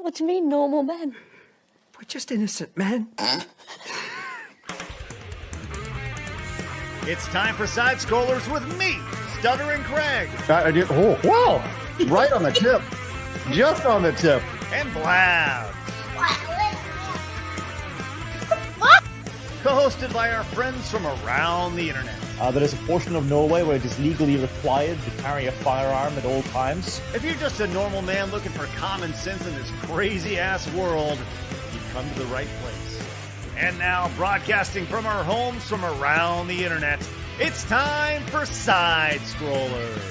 What do you mean, normal men? We're just innocent men. It's time for Side Scrollers with me, Stuttering Craig. Oh, wow! Right on the tip. Just on the tip. And Blabs. Co-hosted by our friends from around the internet. There is a portion of Norway where it is legally required to carry a firearm at all times. If you're just a normal man looking for common sense in this crazy-ass world, you've come to the right place. And now, broadcasting from our homes from around the internet, it's time for Side Scrollers.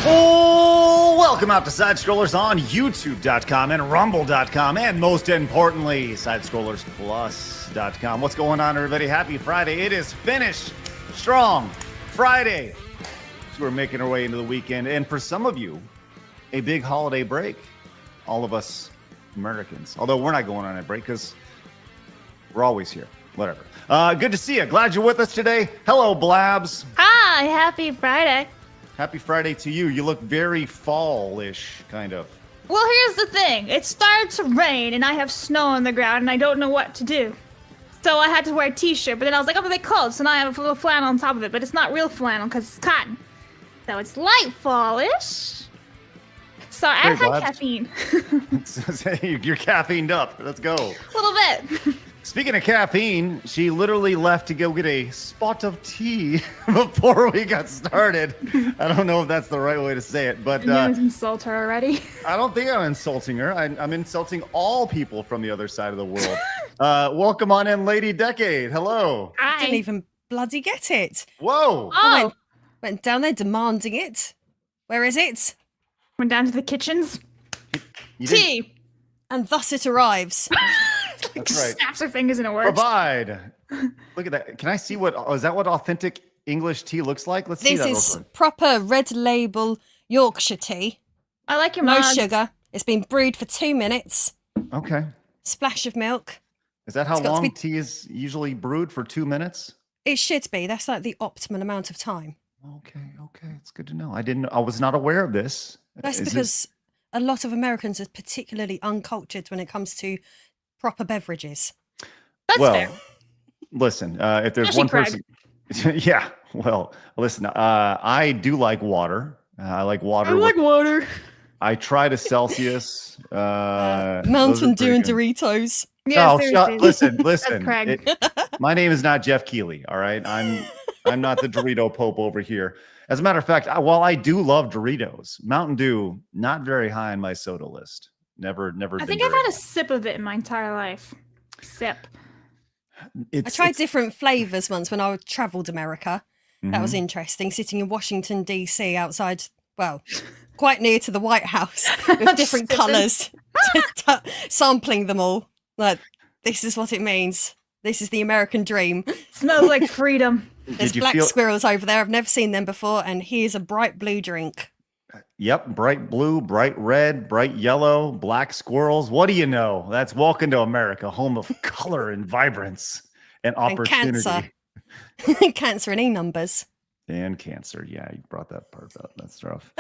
Oh, welcome out to Side Scrollers on YouTube.com and Rumble.com, and most importantly, SideScrollersPlus.com. What's going on, everybody? Happy Friday. It is Finish Strong Friday. So we're making our way into the weekend, and for some of you, a big holiday break. All of us Americans. Although we're not going on a break because we're always here. Whatever. Good to see you. Glad you're with us today. Hello, Blabs. Hi, happy Friday. Happy Friday to you. You look very fall-ish, kind of. Well, here's the thing. It started to rain, and I have snow on the ground, and I don't know what to do. So I had to wear a t-shirt, but then I was like, I'm a bit cold, so now I have a little flannel on top of it, but it's not real flannel because it's cotton. So it's light fall-ish. So I've had caffeine. You're caffeined up. Let's go. A little bit. Speaking of caffeine, she literally left to go get a spot of tea before we got started. I don't know if that's the right way to say it, but you insult her already. I don't think I'm insulting her. I'm insulting all people from the other side of the world. Welcome on in, Lady Decade. Hello. Hi. Didn't even bloody get it. Whoa. Oh, Went down there demanding it. Where is it? went down to the kitchens. You didn't- Tea. And thus it arrives. That's right. Snaps her fingers and it works. Provide. Look at that. Can I see what? Oh, is that what authentic English tea looks like? Let's see This that. real is quick. proper red label Yorkshire tea. I like your No mug. sugar. It's been brewed for 2 minutes. Okay. Splash of milk. Is that how It's got to long be- tea is usually brewed, for 2 minutes? It should be. That's like the optimum amount of time. Okay. It's good to know. I was not aware of this. That's Is because a lot of Americans are particularly uncultured when it comes to proper beverages. That's well, fair. listen, if there's Especially one Craig. person, yeah. Well, listen, I do like water. I like water. I like water. I tried a Celsius. those are Mountain Dew pretty and good. Doritos. Yeah, Oh, seriously. listen. Craig. My name is not Jeff Keighley. All right, I'm not the Dorito Pope over here. As a matter of fact, while I do love Doritos, Mountain Dew not very high on my soda list. Never. I think I've had a sip of it in my entire life. Sip. I tried different flavors once when I traveled America. That was Mhm. interesting. Sitting in Washington, D.C. outside, well, quite near to the White House with different Sipping. colours, just sampling them all. Like, this is what it means. This is the American dream. Smells like freedom. There's Did you black feel? squirrels over there. I've never seen them before. And here's a bright blue drink. Yep, bright blue, bright red, bright yellow, black squirrels. What do you know? That's welcome to America, home of color and vibrance and And opportunity. cancer. Cancer and E-numbers. And cancer. Yeah, you brought that part up. That's rough.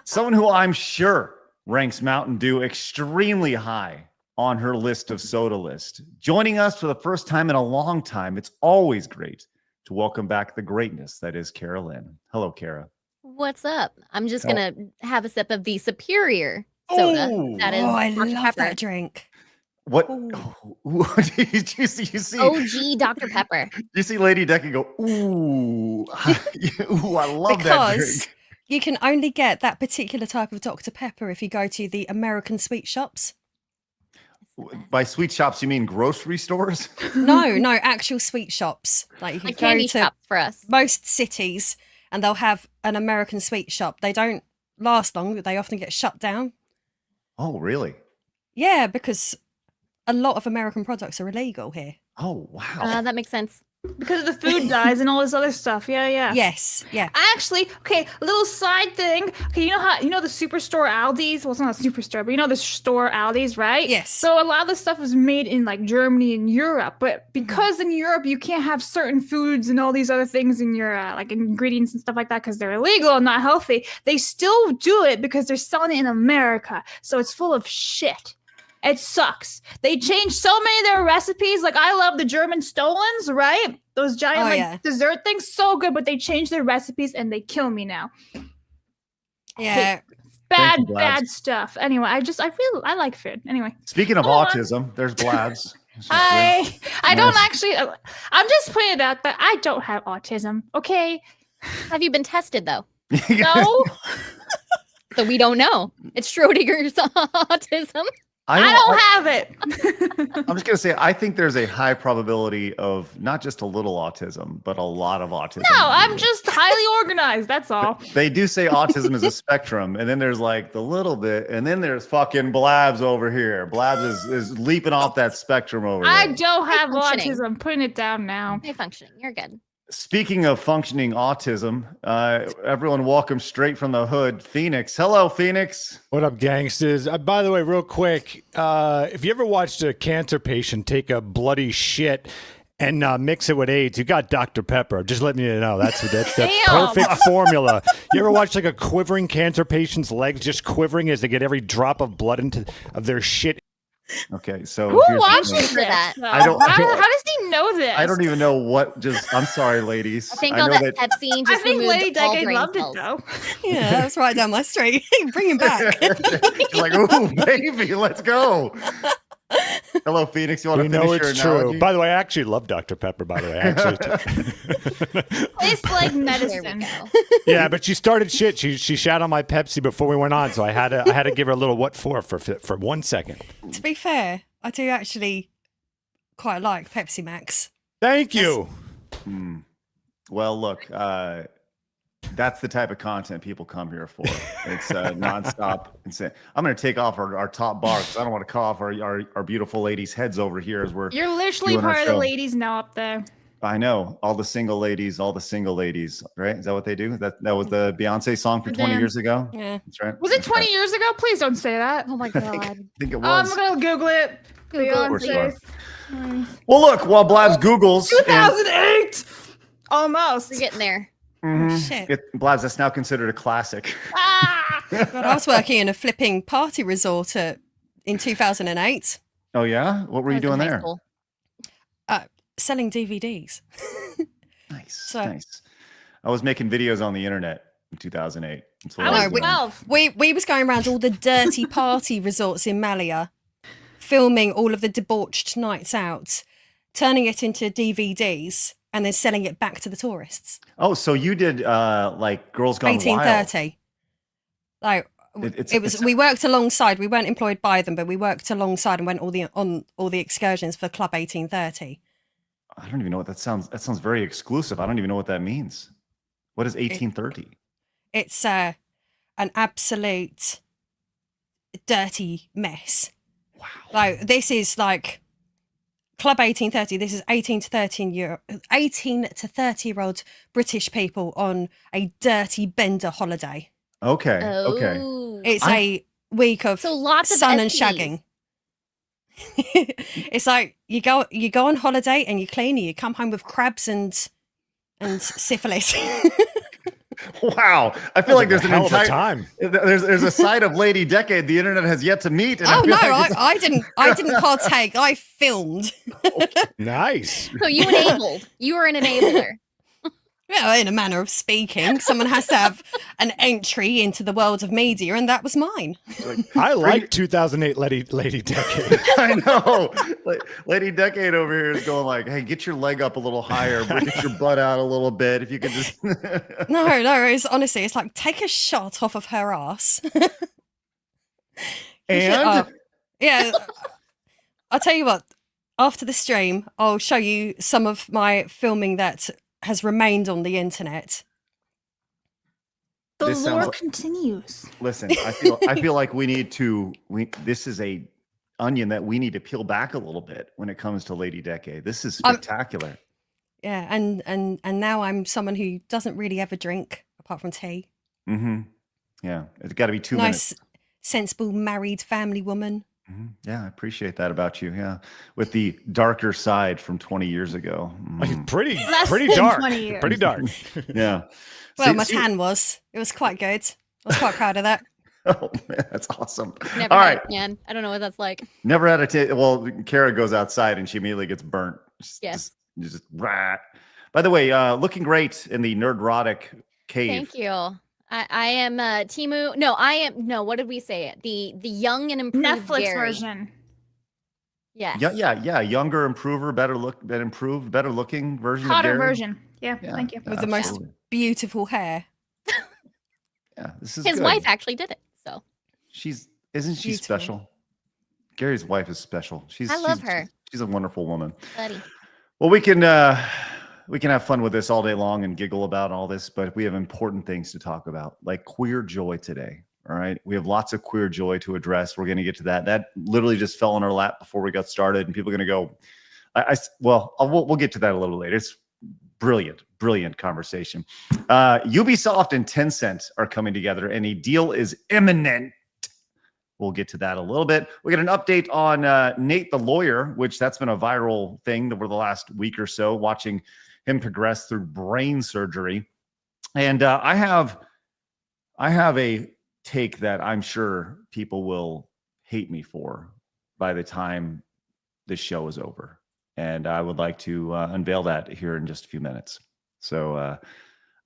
Someone who I'm sure ranks Mountain Dew extremely high on her list of soda list. Joining us for the first time in a long time. It's always great to welcome back the greatness that is Kara Lynn. Hello, Kara. What's up? I'm just gonna have a sip of the superior soda. Oh. That is Oh, I Dr. love Pepper. that drink. What? Ooh. Oh, did you see? OG Dr. Pepper. You see Lady Decky go, ooh, ooh, I love that Because drink. you can only get that particular type of Dr. Pepper if you go to the American sweet shops. By sweet shops, you mean grocery stores? No, actual sweet shops. Like you can Like go candy to shops for us. most cities and they'll have an American sweet shop. They don't last long. They often get shut down. Oh, really? Yeah, because a lot of American products are illegal here. Oh, wow. That makes sense. Because the food dies and all this other stuff. Yeah. Yes, yeah. Actually, okay, a little side thing. Okay, you know the superstore Aldi's? Well, it's not a superstore, but you know the store Aldi's, right? Yes. So a lot of the stuff is made in like Germany and Europe, but because in Europe you can't have certain foods and all these other things in your like ingredients and stuff like that because they're illegal and not healthy, they still do it because they're selling it in America. So it's full of shit. It sucks. They changed so many of their recipes. Like I love the German Stolens, right? Those giant dessert things, so good. But they changed their recipes and they kill me now. Yeah. Bad stuff. Anyway, I like food. Anyway. Speaking of autism, there's Blabs. I don't actually. I'm just putting it out that I don't have autism. Okay. Have you been tested though? No. So we don't know. It's Schrodinger's autism. I don't have it. I'm just going to say, I think there's a high probability of not just a little autism, but a lot of autism. No, I'm just highly organized. That's all. They do say autism is a spectrum, and then there's like the little bit, and then there's fucking Blabs over here. Blabs is leaping off that spectrum over there. I don't have functioning. autism. I'm putting it down now. Hey, functioning. You're good. Speaking of functioning autism, everyone welcome straight from the hood, Phoenix. Hello, Phoenix. What up, gangsters? By the way, real quick, if you ever watched a cancer patient take a bloody shit and mix it with AIDS, you got Dr. Pepper. Just letting you know, that's the perfect formula. You ever watch like a quivering cancer patient's legs just quivering as they get every drop of blood of their shit? Okay, so Who here's the watches thing. this? that. How does he know this? I don't even know what. I'm sorry, ladies. I think I all know that Pepsi just I think removed Lady all Decade brain loved cells. it though. Yeah, that's right down my street. Bring him back. She's like, ooh, baby, let's go. Hello, Phoenix. You want We to know finish your it's analogy? true. By the way, I actually love Dr. Pepper, by the way. Actually, It's like There we medicine. go. yeah, but she started shit. She shat on my Pepsi before we went on, so I had to give her a little what for 1 second. To be fair, I do actually quite like Pepsi Max. Thank you. Well, look, that's the type of content people come here for. It's nonstop. Insane. I'm going to take off our top bar because I don't want to cough our beautiful ladies' heads over here as we're. You're literally doing our part of the show. ladies now up there. I know all the single ladies, right? Is that what they do? That was the Beyonce song from 20 Damn. years ago. Yeah. That's right. Was it That's 20 right. years ago? Please don't say that. Oh my I god. think it I'm was. gonna Google it. Google it, Beyonce. Well, look, while Blabs Googles. 2008. Almost. We're getting there. Shit. Blabs, that's now considered a classic. Ah! God, I was working in a flipping party resort in 2008, Oh, yeah? What were you I was in doing high there? school. selling DVDs. Nice, So- nice. I was making videos on the internet in 2008. That's what I I was was doing. 12. We was going around all the dirty party resorts in Malia, filming all of the debauched nights out, turning it into DVDs, and then selling it back to the tourists. Oh, so you did like Girls Gone Wild. 1830. Like it was. We worked alongside. We weren't employed by them, but we worked alongside and went on all the excursions for Club 1830. I don't even know what that sounds. That sounds very exclusive. I don't even know what that means. What is 1830? It's an absolute dirty mess. Wow. Like this is like Club 1830. This is 18 to 30-year-old British people on a dirty bender holiday. Okay. Okay. Oh. It's a week of So lots of sun and STDs. shagging. It's like you go on holiday and you clean and you come home with crabs and syphilis. Wow. I feel like there's an hell of a entire time. there's a side of Lady Decade the internet has yet to meet. And Oh feel no, like I didn't partake. I filmed. Nice. So you enabled. You were an enabler. Well, in a manner of speaking, someone has to have an entry into the world of media, and that was mine. I like 2008 Lady Decade. I know. Lady Decade over here is going like, hey, get your leg up a little higher, get your butt out a little bit. If you could just No, it's honestly, it's like take a shot off of her ass. and Yeah, I'll tell you what. After the stream, I'll show you some of my filming that has remained on the internet. The This sounds lore like- continues. listen, I feel like this is a onion that we need to peel back a little bit when it comes to Lady Decade. This is spectacular. Yeah, and now I'm someone who doesn't really ever drink apart from tea. Mm-hmm. Yeah, it's got to be 2 minutes. Nice, sensible, married family woman. Yeah, I appreciate that about you. Yeah, with the darker side from 20 years ago. Pretty Less pretty than dark. 20 years. Pretty dark. Yeah. Well, See- my see- tan was. It was quite good. I was quite proud of that. Oh man, that's awesome. Never All had right, a tan. I don't know what that's like. never had a well, Kara goes outside and she immediately gets burnt. Yes. Just rah. By the way, looking great in the nerdrotic cave. Thank you. I am Timu. No, I am. No, what did we say? The young and improved Netflix Gary. version. Yes. Yeah. Younger, improver, better looking version. Hotter of Gary. version. Yeah, thank you. With the most Absolutely. beautiful hair. Yeah, this is His good. wife actually did it. So Isn't she Beautiful. special? Gary's wife is special. I love her. She's a wonderful woman. buddy. Well, we can have fun with this all day long and giggle about all this, but we have important things to talk about, like queer joy today. All right, we have lots of queer joy to address. We're going to get to that. That literally just fell in our lap before we got started, and people are going to go. We'll get to that a little later. It's brilliant conversation. Ubisoft and Tencent are coming together, and a deal is imminent. We'll get to that a little bit. We got an update on Nate the lawyer, which that's been a viral thing over the last week or so, watching him progress through brain surgery. And I have a take that I'm sure people will hate me for by the time this show is over. And I would like to unveil that here in just a few minutes. So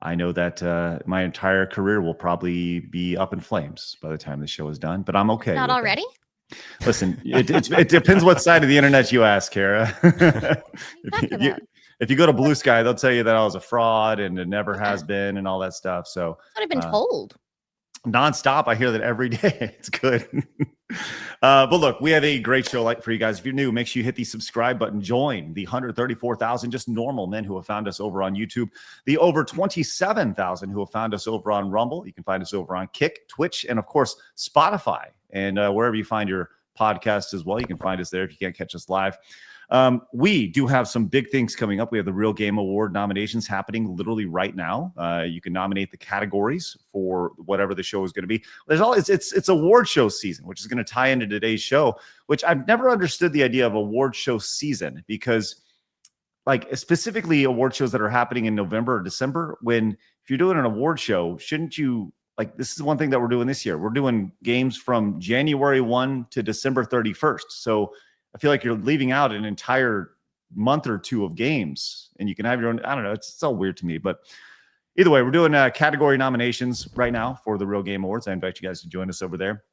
I know that my entire career will probably be up in flames by the time the show is done, but I'm okay. Not with already? that. Listen, it depends what side of the internet you ask, Kara. If you go to Blue Sky, they'll tell you that I was a fraud and it never has been and all that stuff. So That's what I've been told. nonstop, I hear that every day. It's good. But look, we have a great show for you guys. If you're new, make sure you hit the subscribe button. Join the 134,000 just normal men who have found us over on YouTube. The over 27,000 who have found us over on Rumble. You can find us over on Kick, Twitch, and of course, Spotify. And wherever you find your podcast as well, you can find us there if you can't catch us live. We do have some big things coming up. We have the Real Game Award nominations happening literally right now. You can nominate the categories for whatever the show is going to be. It's award show season, which is going to tie into today's show, which I've never understood the idea of award show season, because like specifically award shows that are happening in November or December, when if you're doing an award show, shouldn't you, like, this is one thing that we're doing this year. We're doing games from January 1 to December 31st. So I feel like you're leaving out an entire month or two of games, and you can have your own. I don't know. It's all weird to me, but either way, we're doing category nominations right now for the Real Game Awards. I invite you guys to join us over there.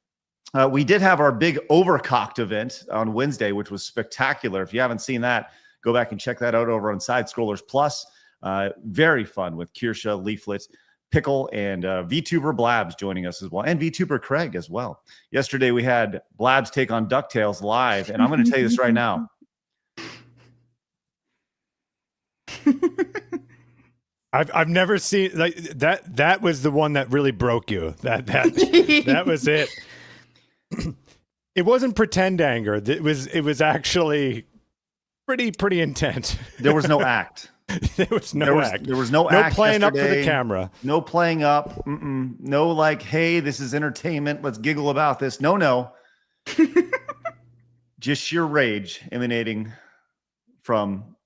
We did have our big Overcocked event on Wednesday, which was spectacular. If you haven't seen that, go back and check that out over on Side Scrollers Plus. Very fun with Kirsha, Leaflet, Pickle, and VTuber Blabs joining us as well, and VTuber Craig as well. Yesterday we had Blabs take on DuckTales live, and I'm going to tell you this right now. I've never seen like that. That was the one that really broke you. That was it. It wasn't pretend anger. It was actually pretty intense. There was no act. There was no act. There was no act. Playing up for yesterday. the camera. No playing up. No, like, hey, this is entertainment. Let's giggle about this. No. Just sheer rage emanating from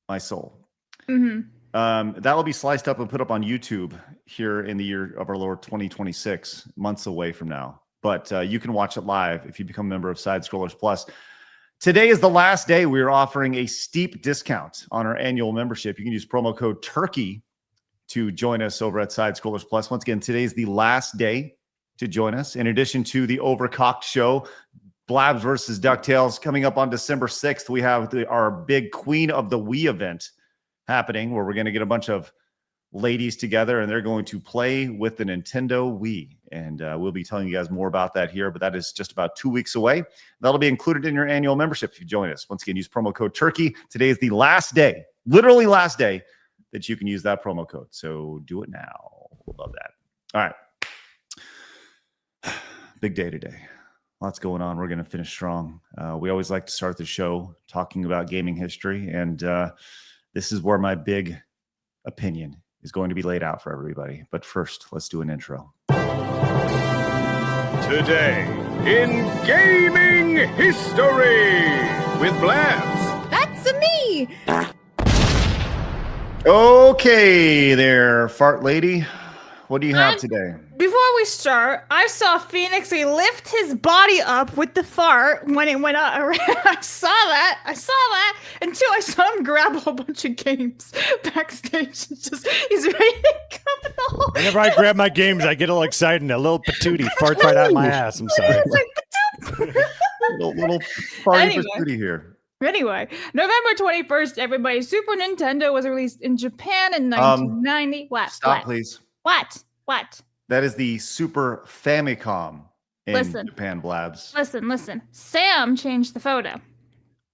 my soul. Mm-hmm. That'll be sliced up and put up on YouTube here in the year of our Lord 2026, months away from now. But you can watch it live if you become a member of Side Scrollers Plus. Today is the last day we are offering a steep discount on our annual membership. You can use promo code TURKEY to join us over at Side Scrollers Plus. Once again, today is the last day to join us. In addition to the Overcocked show, Blabs versus DuckTales, coming up on December 6th, we have our big Queen of the Wii event happening, where we're going to get a bunch of ladies together and they're going to play with the Nintendo Wii. And we'll be telling you guys more about that here, but that is just about 2 weeks away. That'll be included in your annual membership if you join us. Once again, use promo code TURKEY. Today is the last day, literally last day, that you can use that promo code. So do it now. We'll love that. All right. Big day today. Lots going on. We're going to finish strong. We always like to start the show talking about gaming history. And This is where my big opinion is going to be laid out for everybody. But first, let's do an intro. Today, in gaming history with Blabs. That's me. Okay there, fart lady. What do you have today? Before we start, I saw Phoenix lift his body up with the fart when it went up. I saw that. And two, I saw him grab a whole bunch of games backstage. He's ready to come with the whole. Whenever I grab my games, I get all excited and a little patootie farts right out my ass. I'm sorry. little party Anyway. patootie here. Anyway, November 21st, everybody, Super Nintendo was released in Japan in 1990. Stop, please. What? That is the Super Famicom in Japan, Blabs. Listen. Sam changed the photo.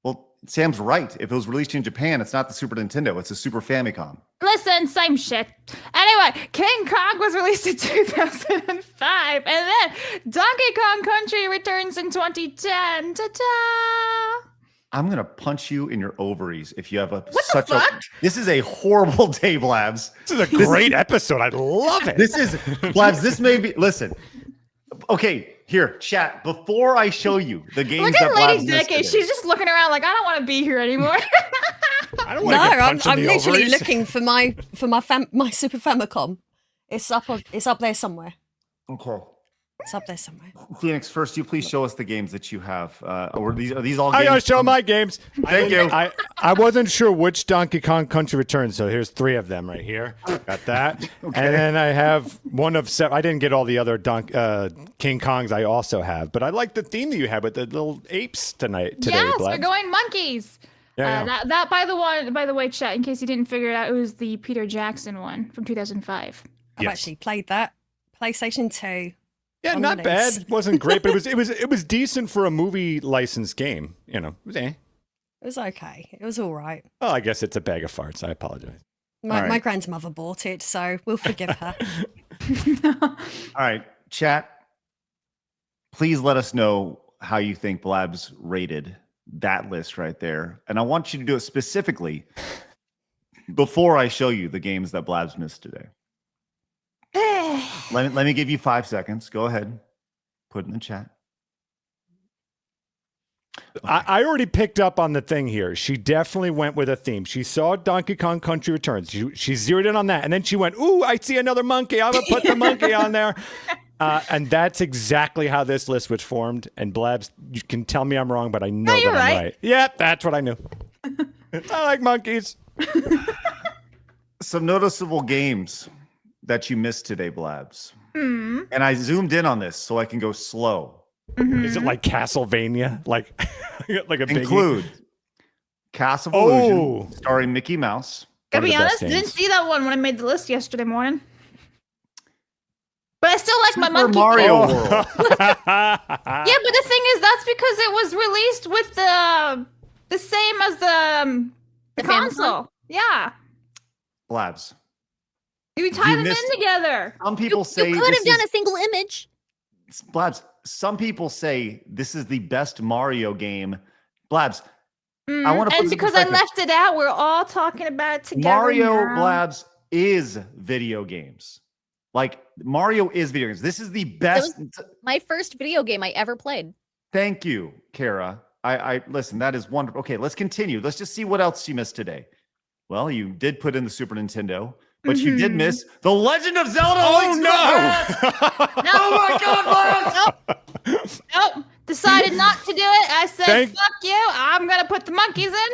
Well, Sam's right. If it was released in Japan, it's not the Super Nintendo. It's a Super Famicom. Listen, same shit. Anyway, King Kong was released in 2005, and then Donkey Kong Country returns in 2010. Ta-da! I'm gonna punch you in your ovaries if you have What the fuck? This is a horrible day, Blabs. This is a great episode. I love it. This is Blabs. This may be. Listen. Okay, here, chat. Before I show you the games Look that at Blabs Lady missed Decade. today. She's just looking around like, I don't want to be here anymore. I don't No, want to get punched I'm in the literally ovaries. looking for my Super Famicom. It's up there somewhere. Okay. It's up there somewhere. Phoenix, first, you please show us the games that you have. Are these all games? I gotta show my games. Thank you. I wasn't sure which Donkey Kong Country returns, so here's 3 of them right here. Got that. Okay. And then I have one of 7. I didn't get all the other King Kongs I also have, but I like the theme that you had with the little apes today. Yes, Blabs. we're going monkeys. Yeah. That by the way, chat, in case you didn't figure it out, it was the Peter Jackson one from 2005. I've actually played that. PlayStation 2. Yeah, on not the bad. NES. It wasn't great, but it was decent for a movie licensed game. You know, it was It was okay. It was all right. Well, I guess it's a bag of farts. I apologize. My grandmother bought it, so we'll forgive her. All right, chat. Please let us know how you think Blabs rated that list right there, and I want you to do it specifically before I show you the games that Blabs missed today. Let me give you 5 seconds. Go ahead. Put it in the chat. I already picked up on the thing here. She definitely went with a theme. She saw Donkey Kong Country Returns. She zeroed in on that. And then she went, ooh, I see another monkey. I'm going to put the monkey on there. And that's exactly how this list was formed. And Blabs, you can tell me I'm wrong, but I know you're that I'm right. right. Yep, that's what I knew. I like monkeys. Some noticeable games that you missed today, Blabs. And I zoomed in on this so I can go slow. Is it like Castlevania? Like a biggie? Include Castle of Illusion, Oh. starring Mickey Mouse. To One of be the best honest, didn't games. see that one when I made the list yesterday morning. But I still like my Super monkey. Mario thing. World. Yeah, but the thing is, that's because it was released with the same as the The console. Yeah, Blabs. you tie them missed- in together. Some people say You could have this done is- a single image. Blabs. Some people say this is the best Mario game. Blabs. I want to put And this in because I perspective. left it out, we're all talking about it together. Mario now. Blabs is video games. Like Mario is video games. This is the best. My first video game I ever played. Thank you, Kara. I listen. That is wonderful. Okay, let's continue. Let's just see what else she missed today. Well, you did put in the Super Nintendo, but you did miss The Legend of Zelda. Oh, Link's no. Past. Oh my God, Blabs! Nope. Decided not to do it. I said, Thank- fuck you. I'm going to put the monkeys in.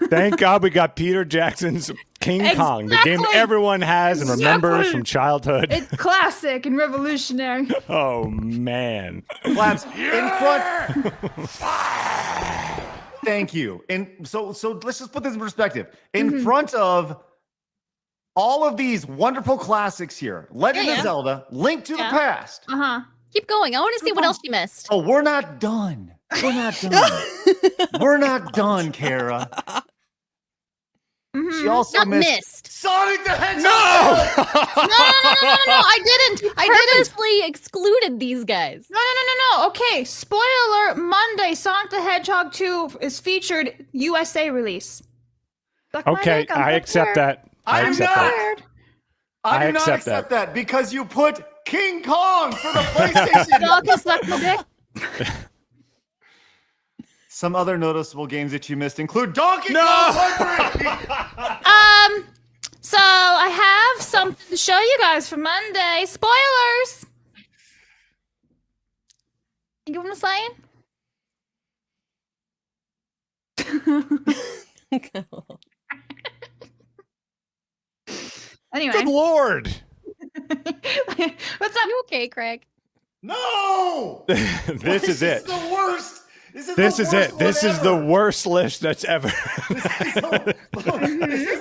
Thank God we got Peter Jackson's King Kong, the game Exactly. everyone has and remembers Exactly. from childhood. It's classic and revolutionary. Oh, man. Blabs in front. Thank you. And so let's just put this in perspective. In front of all of these wonderful classics here, Legend Yeah, of yeah. Zelda, Link to the Yeah. Past. Uh-huh. Keep going. I want to see what else you missed. Oh, we're not done. We're not done. We're not done, Kara. She also Not missed missed. Sonic the Hedgehog. No, I didn't. I didn't. Purposely excluded these guys. No. Okay, spoiler alert, Monday, Sonic the Hedgehog 2 is featured USA release. Suck my Okay, dick, I'm I accept prepared. that. I I'm accept not. that. I I do not accept accept that because you put King Kong for the PlayStation. Y'all can suck my dick. Some other noticeable games that you missed include Donkey Kong Country. So I have something to show you guys for Monday. Spoilers. You get what I'm saying? Anyway, Good Lord. what's up? You okay, Craig? No. This is it. This is the worst. This is it. This is the worst list that's ever. This is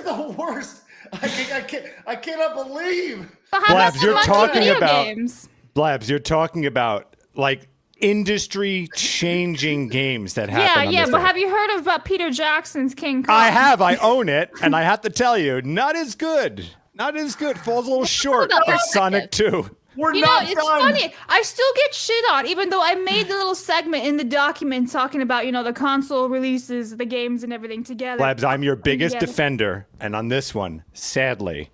the worst. I cannot believe. But how about Blabs, some you're monkey talking video about games? Blabs, you're talking about like industry-changing games that happen. Yeah, on yeah. this But thing. have you heard of Peter Jackson's King Kong? I have. I own it, and I have to tell you, not as good. Not as good. Falls a little short about of Sonic 2. We're You know, not it's done. funny. I still get shit on, even though I made the little segment in the document talking about, you know, the console releases, the games, and everything together. Blabs, I'm your biggest together. defender, and on this one, sadly,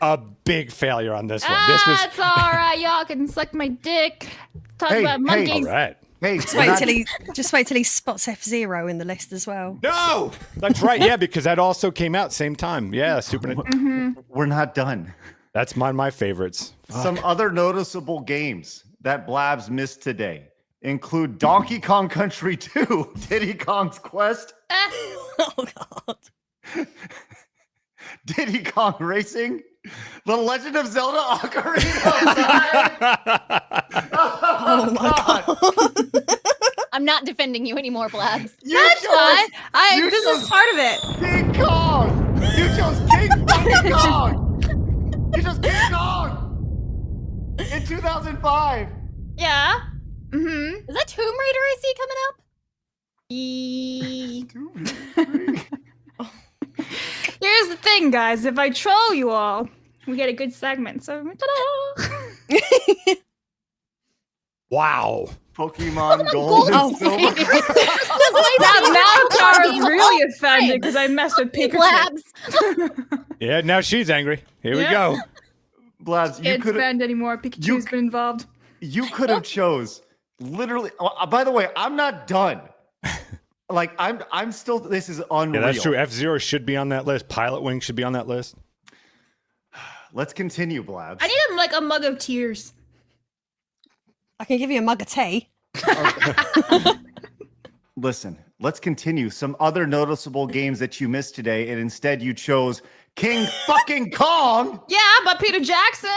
a big failure on this one. This was It's all right. Y'all can suck my dick. Talk Hey, about hey. monkeys. all right. Hey, Just wait till he spots F-Zero in the list as well. No, that's right. Yeah, because that also came out same time. Yeah, Super. we're not done. That's my favorites. Some other noticeable games that Blabs missed today include Donkey Kong Country 2, Diddy Kong's Quest, Oh God. Diddy Kong Racing, The Legend of Zelda Ocarina of Time. Oh my God. I'm not defending you anymore, Blabs. That's why this is part of it. King Kong. You chose King fucking Kong. You chose King Kong in 2005. Yeah. Mm-hmm. Is that Tomb Raider I see coming up? Here's the thing, guys. If I troll you all, we get a good segment. So, ta-da! Wow. Pokemon Gold Oh, and Silver. Now Tara's really offended because I messed with Pikachu. Blabs. Yeah, now she's angry. Here we Yeah. go. Blabs, you Can't could have defend anymore. Pikachu's been involved. you could have chose literally. By the way, I'm not done. Like I'm still. This is unreal. Yeah, that's true. F-Zero should be on that list. Pilot Wing should be on that list. Let's continue, Blabs. I need a mug of tears. I can give you a mug of tea. Listen, let's continue. Some other noticeable games that you missed today, and instead you chose King fucking Kong. Yeah, but Peter Jackson.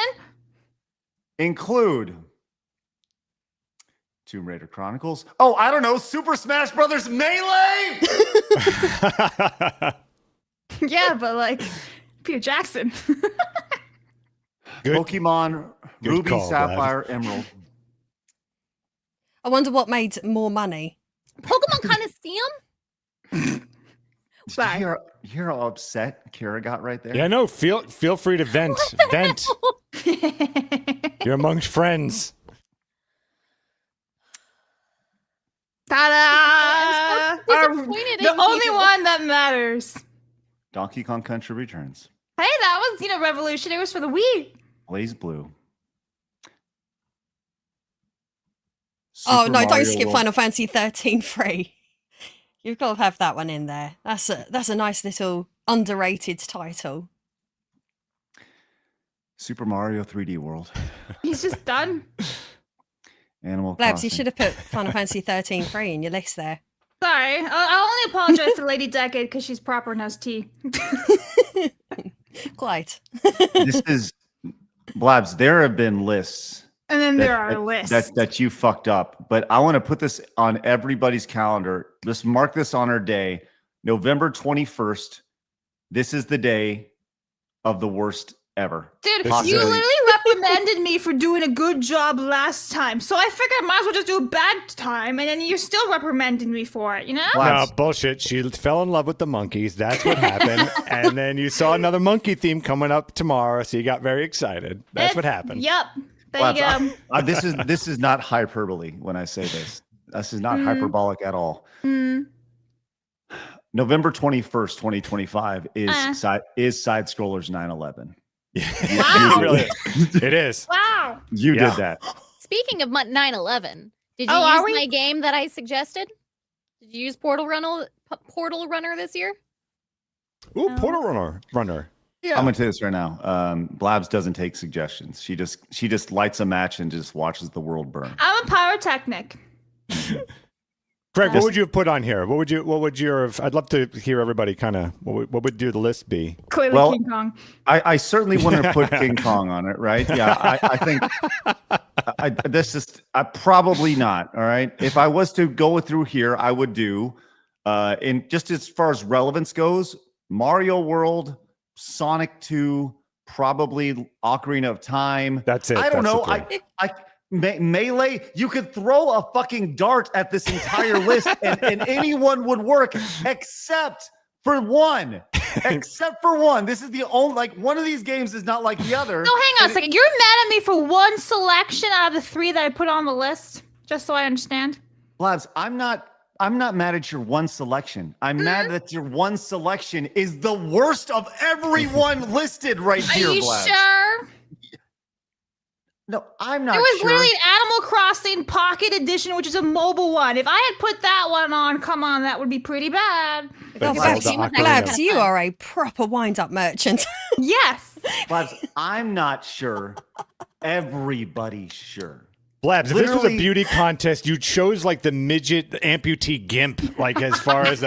Include Tomb Raider Chronicles. Oh, I don't know, Super Smash Brothers Melee. Yeah, but like Peter Jackson. Good. Pokemon Good Ruby, call, Sapphire, Emerald. I wonder what made more money. Pokemon Coliseum? Did you hear how upset Kara got right there? Yeah, no, feel free to vent. Vent. You're amongst friends. Ta-da! I'm so disappointed The in only you. one that matters. Donkey Kong Country Returns. Hey, that was, revolutionary. It was for the Wii. Blaze Blue. Oh Super no! Don't Mario skip World. Final Fantasy 13 free. You've got to have that one in there. That's a nice little underrated title. Super Mario 3D World. He's just done. Animal Blabs, Crossing. you should have put Final Fantasy 13 free in your list there. Sorry. I'll only apologize to Lady Decade because she's proper and has tea. Quite. This is Blabs. There have been lists And then there are lists. that you fucked up, but I want to put this on everybody's calendar. Just mark this on our day, November 21st. This is the day of the worst ever. Dude, This is you it. literally reprimanded me for doing a good job last time. So I figured I might as well just do a bad time, and then you're still reprimanding me for it, you know? No, Blabs, bullshit. She fell in love with the monkeys. That's what happened. And then you saw another monkey theme coming up tomorrow, so you got very excited. That's what happened. Yep. There Blabs, you go. this is not hyperbole when I say this. This is not hyperbolic at all. November 21st, 2025 is side scrollers 9/11. Wow. Really, it is. Wow. You Yeah. did that. Speaking of 9/11, did you Oh, use are we? my game that I suggested? Did you use Portal Runner this year? Ooh, Portal Runner. Yeah. I'm gonna tell you this right now. Blabs doesn't take suggestions. She just lights a match and just watches the world burn. I'm a pyrotechnic. Craig, what would you have put on here? What would your? I'd love to hear everybody kind of. What would the list be? Clearly Well, King Kong. I certainly wouldn't have put King Kong on it, right? Yeah, I think I probably not. All right. If I was to go through here, I would do in just as far as relevance goes, Mario World, Sonic 2, probably Ocarina of Time. That's it. I don't That's know. the three. Melee, you could throw a fucking dart at this entire list and anyone would work except for one. Except for one. This is the only, like, one of these games is not like the other. No, hang on a second. You're mad at me for one selection out of the 3 that I put on the list? Just so I understand. Blabs, I'm not mad at your one selection. I'm mad that your one selection is the worst of everyone listed right Are here, you Blabs. sure? No, I'm not There was sure. literally an Animal Crossing Pocket Edition, which is a mobile one. If I had put that one on, come on, that would be pretty bad. But Blabs, Zelda you- Ocarina. Blabs, you are a proper wind-up merchant. Yes. Blabs, I'm not sure. Everybody's sure. Blabs, if this was a Literally- beauty contest, you chose like the midget amputee gimp. Like as far as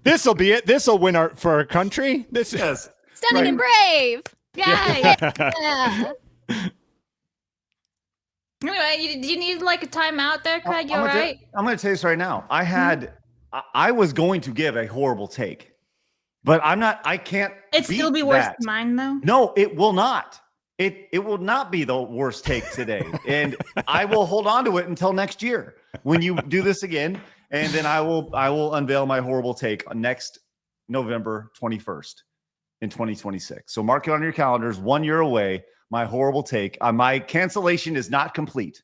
this'll be it. This'll win for our country. This Yes. Stunning and brave. Yay. Yeah. Anyway, do you need like a timeout there, Craig? You all right? I'm going to tell you this right now. I was going to give a horrible take, but I can't. It'd still beat be worse that. than mine, though. No, it will not. It will not be the worst take today. And I will hold on to it until next year when you do this again. And then I will unveil my horrible take on next November 21st in 2026. So mark it on your calendars, 1 year away. My horrible take. My cancellation is not complete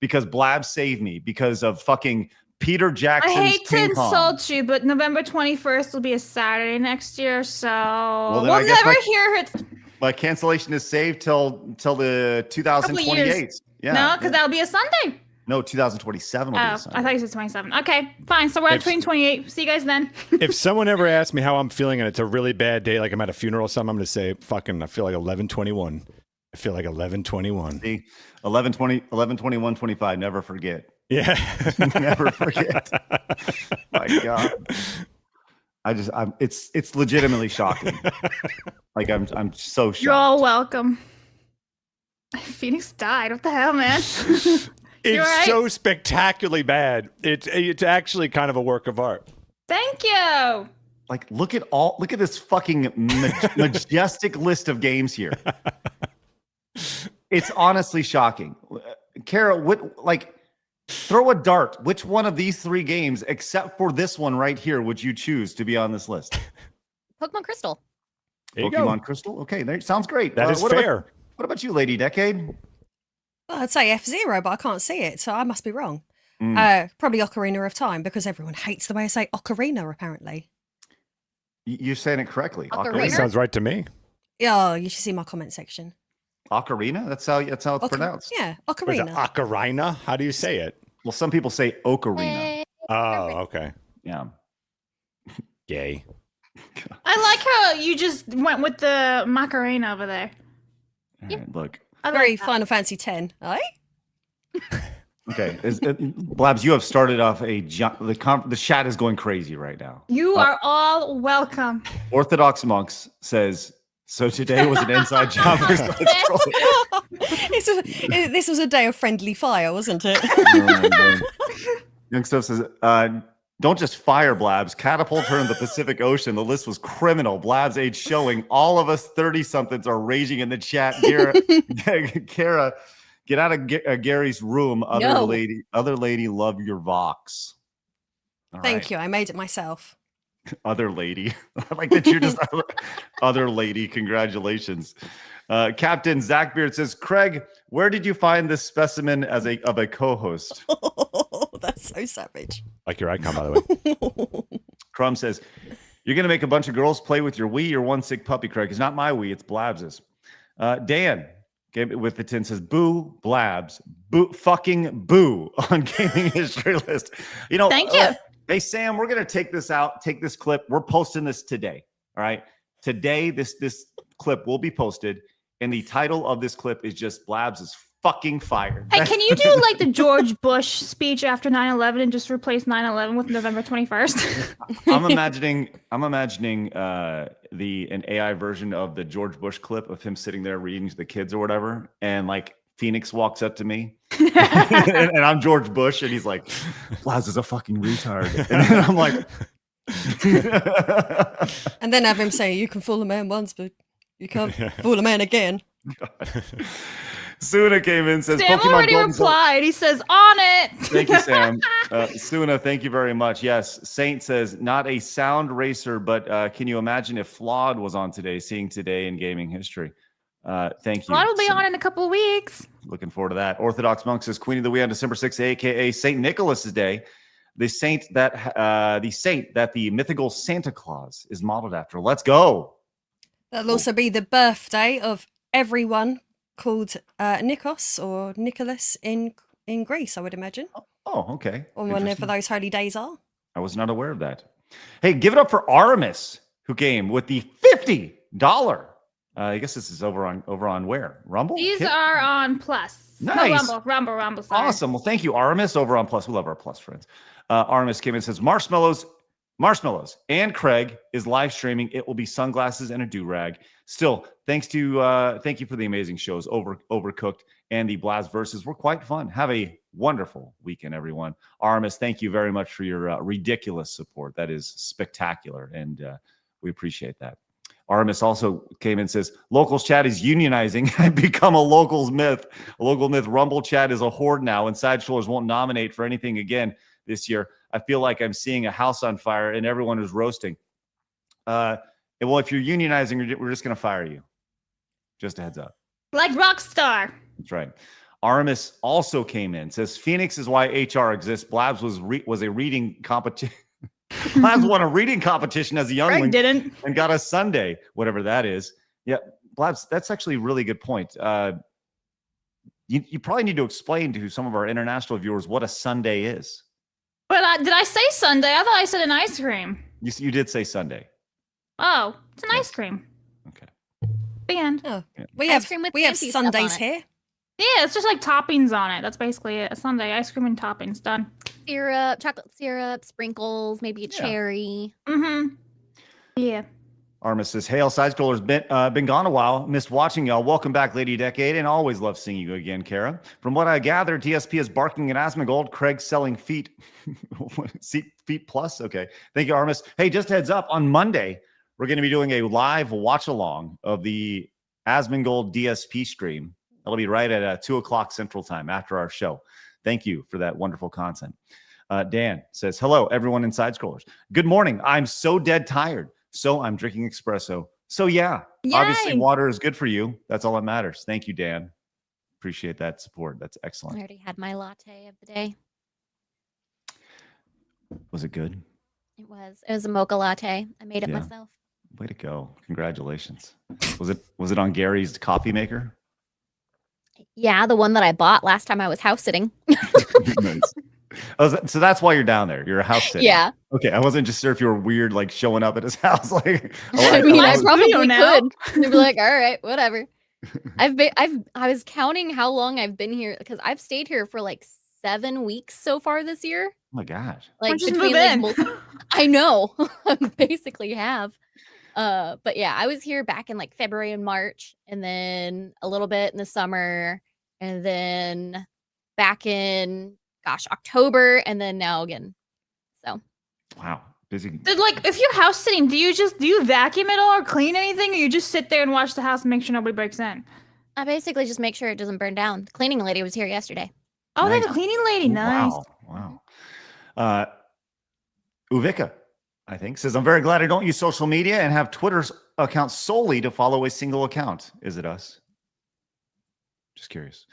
because Blab saved me because of fucking Peter Jackson's I hate to King Kong. insult you, but November 21st will be a Saturday next year, so then we'll I guess never hear it. My cancellation is saved till the 2028. Yeah. No, because that'll be a Sunday. No, 2027 will Oh, be I the Sunday. thought you said 27. Okay, fine. So we're at 2028. See you guys then. if someone ever asks me how I'm feeling and it's a really bad day, like I'm at a funeral or something, I'm going to say, fucking, I feel like 11/21. I feel like 11/21. See, 11/21/25. Never forget. Yeah. Never forget. My God. It's legitimately shocking. Like I'm so shocked. You're all welcome. Phoenix died. What the hell, man? It's right. so spectacularly bad. It's actually kind of a work of art. Thank you. Like, look at this fucking majestic list of games here. It's honestly shocking. Kara, throw a dart. Which one of these 3 games, except for this one right here, would you choose to be on this list? Pokemon Crystal. There you Pokemon go. Crystal? Okay, sounds great. That is what fair. What about you, Lady Decade? Well, I'd say F-Zero, but I can't see it, so I must be wrong. Probably Ocarina of Time, because everyone hates the way I say Ocarina, apparently. You're saying it correctly. Ocarina? That sounds right to me. Oh, you should see my comment section. Ocarina? That's how it's pronounced. Yeah, What is it, Ocarina. Ocarina? How do you say it? Well, some people say ocarina. Hey. Oh, okay. Yeah. Gay. I like how you just went with the Macarena over there. All right, look. I Very like that. Final Fantasy X, eh? Okay, Blabs, you have started off the chat is going crazy right now. You are all welcome. Orthodox Monks says, so today was an inside job. For This was a day of friendly fire, wasn't it? Young Stuff says, don't just fire Blabs, catapult her in the Pacific Ocean. The list was criminal. Blabs age showing. All of us 30-somethings are raging in the chat. Kara, get out of Gary's room. Other lady, love your Vox. All Thank right. you. I made it myself. Other lady. I like that you're just other lady. Congratulations. Captain Zach Beard says, Craig, where did you find this specimen of a co-host? Oh, that's so savage. Like your icon, by the way. Crumb says, You're going to make a bunch of girls play with your Wii. You're one sick puppy, Craig. It's not my Wii. It's Blabs's. Dan with the 10 says, boo, Blabs. Boo, fucking boo on gaming history list. You know, Thank you. Hey, Sam, we're going to take this out, take this clip. We're posting this today. All right. Today, this clip will be posted. And the title of this clip is just Blabs is fucking fired. Hey, can you do like the George Bush speech after 9/11 and just replace 9/11 with November 21st? I'm imagining an AI version of the George Bush clip of him sitting there reading to the kids or whatever, and like Phoenix walks up to me, and I'm George Bush, and he's like, "Blaz is a fucking retard," and then I'm like, And then have him say, "You can fool a man once, but you can't fool a man again." Suna came in, says, Sam Pokemon already Gold and replied. He says, on it. Thank you, Sam. Suna, thank you very much. Yes, Saint says, not a sound racer, but can you imagine if Flawed was on today, seeing today in gaming history? Thank you. Well, it'll be on in a couple of weeks. Looking forward to that. Orthodox Monk says, Queen of the Wii on December 6th, a.k.a. St. Nicholas's Day, the saint that the mythical Santa Claus is modeled after. Let's go. That'll also be the birthday of everyone called Nikos or Nicholas in Greece, I would imagine. Oh, okay. Or whenever those holy days are. I was not aware of that. Hey, give it up for Aramis, who came with the $50. I guess this is over on where? Rumble? These are on Plus. Nice. No, Rumble. Sorry. Awesome. Well, thank you, Aramis, over on Plus. We love our Plus friends. Aramis came in and says, Marshmallows, and Craig is live streaming. It will be sunglasses and a do-rag. Still, thank you for the amazing shows, Overcooked and the Blast Versus were quite fun. Have a wonderful weekend, everyone. Aramis, thank you very much for your ridiculous support. That is spectacular, and we appreciate that. Aramis also came in and says, Locals chat is unionizing and become a locals myth. A local myth. Rumble chat is a horde now, and Side Strollers won't nominate for anything again this year. I feel like I'm seeing a house on fire and everyone is roasting. Well, if you're unionizing, we're just going to fire you. Just a heads up. Like Rockstar. That's right. Aramis also came in, says Phoenix is why HR exists. Blabs was a reading competition. Blabs won a reading competition as a youngling. Greg didn't. And got a Sunday, whatever that is. Yeah, Blabs, that's actually a really good point. You probably need to explain to some of our international viewers what a Sunday is. But did I say Sunday? I thought I said an ice cream. You did say Sunday. Oh, it's an ice cream. Okay. The end. Oh, Yeah. we Ice have cream with we have fancy stuff on Sundays it. here. Yeah, it's just like toppings on it. That's basically it. A Sunday ice cream and toppings. Done. Syrup, chocolate syrup, sprinkles, maybe a Yeah. cherry. Mm-hmm. Yeah. Armis says, Hail, Side Scrollers, been gone a while. Missed watching y'all. Welcome back, Lady Decade, and always love seeing you again, Kara. From what I gather, TSP is barking at Asmongold. Craig selling feet. Feet plus? Okay. Thank you, Armis. Hey, just heads up, on Monday, we're going to be doing a live watch-along of the Asmongold DSP stream. That'll be right at 2 o'clock Central Time after our show. Thank you for that wonderful content. Dan says, hello, everyone in Side Scrollers. Good morning. I'm so dead tired. So I'm drinking espresso. So yeah, obviously Yay. water is good for you. That's all that matters. Thank you, Dan. Appreciate that support. That's I excellent. already had my latte of the day. Was it good? It was a mocha latte. I made it Yeah. myself. Way to go. Congratulations. Was it on Gary's coffee maker? Yeah, the one that I bought last time I was house sitting. Nice. So that's why you're down there. You're a house sitting. Yeah. Okay. I wasn't just sure if you were weird, like showing up at his house. Like, I mean, I Studio probably now. could. They'd be like, all right, whatever. I was counting how long I've been here because I've stayed here for like 7 weeks so far this year. oh my gosh. Like just between move like in. I know. I basically have. But yeah, I was here back in like February and March, and then a little bit in the summer, and then back in October, and then now again. So Wow. Busy. Did, like, if you're house sitting, do you vacuum it all or clean anything, or you just sit there and watch the house and make sure nobody breaks in? I basically just make sure it doesn't burn down. The cleaning lady was here yesterday. Oh, they have Nice. a cleaning lady. Nice. Wow. Uvika, I think, says, I'm very glad I don't use social media and have Twitter's account solely to follow a single account. Is it us? Just curious.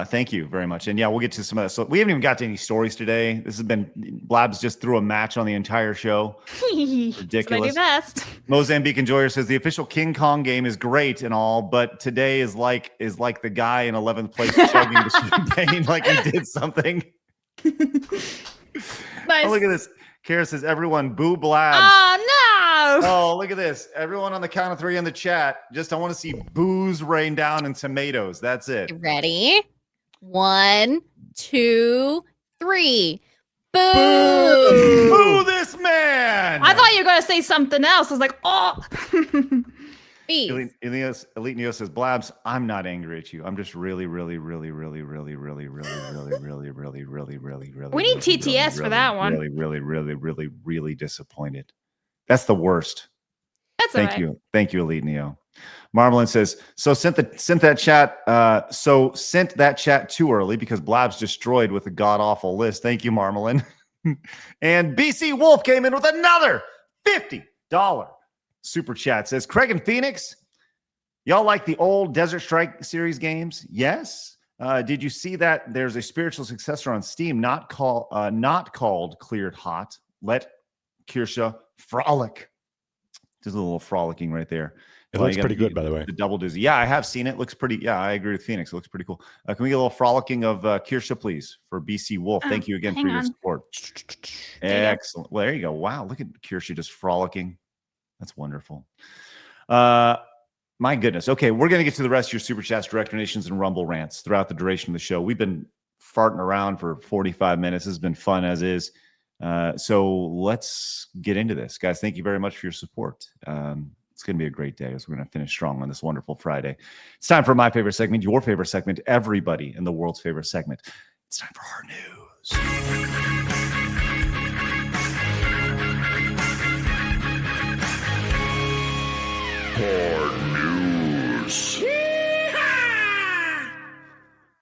Thank you very much. And yeah, we'll get to some of that. So we haven't even got to any stories today. This has been Blabs just threw a match on the entire show. Ridiculous. Best. Mozambique Enjoyer says the official King Kong game is great and all, but today is like the guy in 11th place chugging the champagne like he did something. Nice. Oh, look at this. Kara says, everyone boo Blabs. Oh, no. Oh, look at this. Everyone on the count of 3 in the chat. I want to see booze rain down and tomatoes. That's it. Ready? 1, 2, 3. Boo! Boo this man! I thought you were going to say something else. I was like, oh. Bees. Elite Neo says, Blabs, I'm not angry at you. I'm just really, really, really, really, really, really, really, really, really, really, really, really, really. We need TTS for that one. Really, really, really, really, really disappointed. That's the worst. That's all right. Thank you, Elite Neo. Marmalin says, sent that chat too early because Blabs destroyed with a god awful list. Thank you, Marmalin. And BC Wolf came in with another $50 super chat. Says, Craig and Phoenix, y'all like the old Desert Strike series games? Yes. Did you see that there's a spiritual successor on Steam not called Cleared Hot? Let Kirsha frolic. Just a little frolicking right there. It looks pretty good, by the way. The double dizzy. Yeah, I have seen it. Looks pretty. Yeah, I agree with Phoenix. It looks pretty cool. Can we get a little frolicking of Kirsha, please, for BC Wolf? Thank you again for your support. Excellent. Well, there you go. Wow, look at Kirsha just frolicking. That's wonderful. My goodness. Okay, we're going to get to the rest of your super chats, direct donations, and Rumble rants throughout the duration of the show. We've been farting around for 45 minutes. This has been fun as is. So let's get into this, guys. Thank you very much for your support. It's going to be a great day as we're going to finish strong on this wonderful Friday. It's time for my favorite segment, your favorite segment, everybody in the world's favorite segment. It's time for our news. Hard news.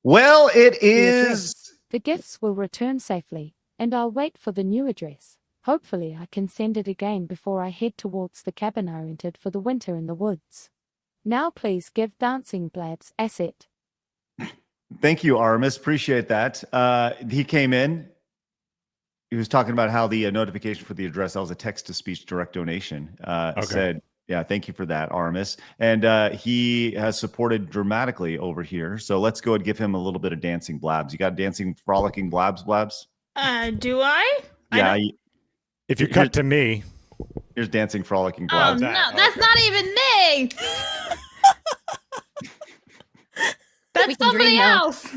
Well, it is. The gifts will return safely, and I'll wait for the new address. Hopefully I can send it again before I head towards the cabin I rented for the winter in the woods. Now please give Dancing Blabs asset. Thank you, Aramis. Appreciate that. He came in. He was talking about how the notification for the address, that was a text-to-speech direct donation, said, yeah, thank you for that, Aramis. And he has supported dramatically over here. So let's go and give him a little bit of dancing Blabs. You got dancing, frolicking Blabs? Do I? Yeah. If you cut to me. Here's dancing, frolicking Blabs. Oh, no, that's not even me. That's somebody else.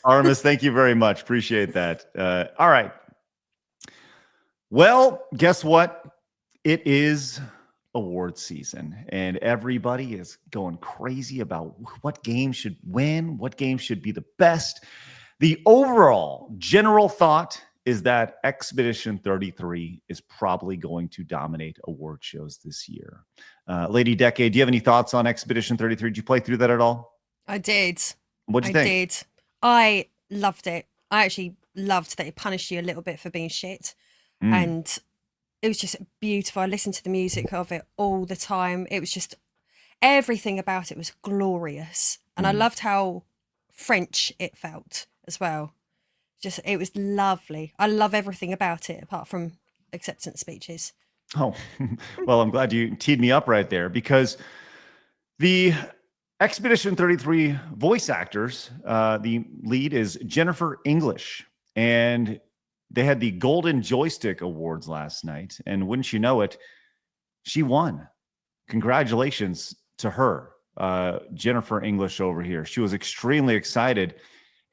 Aramis, thank you very much. Appreciate that. All right. Well, guess what? It is award season, and everybody is going crazy about what game should win, what game should be the best. The overall general thought is that Expedition 33 is probably going to dominate award shows this year. Lady Decade, do you have any thoughts on Expedition 33? Did you play through that at all? I did. What'd you think? I did. I loved it. I actually loved that it punished you a little bit for being shit. And it was just beautiful. I listened to the music of it all the time. It was just, everything about it was glorious. And I loved how French it felt as well. It was lovely. I love everything about it apart from acceptance speeches. Oh, well, I'm glad you teed me up right there, because the Expedition 33 voice actors, the lead is Jennifer English, and they had the Golden Joystick Awards last night. And wouldn't you know it, she won. Congratulations to her, Jennifer English over here. She was extremely excited.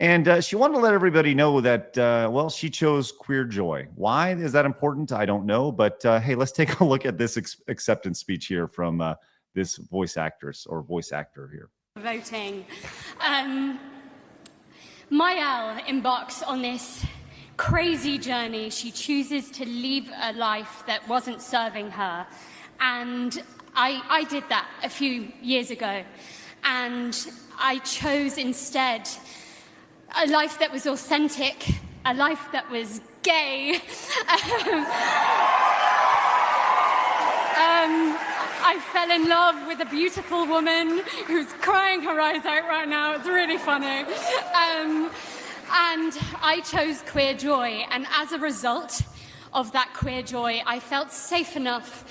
And she wanted to let everybody know that, well, she chose Queer Joy. Why is that important? I don't know. But hey, let's take a look at this acceptance speech here from this voice actress or voice actor here. Voting. Mayel embarks on this crazy journey. She chooses to leave a life that wasn't serving her. And I did that a few years ago. And I chose instead a life that was authentic, a life that was I fell in love with a beautiful woman who's crying her eyes out right now. It's really funny. And I chose queer joy. And as a result of that queer joy, I felt safe enough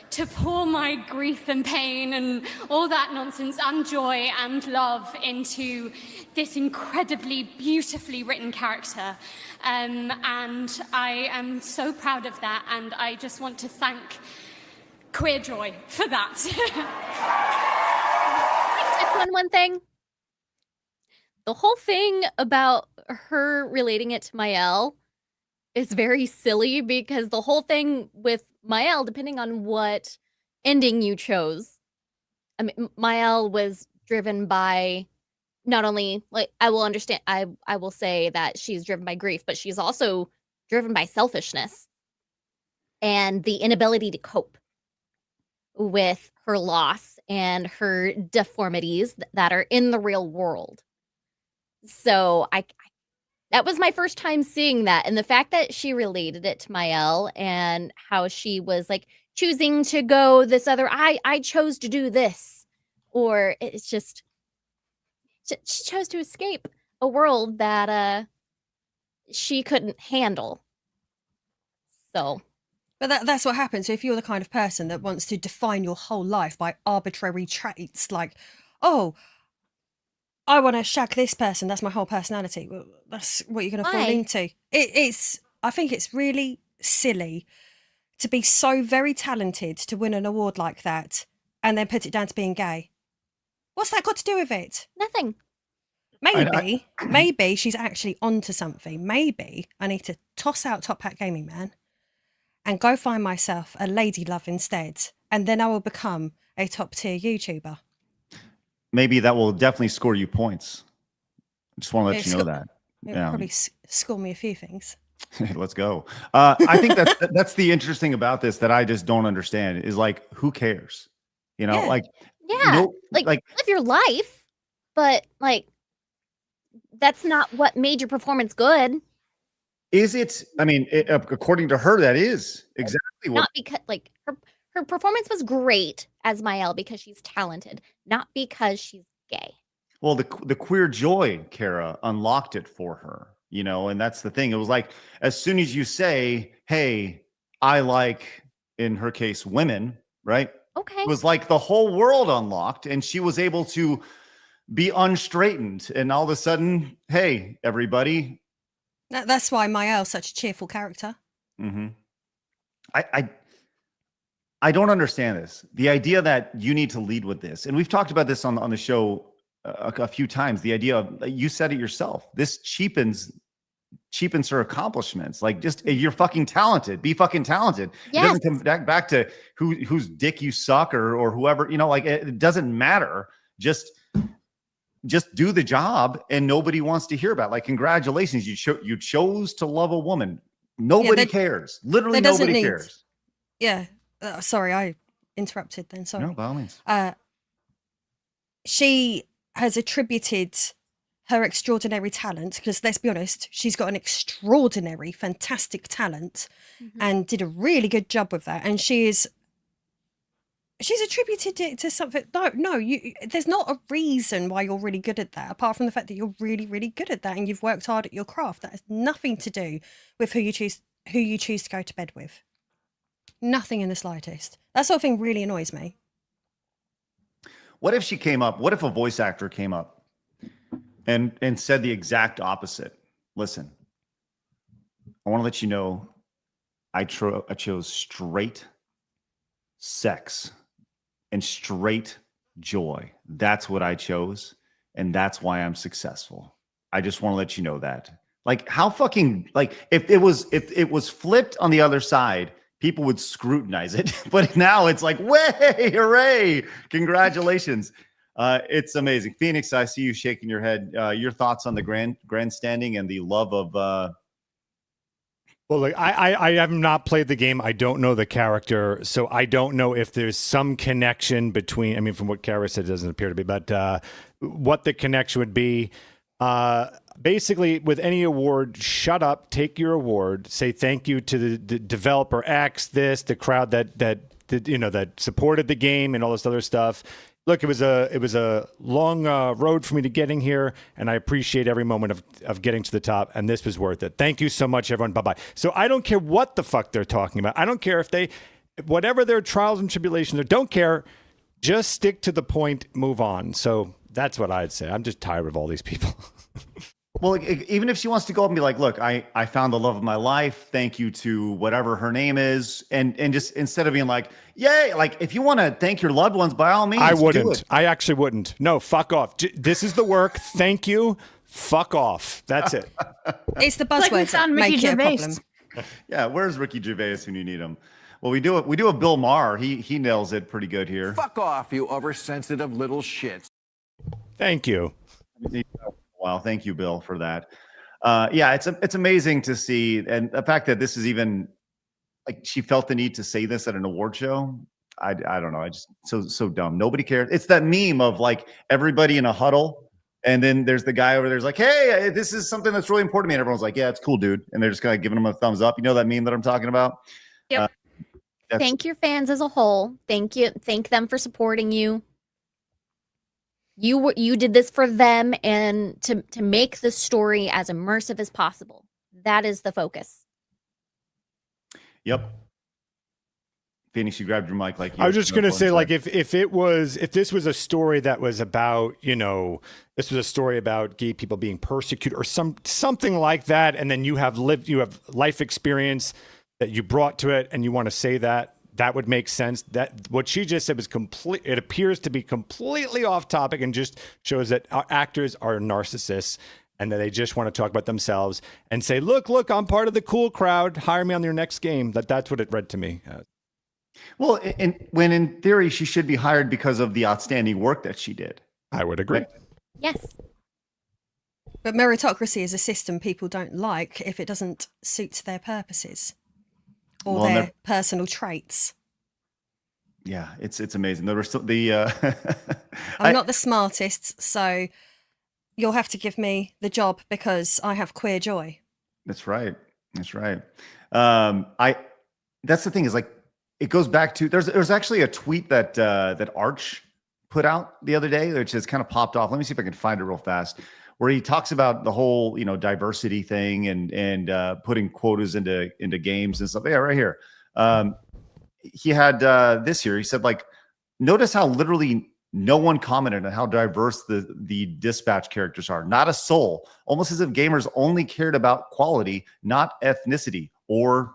to pour my grief and pain and all that nonsense and joy and love into this incredibly beautifully written character. And I am so proud of that, and I just want to thank Queer Joy for that. One thing. The whole thing about her relating it to Mael is very silly, because the whole thing with Mael, depending on what ending you chose, I mean, Mael was driven by not only, like, I will say that she's driven by grief, but she's also driven by selfishness and the inability to cope with her loss and her deformities that are in the real world. So that was my first time seeing that. And the fact that she related it to Mael and how she was like choosing to go this other, I chose to do this. Or it's just, she chose to escape a world that she couldn't handle. So. But that's what happens. So if you're the kind of person that wants to define your whole life by arbitrary traits, like, oh, I want to shag this person, that's my whole personality. Well, that's what you're going to fall into. I think it's really silly to be so very talented to win an award like that and then put it down to being gay. What's that got to do with it? Nothing. Maybe she's actually onto something. Maybe I need to toss out Top Hat Gaming Man and go find myself a lady love instead, and then I will become a top tier YouTuber. Maybe that will definitely score you points. I just want to let you know that. It'll probably score me a few things. Let's go. I think that's the interesting about this that I just don't understand is, like, who cares? You know, like live your life, but like that's not what made your performance good. Is it? I mean, according to her, that is exactly what. Not because like her performance was great as Mael because she's talented, not because she's gay. Well, the queer joy, Kara, unlocked it for her, you know, and that's the thing. It was like, as soon as you say, hey, I like, in her case, women, right? Okay. It was like the whole world unlocked, and she was able to be unstraightened. And all of a sudden, hey, everybody. That's why Mael's such a cheerful character. Mm-hmm. I don't understand this. The idea that you need to lead with this, and we've talked about this on the show a few times. The idea of, you said it yourself, this cheapens her accomplishments. Like, just, you're fucking talented. Be fucking talented. Yes. It doesn't come back to whose dick you suck or whoever. You know, like, it doesn't matter. Just do the job, and nobody wants to hear about it. Like, congratulations, you chose to love a woman. Nobody cares. Literally, nobody cares. Yeah. Sorry, I interrupted then. Sorry. No, by all means. She has attributed her extraordinary talent, because let's be honest, she's got an extraordinary, fantastic talent, and did a really good job with that. And she's attributed it to something. No, there's not a reason why you're really good at that, apart from the fact that you're really, really good at that and you've worked hard at your craft. That has nothing to do with who you choose to go to bed with. Nothing in the slightest. That sort of thing really annoys me. What if a voice actor came up and said the exact opposite? Listen, I want to let you know I chose straight sex and straight joy. That's what I chose, and that's why I'm successful. I just want to let you know that. Like, how fucking, like, if it was flipped on the other side, people would scrutinize it, but now it's like, way, hooray, congratulations. It's amazing. Phoenix, I see you shaking your head. Your thoughts on the grandstanding and the love of... Well, like, I have not played the game. I don't know the character, so I don't know if there's some connection between, I mean, from what Kara said, it doesn't appear to be, but what the connection would be. Basically, with any award, shut up, take your award, say thank you to the developer X, the crowd that that supported the game and all this other stuff. Look, it was a long road for me to getting here, and I appreciate every moment of getting to the top, and this was worth it. Thank you so much, everyone. Bye-bye. So I don't care what the fuck they're talking about. I don't care if whatever their trials and tribulations are, don't care. Just stick to the point, move on. So that's what I'd say. I'm just tired of all these people. Well, even if she wants to go up and be like, look, I found the love of my life. Thank you to whatever her name is. And just instead of being like, yay, like if you want to thank your loved ones, by all means, I wouldn't. do it. I actually wouldn't. No, fuck off. This is the work. Thank you. Fuck off. That's it. It's the buzzwords that make it a problem. Yeah, where's Ricky Gervais when you need him? Well, we do a Bill Maher. He nails it pretty good here. Fuck off, you oversensitive little shits. Thank you. Wow, thank you, Bill, for that. Yeah, it's amazing to see, and the fact that this is even like she felt the need to say this at an award show. I don't know. I just so dumb. Nobody cares. It's that meme of like everybody in a huddle, and then there's the guy over there's like, hey, this is something that's really important to me, and everyone's like, yeah, it's cool, dude, and they're just kind of giving him a thumbs up. You know that meme that I'm talking about? Yep. Thank your fans as a whole. Thank them for supporting you. You did this for them and to make the story as immersive as possible. That is the focus. Yep. Phoenix, you grabbed your mic like you I was just gonna say, like, if this was a story that was about, this was a story about gay people being persecuted or something like that, and then you have life experience that you brought to it, and you want to say that would make sense. That what she just said was complete. It appears to be completely off topic and just shows that our actors are narcissists and that they just want to talk about themselves and say, look, I'm part of the cool crowd. Hire me on your next game. That's what it read to me. Well, when in theory she should be hired because of the outstanding work that she did. I would agree. Right? Yes. But meritocracy is a system people don't like if it doesn't suit their purposes or their personal traits. Yeah, it's amazing. There were still I'm not the smartest, so you'll have to give me the job because I have queer joy. That's right. That's right. That's the thing is like it goes back to there's actually a tweet that Arch put out the other day, which has kind of popped off. Let me see if I can find it real fast. Where he talks about the whole, diversity thing and putting quotas into games and stuff. Yeah, right here. He had this here. He said, like, notice how literally no one commented on how diverse the dispatch characters are. Not a soul. Almost as if gamers only cared about quality, not ethnicity or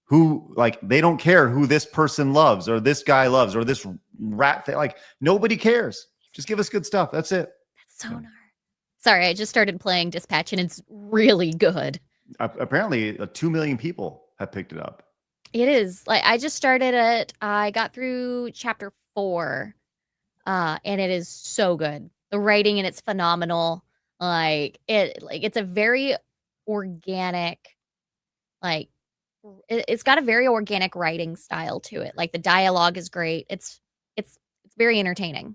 who, like, they don't care who this person loves or this guy loves or this rat thing. Like, nobody cares. Just give us good stuff. That's it. That's so nice. Sorry, I just started playing Dispatch and it's really good. Apparently, 2 million people have picked it up. It is. Like I just started it. I got through chapter 4, and it is so good. The writing and it's phenomenal. It's a very organic, it's got a very organic writing style to it. Like the dialogue is great. It's very entertaining.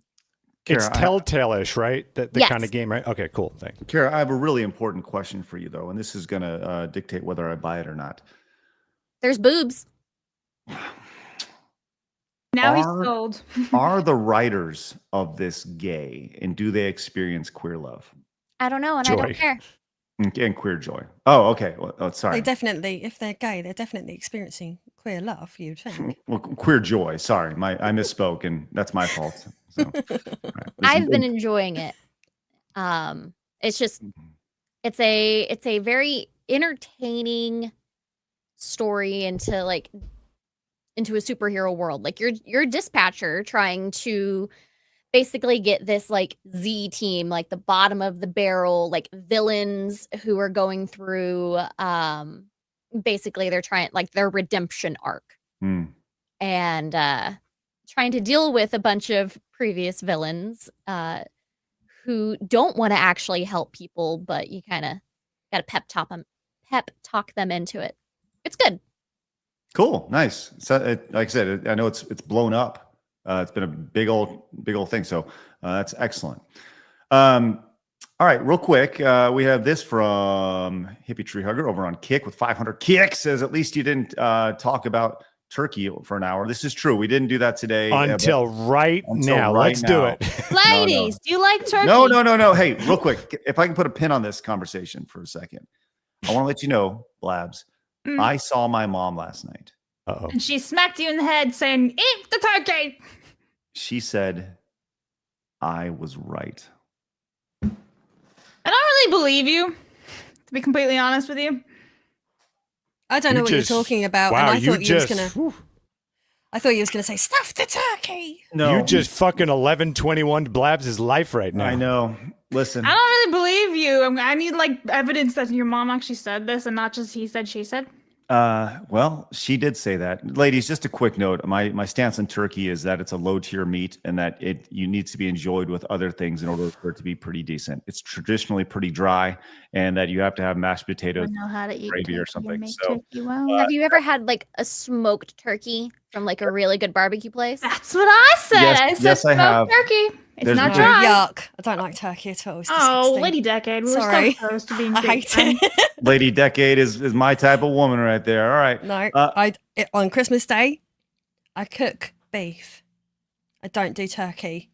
It's Telltale-ish, right? The Yes. kind of game, right? Okay, cool. Thanks. Kara, I have a really important question for you, though, and this is going to dictate whether I buy it or not. There's boobs. Now he's sold. Are the writers of this gay, and do they experience queer love? I don't know, and I don't care. And queer joy. Oh, okay. Well, sorry. They definitely, if they're gay, they're definitely experiencing queer love, you'd think. Well, queer joy. Sorry, I misspoke, and that's my fault. So, right. I've been enjoying it. It's just it's a very entertaining story into a superhero world. Like you're a dispatcher trying to basically get this like Z team, like the bottom of the barrel, like villains who are going through basically they're trying like their redemption arc. And trying to deal with a bunch of previous villains who don't want to actually help people, but you kind of got to pep talk them into it. It's good. Cool, nice. So, like I said, I know it's blown up. It's been a big old thing. So that's excellent. All right, real quick, we have this from Hippie Tree Hugger over on Kick with 500 kicks. Says at least you didn't talk about turkey for an hour. This is true. We didn't do that today. Until right now. Let's do it. Ladies, do you like turkey? No. Hey, real quick, if I can put a pin on this conversation for a second, I want to let you know, Blabs, I saw my mom last night. Uh-oh. And she smacked you in the head saying, eat the turkey. She said, I was right. I don't really believe you, to be completely honest with you. I don't know what you're talking about. Wow, and I thought you was gonna say stuff the turkey. No, you just fucking 1121 Blabs' life right now. I know. Listen, I don't really believe you. I need like evidence that your mom actually said this and not just he said, she said. Well, she did say that. Ladies, just a quick note. My stance on turkey is that it's a low tier meat and that you needs to be enjoyed with other things in order for it to be pretty decent. It's traditionally pretty dry, and that you have to have mashed potatoes, I know how to eat gravy or something. So, have you ever had like a smoked turkey from like a really good barbecue place? That's what I said. Yes, I have. Turkey. It's There's not no- dry. Yuck! I don't like turkey at all. It's Oh, disgusting. Lady Decade. We were Sorry. so close to being I big hate it. Lady Decade is my type of woman right there. All right. No, on Christmas Day, I cook beef. I don't do turkey.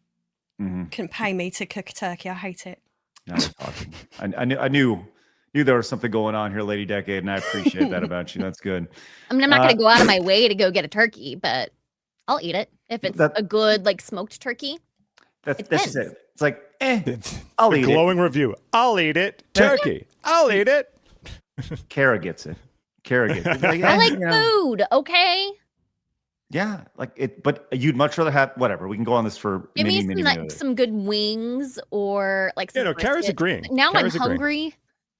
Couldn't pay me to cook a turkey. I hate it. Now we're talking. I knew there was something going on here, Lady Decade, and I appreciate that about you. That's good. I mean, I'm not going to go out of my way to go get a turkey, but I'll eat it if it's a good like smoked turkey. That's just it. It's like, I'll eat it. Glowing review. I'll eat it. Turkey. I'll eat it. Kara gets it. Like, I like food, okay? Yeah, like it. But you'd much rather have whatever. We can go on this for Give many, me many some minutes. some good wings or like some Kara's brisket. agreeing. Now Kara's I'm hungry.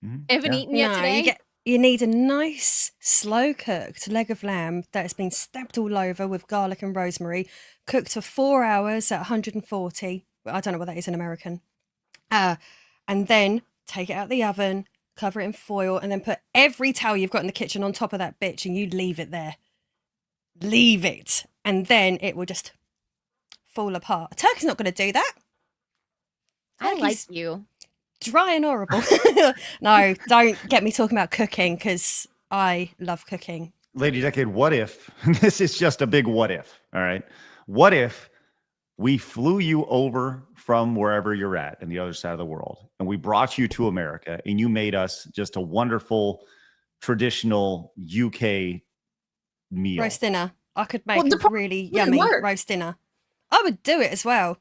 I haven't eaten yet today. You need a nice, slow cooked leg of lamb that has been stabbed all over with garlic and rosemary, cooked for 4 hours at 140. I don't know what that is in American. And then take it out of the oven, cover it in foil, and then put every towel you've got in the kitchen on top of that bitch, and you leave it there. Leave it. And then it will just fall apart. A turkey's not going to do that. I like you. Dry and horrible. No, don't get me talking about cooking because I love cooking. Lady Decade, what if this is just a big what if? All right. What if we flew you over from wherever you're at in the other side of the world and we brought you to America and you made us just a wonderful traditional UK meal? Roast dinner. I could make a really yummy roast dinner. I would do it as well.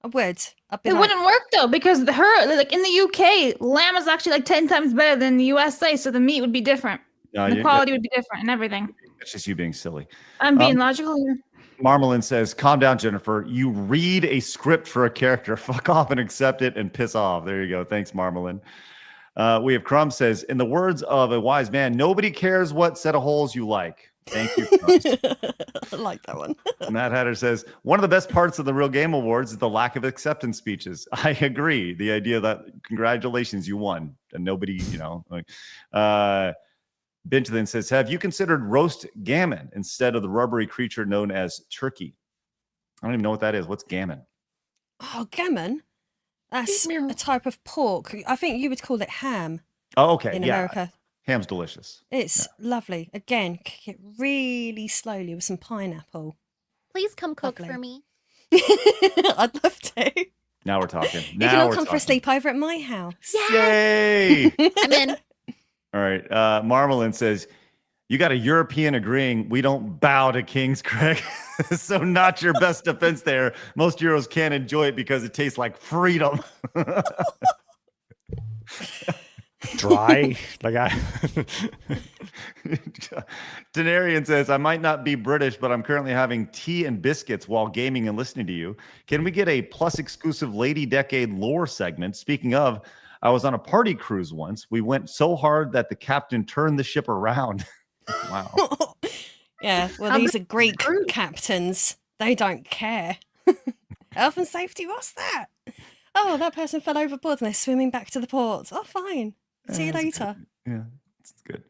I would. It wouldn't work though because like in the UK, lamb is actually like 10 times better than the USA, so the meat would be different. The quality would be different and everything. It's just you being silly. I'm being logical here. Marmalin says, calm down, Jennifer. You read a script for a character. Fuck off and accept it and piss off. There you go. Thanks, Marmalin. We have Crumb says, in the words of a wise man, nobody cares what set of holes you like. Thank you, Crumb. I like that one. Matt Hatter says, one of the best parts of the Real Game Awards is the lack of acceptance speeches. I agree. The idea that congratulations, you won. And nobody, Bench then says, have you considered roast gammon instead of the rubbery creature known as turkey? I don't even know what that is. What's gammon? Oh, gammon? That's a type of pork. I think you would call it ham. Oh, okay. In America. Ham's delicious. It's lovely. Again, cook it really slowly with some pineapple. Please come cook for me. I'd love to. Now we're talking. You can all come for a sleepover at my house. Yay! I'm in. All right. Marmalin says, you got a European agreeing we don't bow to kings, Craig. So not your best defense there. Most Euros can't enjoy it because it tastes like freedom. Dry. Denarian says, I might not be British, but I'm currently having tea and biscuits while gaming and listening to you. Can we get a plus exclusive Lady Decade lore segment? Speaking of, I was on a party cruise once. We went so hard that the captain turned the ship around. Wow. Yeah, well, these are Greek captains. They don't care. Health and safety, what's that? Oh, that person fell overboard and they're swimming back to the port. Oh, fine. See you later. Yeah, it's good.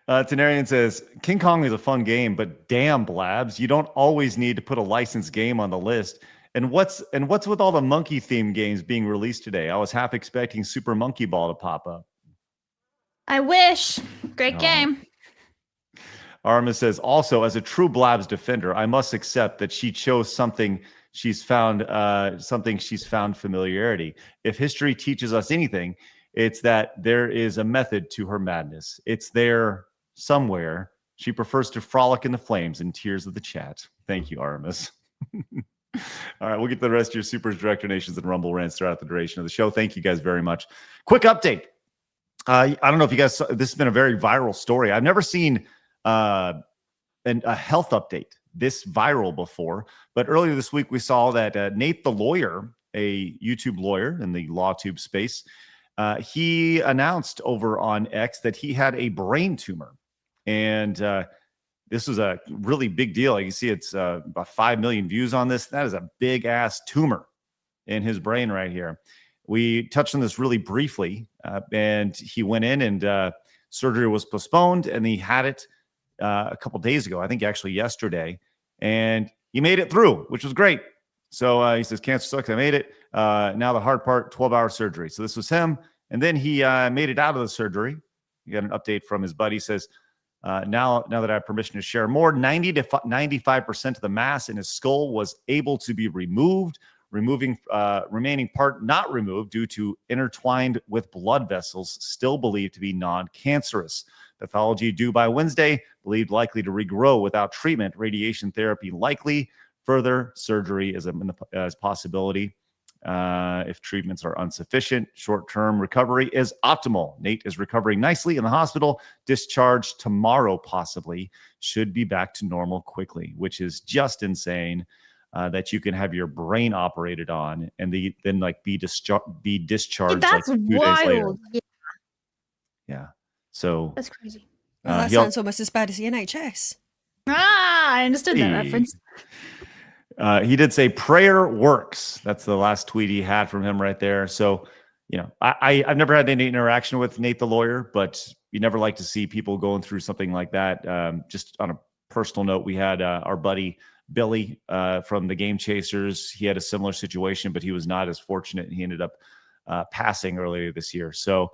Tenarian says, King Kong is a fun game, but damn, Blabs, you don't always need to put a licensed game on the list. And what's with all the monkey themed games being released today? I was half expecting Super Monkey Ball to pop up. I wish. Great game. Arma says, also, as a true Blabs defender, I must accept that she chose something she's found familiarity. If history teaches us anything, it's that there is a method to her madness. It's there somewhere. She prefers to frolic in the flames and tears of the chat. Thank you, Aramis. All right, we'll get to the rest of your Supers, Director Nations, and Rumble rants throughout the duration of the show. Thank you guys very much. Quick update. I don't know if you guys saw, this has been a very viral story. I've never seen a health update this viral before, but earlier this week we saw that Nate the lawyer, a YouTube lawyer in the LawTube space, he announced over on X that he had a brain tumor. And this was a really big deal. You can see it's about 5 million views on this. That is a big ass tumor in his brain right here. We touched on this really briefly, and he went in and surgery was postponed, and he had it a couple days ago, I think actually yesterday, and he made it through, which was great. So he says, cancer sucks, I made it. Now the hard part, 12-hour surgery. So this was him, and then he made it out of the surgery. You got an update from his buddy, says, now that I have permission to share more, 90 to 95% of the mass in his skull was able to be removed, remaining part not removed due to intertwined with blood vessels still believed to be non-cancerous. Pathology due by Wednesday, believed likely to regrow without treatment. Radiation therapy likely. Further surgery is a possibility if treatments are insufficient. Short-term recovery is optimal. Nate is recovering nicely in the hospital. Discharged tomorrow, possibly. Should be back to normal quickly, which is just insane. That you can have your brain operated on and then like be discharged. That's like 2 days later. wild. Yeah. So That's crazy. Well, that sounds almost as bad as the NHS. I understood that reference. He did say prayer works. That's the last tweet he had from him right there. So, you know, I've never had any interaction with Nate the lawyer, but you never like to see people going through something like that. Just on a personal note, we had our buddy Billy from the Game Chasers. He had a similar situation, but he was not as fortunate. He ended up passing earlier this year. So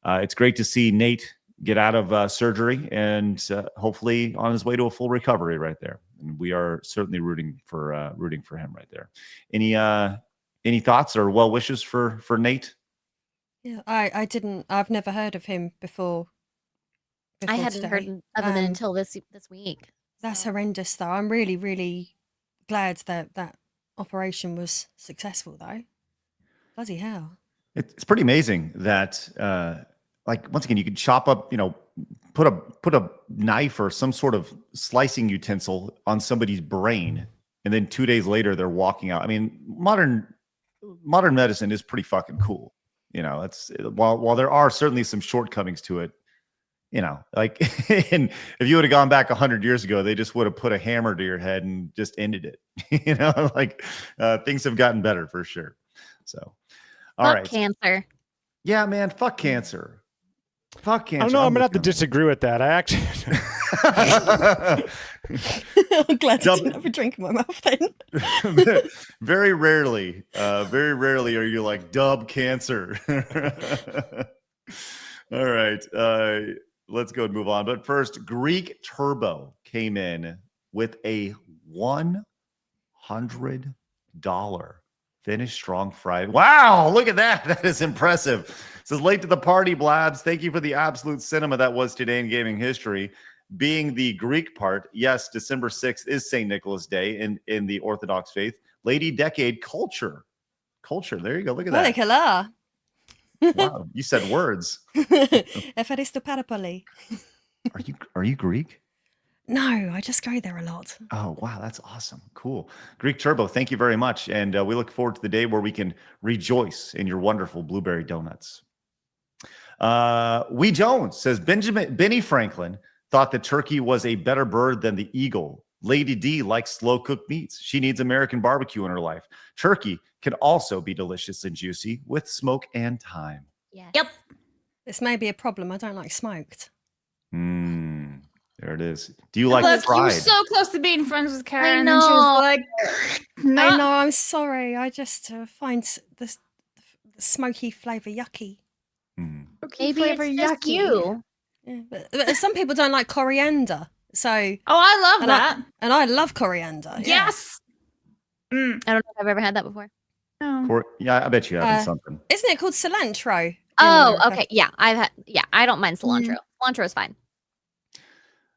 it's great to see Nate get out of surgery and hopefully on his way to a full recovery right there. And we are certainly rooting for him right there. Any thoughts or well wishes for Nate? Yeah, I've never heard of him before I hadn't today. heard of him until this week. That's horrendous, though. I'm really, really glad that operation was successful, though. Bloody hell. It's pretty amazing that, like, once again, you could chop up, you know, put a knife or some sort of slicing utensil on somebody's brain, and then 2 days later they're walking out. I mean, modern medicine is pretty fucking cool. You know, it's while there are certainly some shortcomings to it. You know, like, and if you would have gone back 100 years ago, they just would have put a hammer to your head and just ended it. You know, like things have gotten better for sure. So, all right. Cancer. Yeah, man. Fuck cancer. Fuck cancer. I don't know. I'm gonna have to disagree with that. I actually. I'm glad I didn't have a drink in my mouth then. Very rarely are you like dub cancer. All right. Let's go and move on. But first, Greek Turbo came in with a $100 finish strong Friday. Wow, look at that. That is impressive. It says, late to the party, Blabs. Thank you for the absolute cinema that was today in gaming history. Being the Greek part, yes, December 6th is St. Nicholas Day in the Orthodox faith. Lady Decade culture. There you go. Look at that. Wow, you said words. Efaristo Parapoli. Are you Greek? No, I just go there a lot. Oh, wow, that's awesome. Cool. Greek Turbo, thank you very much. And we look forward to the day where we can rejoice in your wonderful blueberry donuts. Wee Jones says, Benny Franklin thought the turkey was a better bird than the eagle. Lady D likes slow-cooked meats. She needs American barbecue in her life. Turkey can also be delicious and juicy with smoke and thyme. Yes. Yep. This may be a problem. I don't like smoked. There it is. Do you like Look, fried? you were so close to being friends with Karen, and know. then she was like, no. I know, I'm sorry. I just find the smoky flavour yucky. Maybe it's just you. Yeah, but some people don't like coriander. So Oh, I love and that. and I love coriander. Yeah. Yes. I don't know if I've ever had that before. No. Yeah, I bet you have something. Isn't it called cilantro? in Oh, America? okay. Yeah, I don't mind cilantro. Cilantro is fine.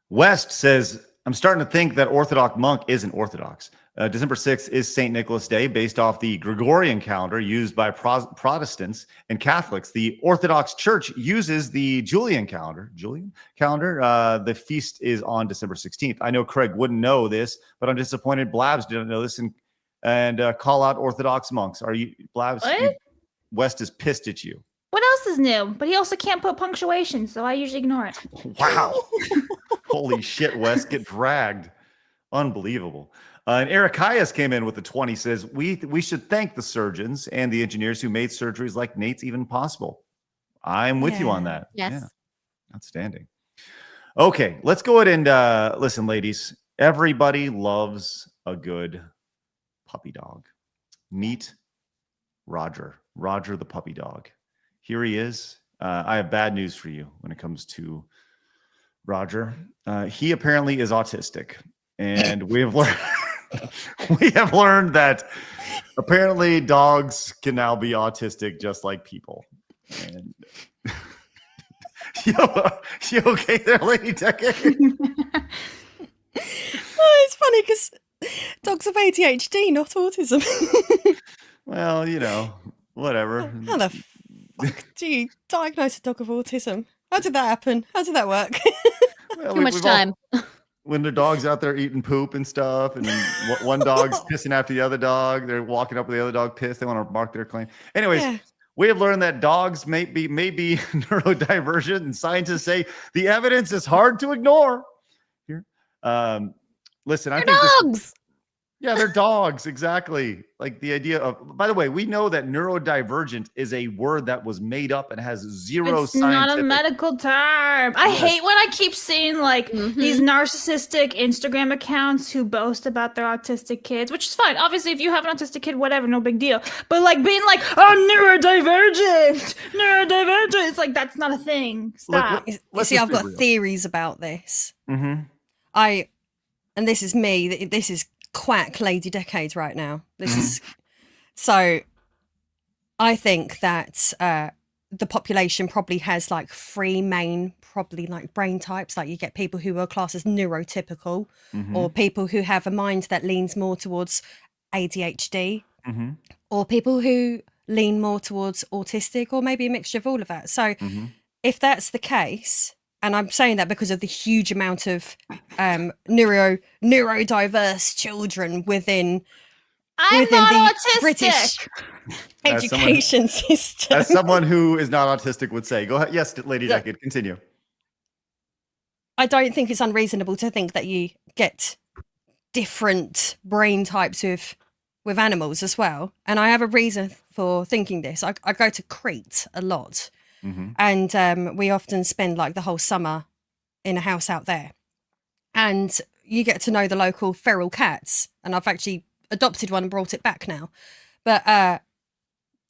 West says, I'm starting to think that Orthodox monk isn't Orthodox. December 6th is St. Nicholas Day, based off the Gregorian calendar used by Protestants and Catholics. The Orthodox Church uses the Julian calendar. The feast is on December 16th. I know Craig wouldn't know this, but I'm disappointed Blabs didn't know this and call out Orthodox monks. Are you, Blabs? What? West is pissed at you. What else is new? But he also can't put punctuation, so I usually ignore it. Wow. Holy shit, West, get dragged. Unbelievable. And Eric Hayes came in with the 20, says, we should thank the surgeons and the engineers who made surgeries like Nate's even possible. I'm with you on that. Yes. Yeah. Outstanding. Okay, let's go ahead and listen, ladies. Everybody loves a good puppy dog. Meet Roger the puppy dog. Here he is. I have bad news for you when it comes to Roger. He apparently is autistic, and we have learned that apparently dogs can now be autistic just like people. And you okay there, Lady Decade? It's funny because dogs have ADHD, not autism. Well, you know, whatever. How the fuck do you diagnose a dog with autism? How did that happen? How did that work? Well, Too much time. When the dog's out there eating poop and stuff, and one dog's pissing after the other dog, they're walking up with the other dog pissed. They want to mark their claim. Anyways, we have learned that dogs may be neurodivergent, and scientists say the evidence is hard to ignore. Here, listen, I think dogs. They're dogs. Exactly. Like the idea of, by the way, we know that neurodivergent is a word that was made up and has zero It's scientific. not a medical term. I hate when I keep seeing like these narcissistic Instagram accounts who boast about their autistic kids, which is fine. Obviously, if you have an autistic kid, whatever, no big deal. But like being like, oh, neurodivergent. It's like, that's not a thing. Stop. You see, I've got theories about this. Mm-hmm. And this is me. This is quack Lady Decade right now. This is so. I think that the population probably has like three main, probably like brain types. Like you get people who are classed as neurotypical, or people who have a mind that leans more towards ADHD, or people who lean more towards autistic, or maybe a mixture of all of that. So, if that's the case. And I'm saying that because of the huge amount of neurodiverse children within the autistic. British education system. As someone who is not autistic would say. Go ahead. Yes, Lady Decade, continue. I don't think it's unreasonable to think that you get different brain types with animals as well. And I have a reason for thinking this. I go to Crete a lot. And we often spend like the whole summer in a house out there, and you get to know the local feral cats. And I've actually adopted one and brought it back now. But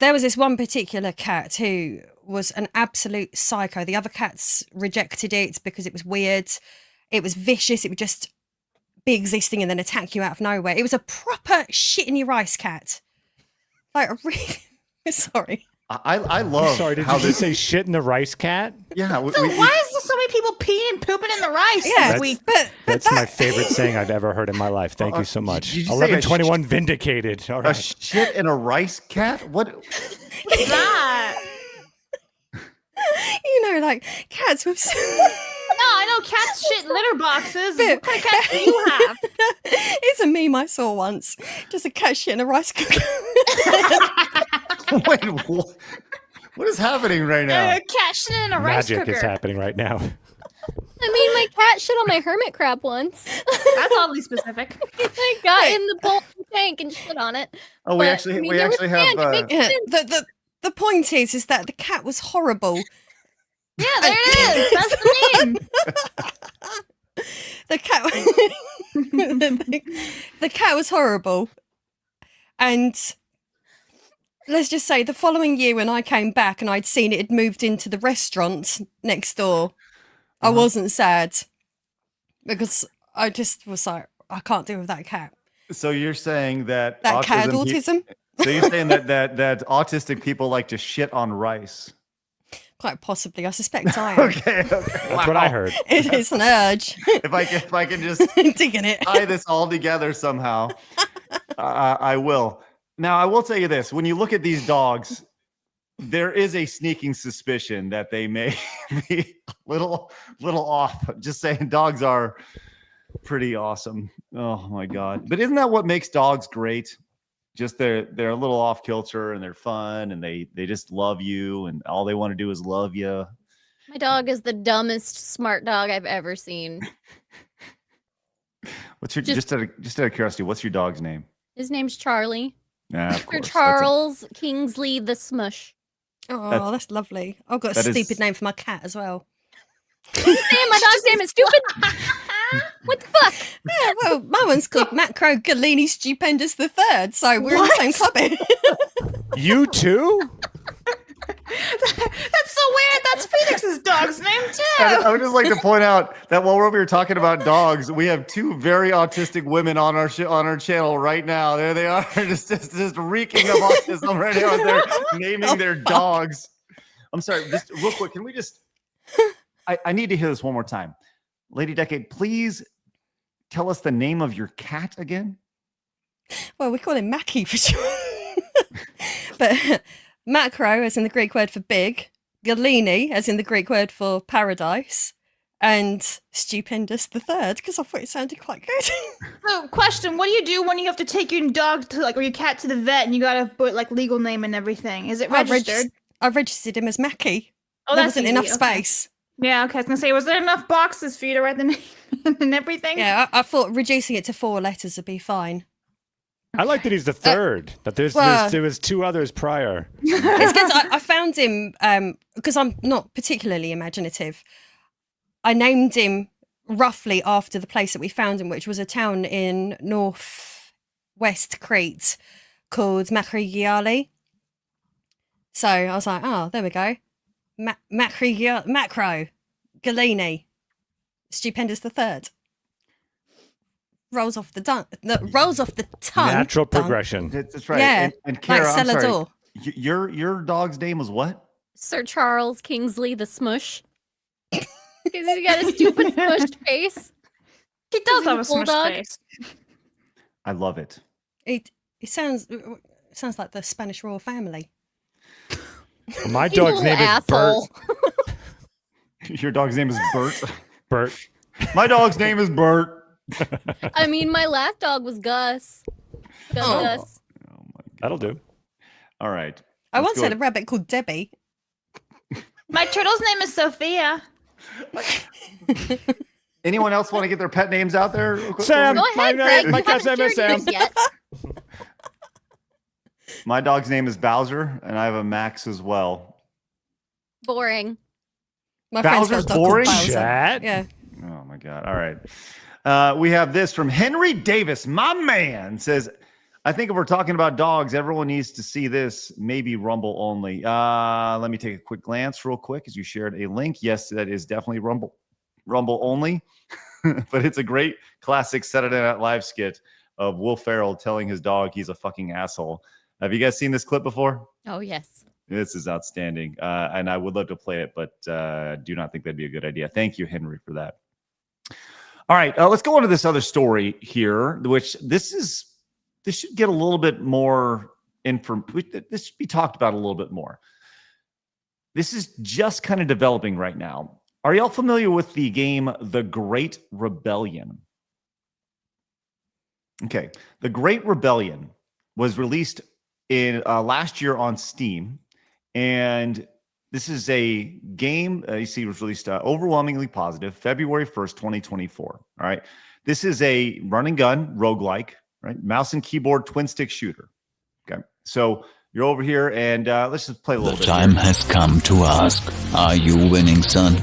there was this one particular cat who was an absolute psycho. The other cats rejected it because it was weird. It was vicious. It would just be existing and then attack you out of nowhere. It was a proper shit in your rice cat. Like, really sorry. I love. Sorry, did you just say shit in the rice cat? Yeah. Why is there so many people peeing and pooping in the rice this week? That's my favorite saying I've ever heard in my life. Thank you so much. 1121 vindicated. All right. A shit in a rice cat? What is that? You know, like cats with. No, I know cats shit in litter boxes. What kind of cat do you have? It's a meme I saw once. Just a cat shit in a rice cooker. Wait, what is happening right now? A cat shit in a rice cooker. Magic is happening right now. I mean, my cat shit on my hermit crab once. That's oddly specific. I got in the bowl tank and shit on it. Oh, we actually have. The point is that the cat was horrible. Yeah, there it is. That's the meme. The cat was horrible, and let's just say the following year when I came back and I'd seen it had moved into the restaurant next door, I wasn't sad. because I just was like, I can't deal with that cat. So you're saying that That cat had autism? So you're saying that autistic people like to shit on rice? Quite possibly. I suspect I am. Okay. That's what I heard. It's an urge. If I can just digging it. tie this all together somehow, I will. Now, I will tell you this. When you look at these dogs, there is a sneaking suspicion that they may be a little off. Just saying, dogs are pretty awesome. Oh, my God. But isn't that what makes dogs great? Just they're a little off kilter and they're fun and they just love you and all they want to do is love you. My dog is the dumbest smart dog I've ever seen. What's your just out of curiosity? What's your dog's name? His name's Charlie. Yeah, of Mr. course. Charles Kingsley the Smush. Oh, that's lovely. I've got a stupid name for my cat as well. Damn, my dog's name is stupid. What the fuck? Yeah, well, my one's called Macro Galini Stupendous the Third, so we're in the same club. You too? That's so weird. That's Phoenix's dog's name too. I would just like to point out that while we're over here talking about dogs, we have two very autistic women on our channel right now. There they are, just reeking of autism right now. They're naming their dogs. I'm sorry, just real quick. Can we just? I need to hear this one more time. Lady Decade, please tell us the name of your cat again. Well, we call him Mackie for sure. But macro, as in the Greek word for big, Galini, as in the Greek word for paradise, and Stupendous the Third, because I thought it sounded quite good. So, question: what do you do when you have to take your dog to or your cat to the vet and you gotta put legal name and everything? Is it registered? I registered him as Mackie. Oh, there that's wasn't easy. enough Okay. space. Yeah, okay. I was gonna say, was there enough boxes for you to write the name and everything? Yeah, I thought reducing it to 4 letters would be fine. I like that he's the third. That there was 2 others prior. It's because I found him because I'm not particularly imaginative. I named him roughly after the place that we found him, which was a town in northwest Crete called Makrigiali. So I was like, oh, there we go. Macro Galini Stupendous the Third. Rolls off the tongue. Natural progression. That's right. Yeah, and Kara, like I'm sorry. Celador. Your dog's name was what? Sir Charles Kingsley the Smush. Because he got a stupid smushed face. He does have a Bulldog. smushed face. I love it. It sounds like the Spanish royal family. My You dog's little name asshole. is Bert. Your dog's name is Bert. Bert. My dog's name is Bert. I mean, my last dog was Gus. Gus. That'll do. All right. I Let's once go had a rabbit called Debbie. My turtle's name is Sophia. Anyone else want to get their pet names out there? real quick? Sam. Go ahead, Greg. My You cat's haven't name is shared yours Sam. yet. My dog's name is Bowser, and I have a Max as well. Boring. My friend's got a Bowser's dog called boring? Bowser. Chat. Yeah. Oh my God. All right. We have this from Henry Davis. My man says, I think if we're talking about dogs, everyone needs to see this, maybe Rumble only. Let me take a quick glance real quick as you shared a link. Yes, that is definitely Rumble only, but it's a great classic Saturday Night Live skit of Will Ferrell telling his dog he's a fucking asshole. Have you guys seen this clip before? Oh, yes. This is outstanding. And I would love to play it, but do not think that'd be a good idea. Thank you, Henry, for that. All right, let's go on to this other story here, which this should get a little bit more this should be talked about a little bit more. This is just kind of developing right now. Are y'all familiar with the game The Great Rebellion? Okay, The Great Rebellion was released in last year on Steam, and this is a game, you see, it was released overwhelmingly positive, February 1st, 2024. All right. This is a run and gun roguelike, right? Mouse and keyboard twin stick shooter. Okay. So you're over here, and let's just play a little bit. The time has come to ask, are you winning, son?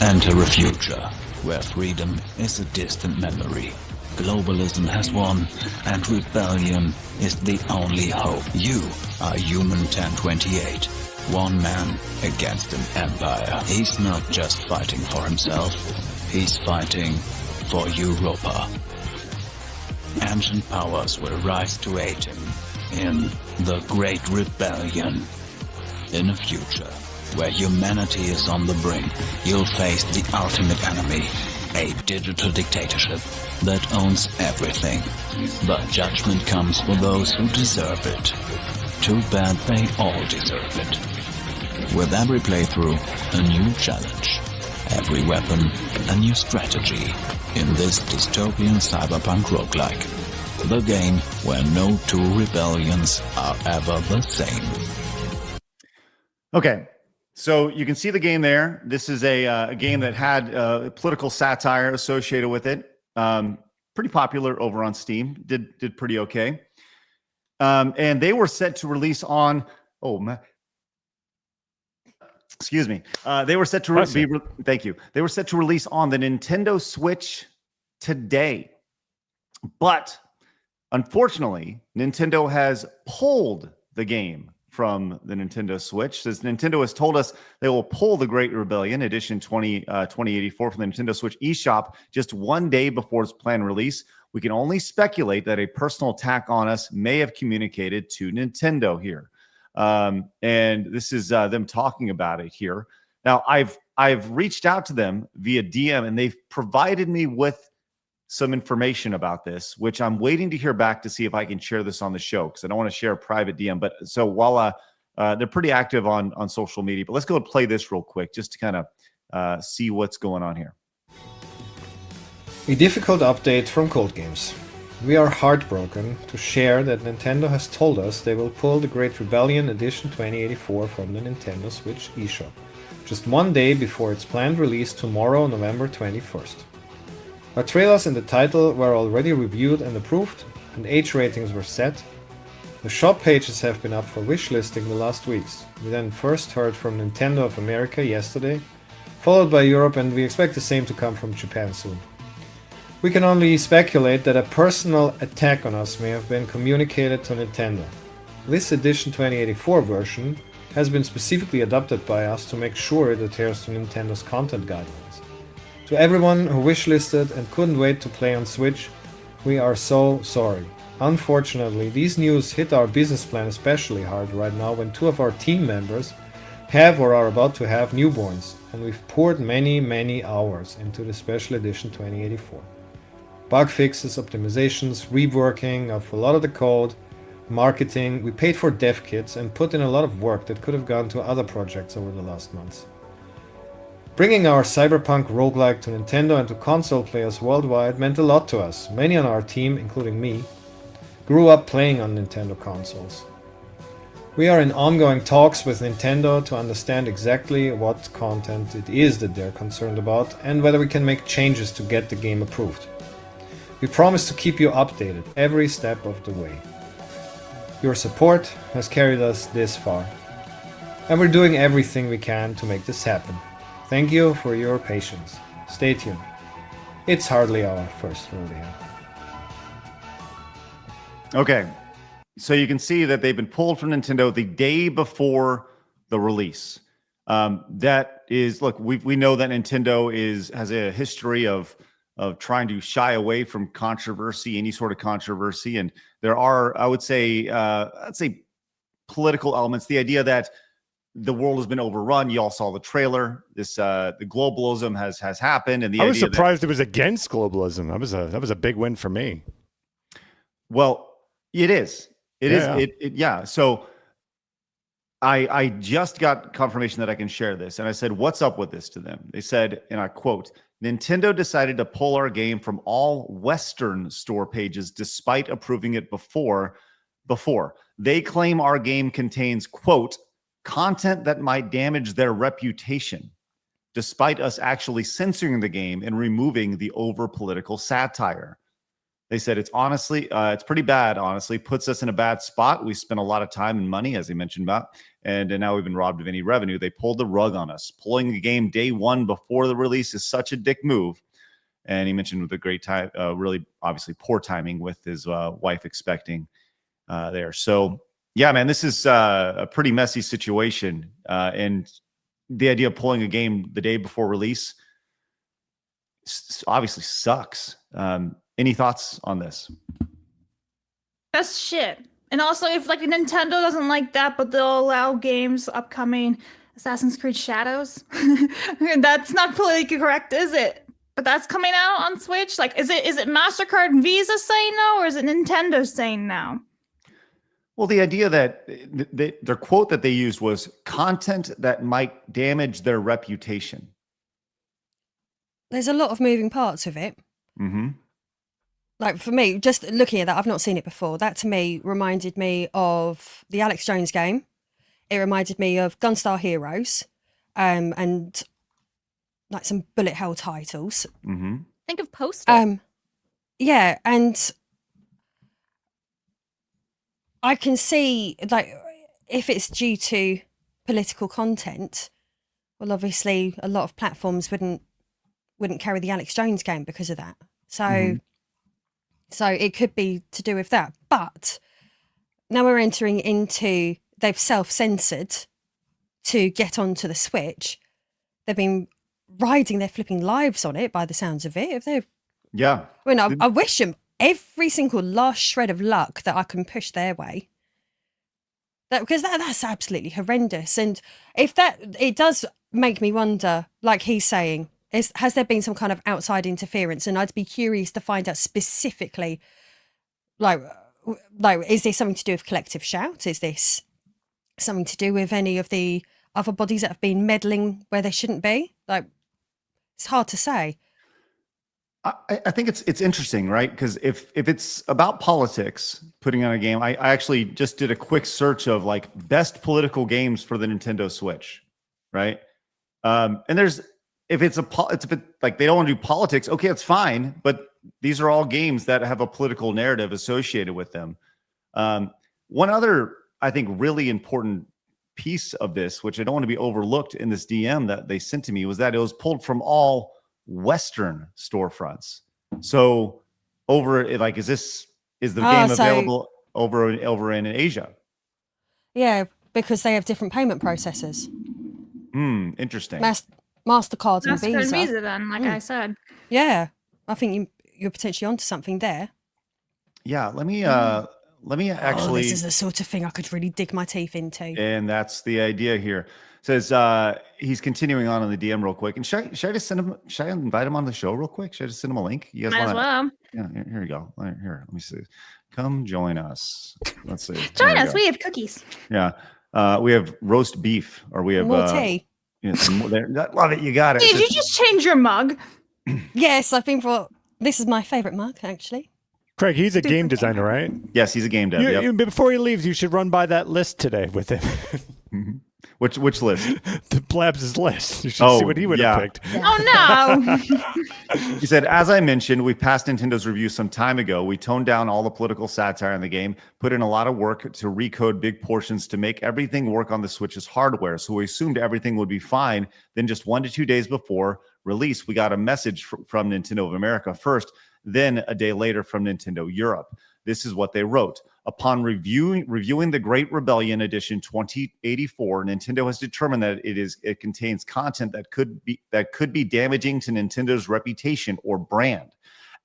Enter a future where freedom is a distant memory. Globalism has won, and rebellion is the only hope. You are Human 1028. One man against an empire. He's not just fighting for himself. He's fighting for Europa. Ancient powers will rise to aid him in the Great Rebellion. In a future where humanity is on the brink, you'll face the ultimate enemy, a digital dictatorship that owns everything. But judgment comes for those who deserve it. Too bad they all deserve it. With every playthrough, a new challenge. Every weapon, a new strategy. In this dystopian cyberpunk roguelike. The game where no two rebellions are ever the same. Okay, so you can see the game there. This is a game that had political satire associated with it. Pretty popular over on Steam. Did pretty okay. And they were set to release on. Excuse me. They were set to thank you. They were set to release on the Nintendo Switch today, but unfortunately, Nintendo has pulled the game from the Nintendo Switch. Says Nintendo has told us they will pull the Great Rebellion Edition 2084 from the Nintendo Switch eShop just 1 day before its planned release. We can only speculate that a personal attack on us may have communicated to Nintendo here. And this is them talking about it here. Now, I've reached out to them via DM, and they've provided me with some information about this, which I'm waiting to hear back to see if I can share this on the show, because I don't want to share a private DM. But so while they're pretty active on social media, but let's go and play this real quick just to kind of see what's going on here. A difficult update from Cold Games. We are heartbroken to share that Nintendo has told us they will pull the Great Rebellion Edition 2084 from the Nintendo Switch eShop, just 1 day before its planned release tomorrow, November 21st. Our trailers and the title were already reviewed and approved, and age ratings were set. The shop pages have been up for wishlisting the last weeks. We then first heard from Nintendo of America yesterday, followed by Europe, and we expect the same to come from Japan soon. We can only speculate that a personal attack on us may have been communicated to Nintendo. This Edition 2084 version has been specifically adopted by us to make sure it adheres to Nintendo's content guidelines. To everyone who wishlisted and couldn't wait to play on Switch, we are so sorry. Unfortunately, these news hit our business plan especially hard right now when 2 of our team members have or are about to have newborns, and we've poured many hours into the Special Edition 2084. Bug fixes, optimizations, reworking of a lot of the code, marketing. We paid for dev kits and put in a lot of work that could have gone to other projects over the last months. Bringing our cyberpunk roguelike to Nintendo and to console players worldwide meant a lot to us. Many on our team, including me, grew up playing on Nintendo consoles. We are in ongoing talks with Nintendo to understand exactly what content it is that they're concerned about and whether we can make changes to get the game approved. We promise to keep you updated every step of the way. Your support has carried us this far, and we're doing everything we can to make this happen. Thank you for your patience. Stay tuned. It's hardly our first rodeo. Okay, so you can see that they've been pulled from Nintendo the day before the release. That is, look, we know that Nintendo has a history of trying to shy away from controversy, any sort of controversy, and there are, I would say, political elements. The idea that the world has been overrun. You all saw the trailer. This the globalism has happened, and I was surprised it was against globalism. That was a big win for me. Well, it is. Yeah. So I just got confirmation that I can share this, and I said, "What's up with this?" to them. They said, and I quote, "Nintendo decided to pull our game from all Western store pages despite approving it before. They claim our game contains, quote, content that might damage their reputation, despite us actually censoring the game and removing the over-political satire. They said it's pretty bad, honestly. Puts us in a bad spot. We spent a lot of time and money, as they mentioned about, and now we've been robbed of any revenue. They pulled the rug on us. Pulling the game day one before the release is such a dick move." And he mentioned with a great time, really obviously poor timing with his wife expecting there. So yeah, man, this is a pretty messy situation. And the idea of pulling a game the day before release, obviously sucks. Any thoughts on this? That's shit. And also, if like Nintendo doesn't like that, but they'll allow games upcoming, Assassin's Creed Shadows, that's not politically correct, is it? But that's coming out on Switch. Like, is it MasterCard and Visa saying no, or is it Nintendo saying no? Well, the idea that their quote that they used was content that might damage their reputation. There's a lot of moving parts of it. Mm-hmm. Like for me, just looking at that, I've not seen it before. That to me reminded me of the Alex Jones game. It reminded me of Gunstar Heroes, and like some bullet hell titles. Mm-hmm. Think of Postal. Yeah, and I can see like if it's due to political content, well, obviously a lot of platforms wouldn't carry the Alex Jones game because of that. So, so it could be to do with that. But now we're entering into they've self-censored to get onto the Switch. They've been riding their flipping lives on it by the sounds of it. If they're, Yeah. well, no, I wish them every single last shred of luck that I can push their way. Because that's absolutely horrendous. And if that, it does make me wonder, like he's saying, has there been some kind of outside interference? And I'd be curious to find out specifically, like, is this something to do with Collective Shout? Is this something to do with any of the other bodies that have been meddling where they shouldn't be? Like, it's hard to say. I think it's interesting, right? Because if it's about politics, putting on a game, I actually just did a quick search of like best political games for the Nintendo Switch, right? And there's if it's a bit like they don't want to do politics, okay, it's fine, but these are all games that have a political narrative associated with them. One other, I think, really important piece of this, which I don't want to be overlooked in this DM that they sent to me, was that it was pulled from all Western storefronts. So over like, is the game available over in Asia? Yeah, because they have different payment processors. Interesting. MasterCard and Visa. MasterCard and Visa then, like I said. Yeah, I think you're potentially onto something there. Yeah, let me actually. This is the sort of thing I could really dig my teeth into. And that's the idea here. Says he's continuing on the DM real quick. And should I just send him? Should I invite him on the show real quick? Should I just send him a link? You guys Might as well. Yeah, here you go. Here, let me see. Come join us. Let's see. Join us. We have cookies. Yeah, we have roast beef, or we have more tea. Yeah, love it. You got it. Did you just change your mug? Yes, I've been for. This is my favorite mug, actually. Craig, he's a game designer, right? Yes, he's a game dev. Before he leaves, you should run by that list today with him. Which list? The Blabs' list. You should see what he would have picked. Oh, no. He said, as I mentioned, we passed Nintendo's review some time ago. We toned down all the political satire in the game, put in a lot of work to recode big portions to make everything work on the Switch's hardware. So we assumed everything would be fine. Then just 1 to 2 days before release, we got a message from Nintendo of America first, then a day later from Nintendo Europe. This is what they wrote. Upon reviewing the Great Rebellion Edition 2084, Nintendo has determined that it contains content that could be damaging to Nintendo's reputation or brand.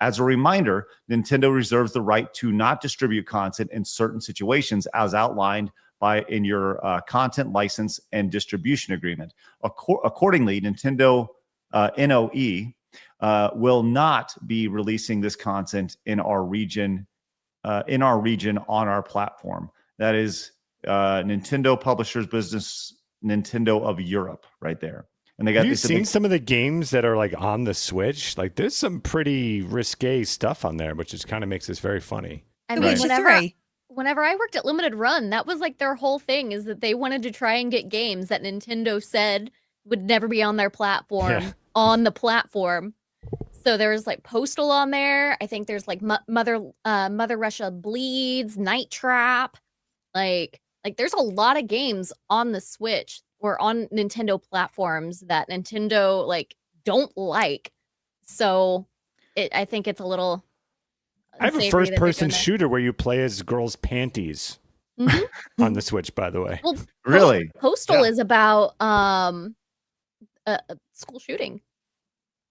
As a reminder, Nintendo reserves the right to not distribute content in certain situations, as outlined in your content license and distribution agreement. Accordingly, Nintendo NOE will not be releasing this content in our region on our platform. That is Nintendo Publishers Business, Nintendo of Europe, right there. And they got. Have you seen some of the games that are like on the Switch? Like, there's some pretty risque stuff on there, which kind of makes this very funny. I mean, whenever I worked at Limited Run, that was like their whole thing, is that they wanted to try and get games that Nintendo said would never be on their platform on the platform. So there's like Postal on there. I think there's like Mother Russia Bleeds, Night Trap. Like there's a lot of games on the Switch or on Nintendo platforms that Nintendo like don't like. So I think it's a little. I have a first-person shooter where you play as girls' panties on the Switch. By the way, well, really, Postal is about school shooting.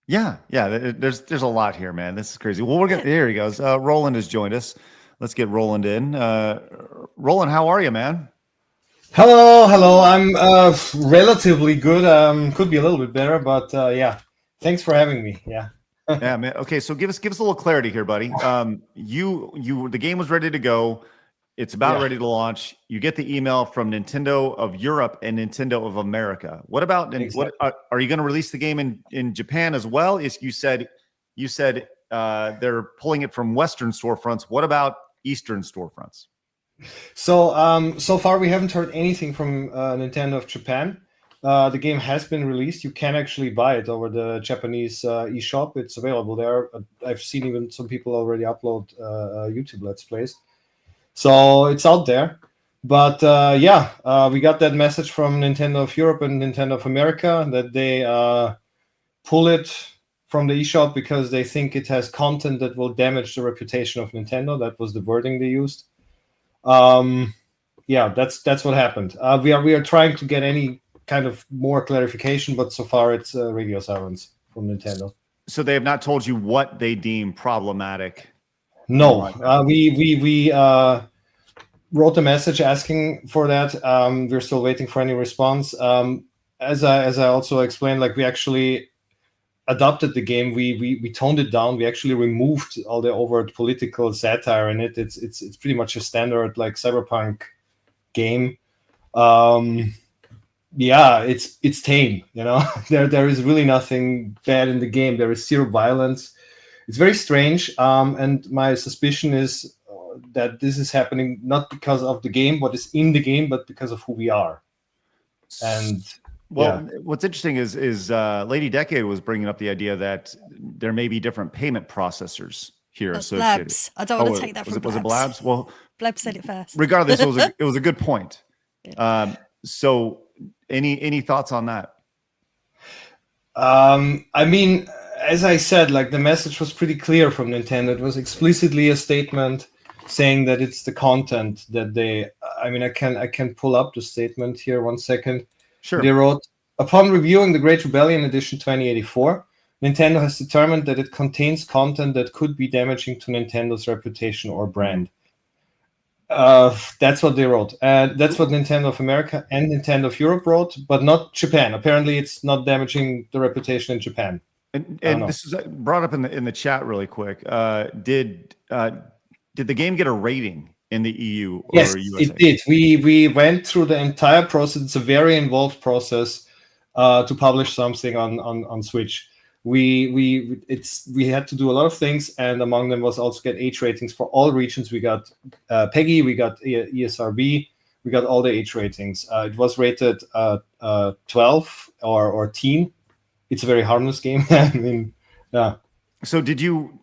Yeah. There's a lot here, man. This is crazy. Well, here he goes. Roland has joined us. Let's get Roland in. Roland, how are you, man? Hello. I'm relatively good. Could be a little bit better, but yeah. Thanks for having me. Yeah. Yeah, man. Okay, so give us a little clarity here, buddy. The game was ready to go. It's about ready to launch. You get the email from Nintendo of Europe and Nintendo of America. What about Exactly. Are you going to release the game in Japan as well? You said they're pulling it from Western storefronts. What about Eastern storefronts? So far we haven't heard anything from Nintendo of Japan. The game has been released. You can actually buy it over the Japanese eShop. It's available there. I've seen even some people already upload YouTube Let's Plays. So it's out there. But we got that message from Nintendo of Europe and Nintendo of America that they pull it from the eShop because they think it has content that will damage the reputation of Nintendo. That was the wording they used. That's what happened. We are trying to get any kind of more clarification, but so far it's radio silence from Nintendo. So they have not told you what they deem problematic. No, we wrote a message asking for that. We're still waiting for any response. As I also explained, like we actually adopted the game. We toned it down. We actually removed all the overt political satire in it. It's pretty much a standard like cyberpunk game. It's tame. You know, there is really nothing bad in the game. There is zero violence. It's very strange. And my suspicion is that this is happening not because of the game, what is in the game, but because of who we are. And what's interesting is Lady Decade was bringing up the idea that there may be different payment processors here associated. Blabs. I don't want to take that from Blabs. Was it Blabs? Well, Blabs said it first. Regardless, it was a good point. Yeah. So any thoughts on that? I mean, as I said, like the message was pretty clear from Nintendo. It was explicitly a statement saying that it's the content that they. I mean, I can pull up the statement here. 1 second. Sure. They wrote, upon reviewing the Great Rebellion Edition 2084, Nintendo has determined that it contains content that could be damaging to Nintendo's reputation or brand. That's what they wrote. That's what Nintendo of America and Nintendo of Europe wrote, but not Japan. Apparently, it's not damaging the reputation in Japan. And this is brought up in the chat really quick. Did the game get a rating in the EU or yes, USA? It did. We went through the entire process. It's a very involved process to publish something on Switch. We had to do a lot of things, and among them was also get H ratings for all regions. We got PEGI, we got ESRB, we got all the H ratings. It was rated 12 or teen. It's a very harmless game. I mean, yeah. So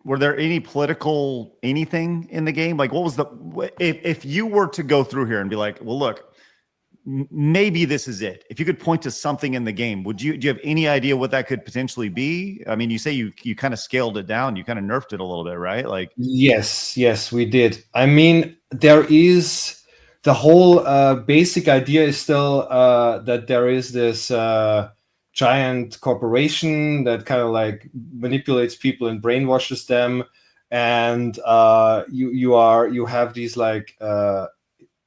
were there any political anything in the game? Like what was if you were to go through here and be like, well, look, maybe this is it. If you could point to something in the game, do you have any idea what that could potentially be? I mean, you say you kind of scaled it down, you kind of nerfed it a little bit, right? Like yes, we did. I mean, there is the whole basic idea is still that there is this giant corporation that kind of like manipulates people and brainwashes them, and you have these like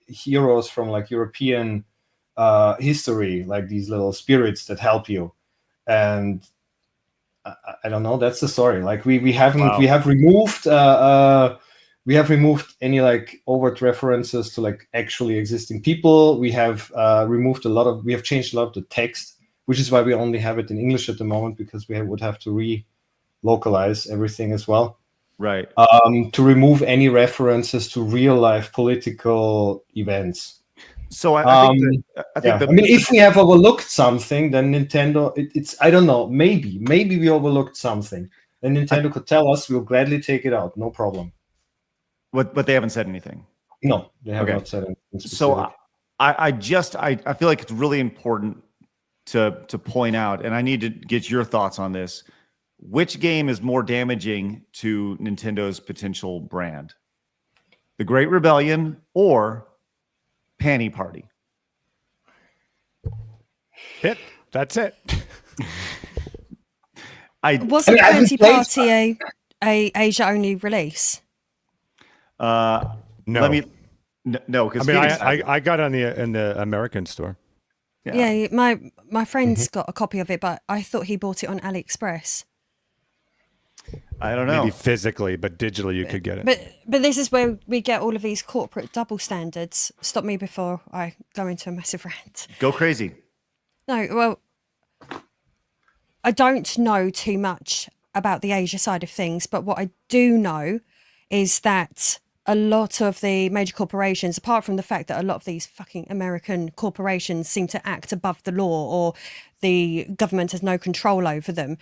heroes from like European history, like these little spirits that help you. And I don't know, that's the story. Like we have removed any like overt references to like actually existing people. We have changed a lot of the text, which is why we only have it in English at the moment, because we would have to re-localize everything as well. Right. To remove any references to real life political events. So I think if we have overlooked something, then Nintendo, it's I don't know, maybe we overlooked something. Then Nintendo could tell us, we'll gladly take it out, no problem. But they haven't said anything. No, they have not said anything specific. So I feel like it's really important to point out, and I need to get your thoughts on this. Which game is more damaging to Nintendo's potential brand? The Great Rebellion or Panty Party? That's it. Wasn't I haven't Panty played- Party a Asia only release? No. Let me. No, I because mean, I got on in the American store. Yeah, my friend's got a copy of it, but I thought he bought it on AliExpress. I don't know. Maybe physically, but digitally you could get it. But this is where we get all of these corporate double standards. Stop me before I go into a massive rant. Go crazy. No, well, I don't know too much about the Asia side of things, but what I do know is that a lot of the major corporations, apart from the fact that a lot of these fucking American corporations seem to act above the law or the government has no control over them,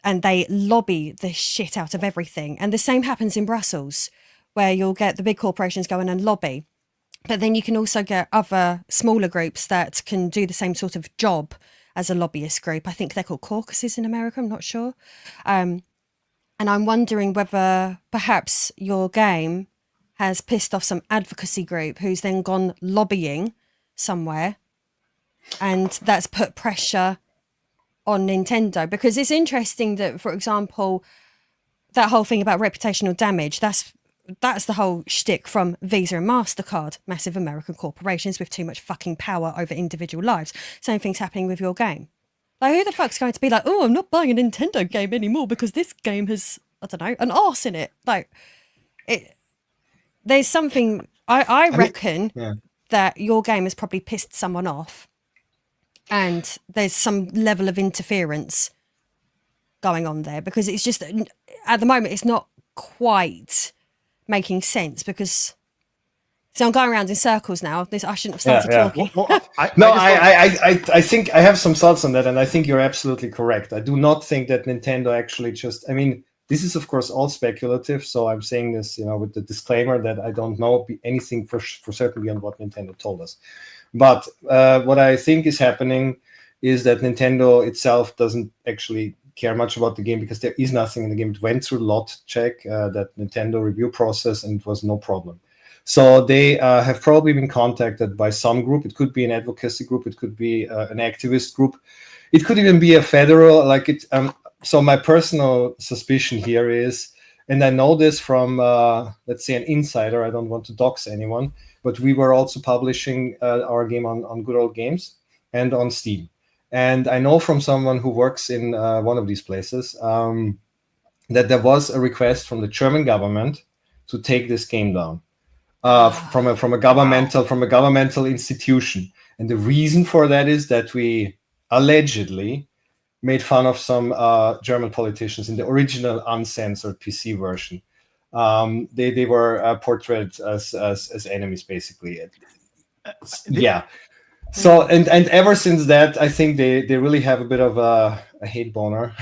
and they lobby the shit out of everything. And the same happens in Brussels, where you'll get the big corporations go in and lobby. But then you can also get other smaller groups that can do the same sort of job as a lobbyist group. I think they're called caucuses in America, I'm not sure. And I'm wondering whether perhaps your game has pissed off some advocacy group who's then gone lobbying somewhere, and that's put pressure on Nintendo. Because it's interesting that, for example, that whole thing about reputational damage, that's the whole shtick from Visa and MasterCard, massive American corporations with too much fucking power over individual lives. Same thing's happening with your game. Like, who the fuck's going to be like, oh, I'm not buying a Nintendo game anymore because this game has, I don't know, an arse in it. Like, there's something, I reckon that your game has probably pissed someone off, and there's some level of interference going on there, because it's just, at the moment, it's not quite making sense, because I'm going around in circles now. I shouldn't have started talking. I think I have some thoughts on that, and I think you're absolutely correct. I do not think that Nintendo actually just, I mean, this is of course all speculative, so I'm saying this, with the disclaimer that I don't know anything for certain beyond what Nintendo told us. But what I think is happening is that Nintendo itself doesn't actually care much about the game, because there is nothing in the game. It went through lot check, that Nintendo review process, and it was no problem. So they have probably been contacted by some group. It could be an advocacy group. It could be an activist group. It could even be a federal, so my personal suspicion here is, and I know this from, let's say, an insider, I don't want to dox anyone, but we were also publishing our game on Good Old Games and on Steam. And I know from someone who works in one of these places that there was a request from the German government to take this game down from a governmental institution. And the reason for that is that we allegedly made fun of some German politicians in the original uncensored PC version. They were portrayed as enemies, basically. Yeah. So and ever since that, I think they really have a bit of a hate boner,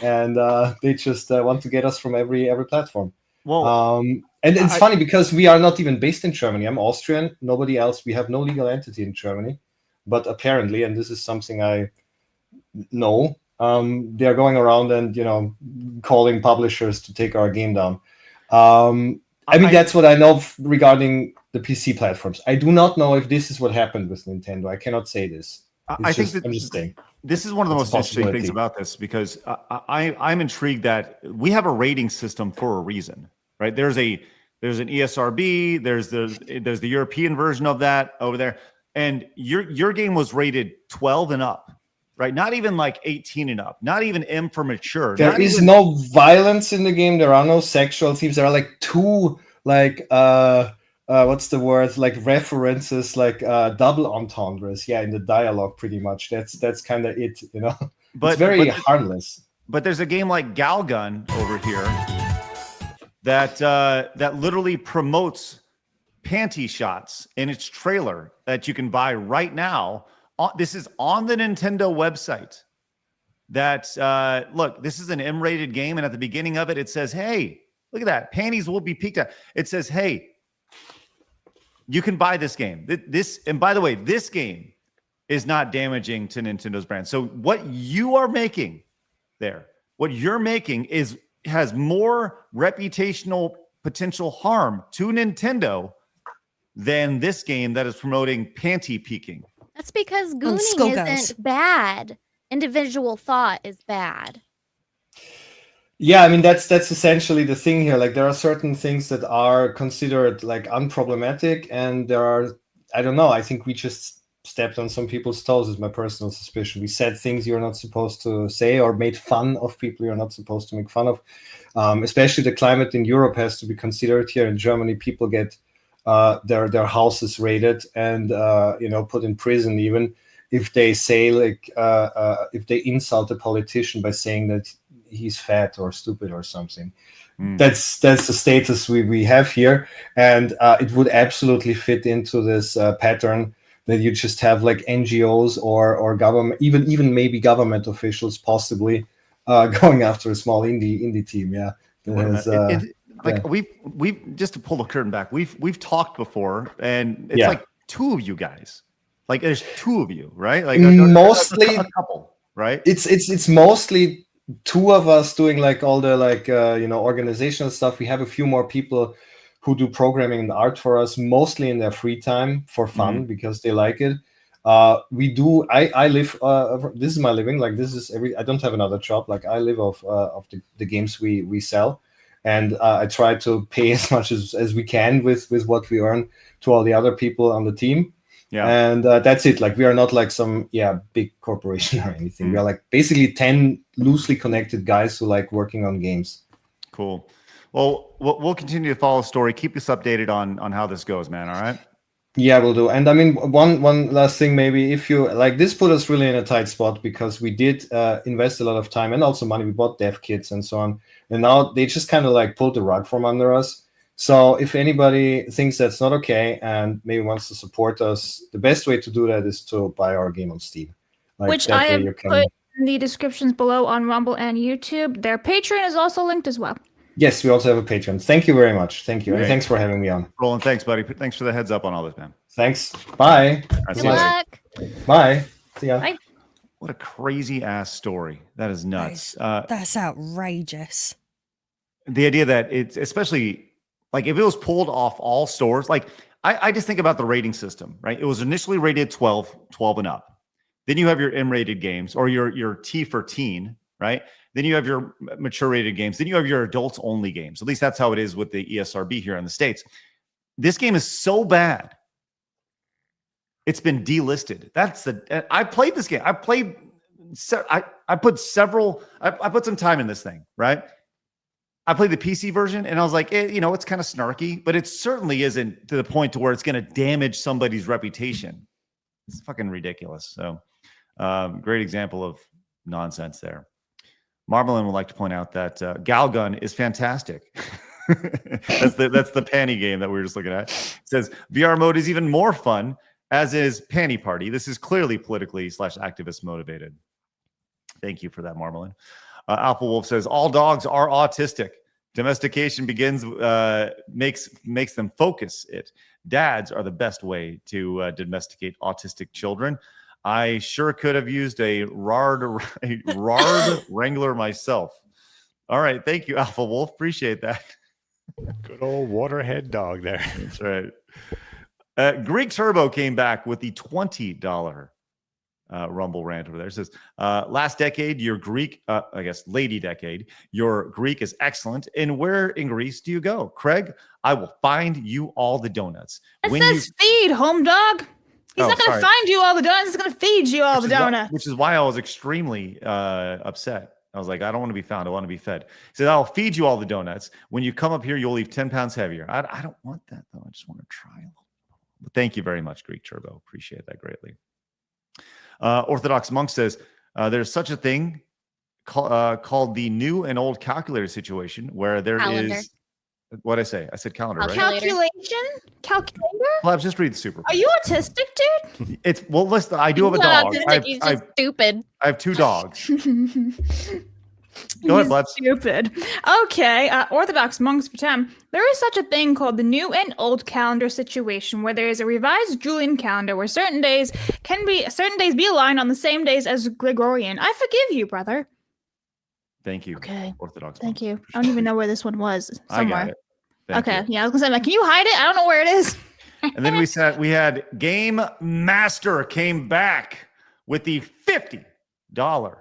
and they just want to get us from every platform. Well, and it's funny because we are not even based in Germany. I'm Austrian. Nobody else. We have no legal entity in Germany, but apparently, and this is something I know, they are going around and calling publishers to take our game down. I mean, that's what I know regarding the PC platforms. I do not know if this is what happened with Nintendo. I cannot say this. I'm just saying. This is one of the most interesting things about this, because I'm intrigued that we have a rating system for a reason, right? There's an ESRB, there's the European version of that over there, and your game was rated 12 and up. Right, not even like 18 and up, not even M for mature. There is no violence in the game. There are no sexual themes. There are like two, what's the word? Like references, like double entendres. Yeah, in the dialogue, pretty much. That's kind of it, But it's very harmless. But there's a game like Galgun over here that literally promotes panty shots in its trailer that you can buy right now. This is on the Nintendo website. Look, this is an M-rated game, and at the beginning of it, it says, "Hey, look at that, panties will be peeked at." It says, "Hey, you can buy this game." And by the way, this game is not damaging to Nintendo's brand. So what you are making there, what you're making has more reputational potential harm to Nintendo than this game that is promoting panty peeking. That's because gooning isn't bad. Individual thought is bad. Yeah, I mean that's essentially the thing here. Like there are certain things that are considered like unproblematic, and there are, I don't know, I think we just stepped on some people's toes is my personal suspicion. We said things you're not supposed to say or made fun of people you're not supposed to make fun of. Especially the climate in Europe has to be considered here. In Germany, people get their houses raided and put in prison even if they say if they insult a politician by saying that he's fat or stupid or something. That's the status we have here, and it would absolutely fit into this pattern that you just have like NGOs or government, even maybe government officials possibly going after a small indie team. Yeah, we've just to pull the curtain back. We've talked before, and it's like two of you guys. Like there's two of you, right? Like mostly a couple, right? It's mostly two of us doing like all the organizational stuff. We have a few more people who do programming and art for us, mostly in their free time for fun because they like it. We do. I live. This is my living. Like this is I don't have another job. Like I live off the games we sell, and I try to pay as much as we can with what we earn to all the other people on the team. Yeah, and that's it. Like we are not like some big corporation or anything. We are like basically 10 loosely connected guys who like working on games. Cool. Well, we'll continue to follow the story. Keep us updated on how this goes, man. All right. Yeah, we'll do. And I mean, one last thing, maybe if you like, this put us really in a tight spot because we did invest a lot of time and also money. We bought dev kits and so on, and now they just kind of like pulled the rug from under us. So if anybody thinks that's not okay and maybe wants to support us, the best way to do that is to buy our game on Steam. Like, which I have put in the descriptions below on Rumble and YouTube. Their Patreon is also linked as well. Yes, we also have a Patreon. Thank you very much. Thank you. Great. And thanks for having me on. Roland, thanks, buddy. Thanks for the heads up on all this, man. Thanks. Bye. Good luck. Bye. See ya. Bye. What a crazy ass story. That is nuts. That's outrageous. The idea that it's especially like if it was pulled off all stores, like I just think about the rating system, right? It was initially rated 12 and up. Then you have your M-rated games or your T for teen, right? Then you have your mature rated games. Then you have your adults only games. At least that's how it is with the ESRB here in the States. This game is so bad. It's been delisted. I played this game. I put some time in this thing, right? I played the PC version and I was like, it's kind of snarky, but it certainly isn't to the point to where it's going to damage somebody's reputation. It's fucking ridiculous. So great example of nonsense there. Marmalin would like to point out that Galgun is fantastic. that's the panty game that we were just looking at. It says VR mode is even more fun, as is Panty Party. This is clearly politically / activist motivated. Thank you for that, Marmalin. Alpha Wolf says all dogs are autistic. Domestication begins makes them focus it. Dads are the best way to domesticate autistic children. I sure could have used a Rard Wrangler myself. All right. Thank you, Alpha Wolf. Appreciate that. Good old waterhead dog there. That's right. Greek Turbo came back with the $20 Rumble rant over there. It says, last decade, your Greek, lady decade, your Greek is excellent. And where in Greece do you go? Craig, I will find you all the donuts. It says feed, home dog. He's not going to find you all the donuts. He's going to feed you all the donuts. Which is why I was extremely upset. I was like, I don't want to be found. I want to be fed. He said, I'll feed you all the donuts. When you come up here, you'll leave 10 pounds heavier. I don't want that, though. I just want to try a little. But thank you very much, Greek Turbo. Appreciate that greatly. Orthodox Monk says, there's such a thing called the new and old calculator situation where there is... What'd I say? I said calendar, right? Calculation? Calculator? Blabs, just read the super. Are you autistic, dude? It's listen, I do have a dog. He's just stupid. I have 2 dogs. Go ahead, Blabs. Stupid. Okay, Orthodox Monks for 10. There is such a thing called the new and old calendar situation where there is a revised Julian calendar where certain days be aligned on the same days as Gregorian. I forgive you, brother. Thank you. Okay. Orthodox. Thank you. I don't even know where this one was. Somewhere. I got it. Thank you. Yeah, I was gonna say, like, can you hide it? I don't know where it is. And then we had Game Master came back with the $50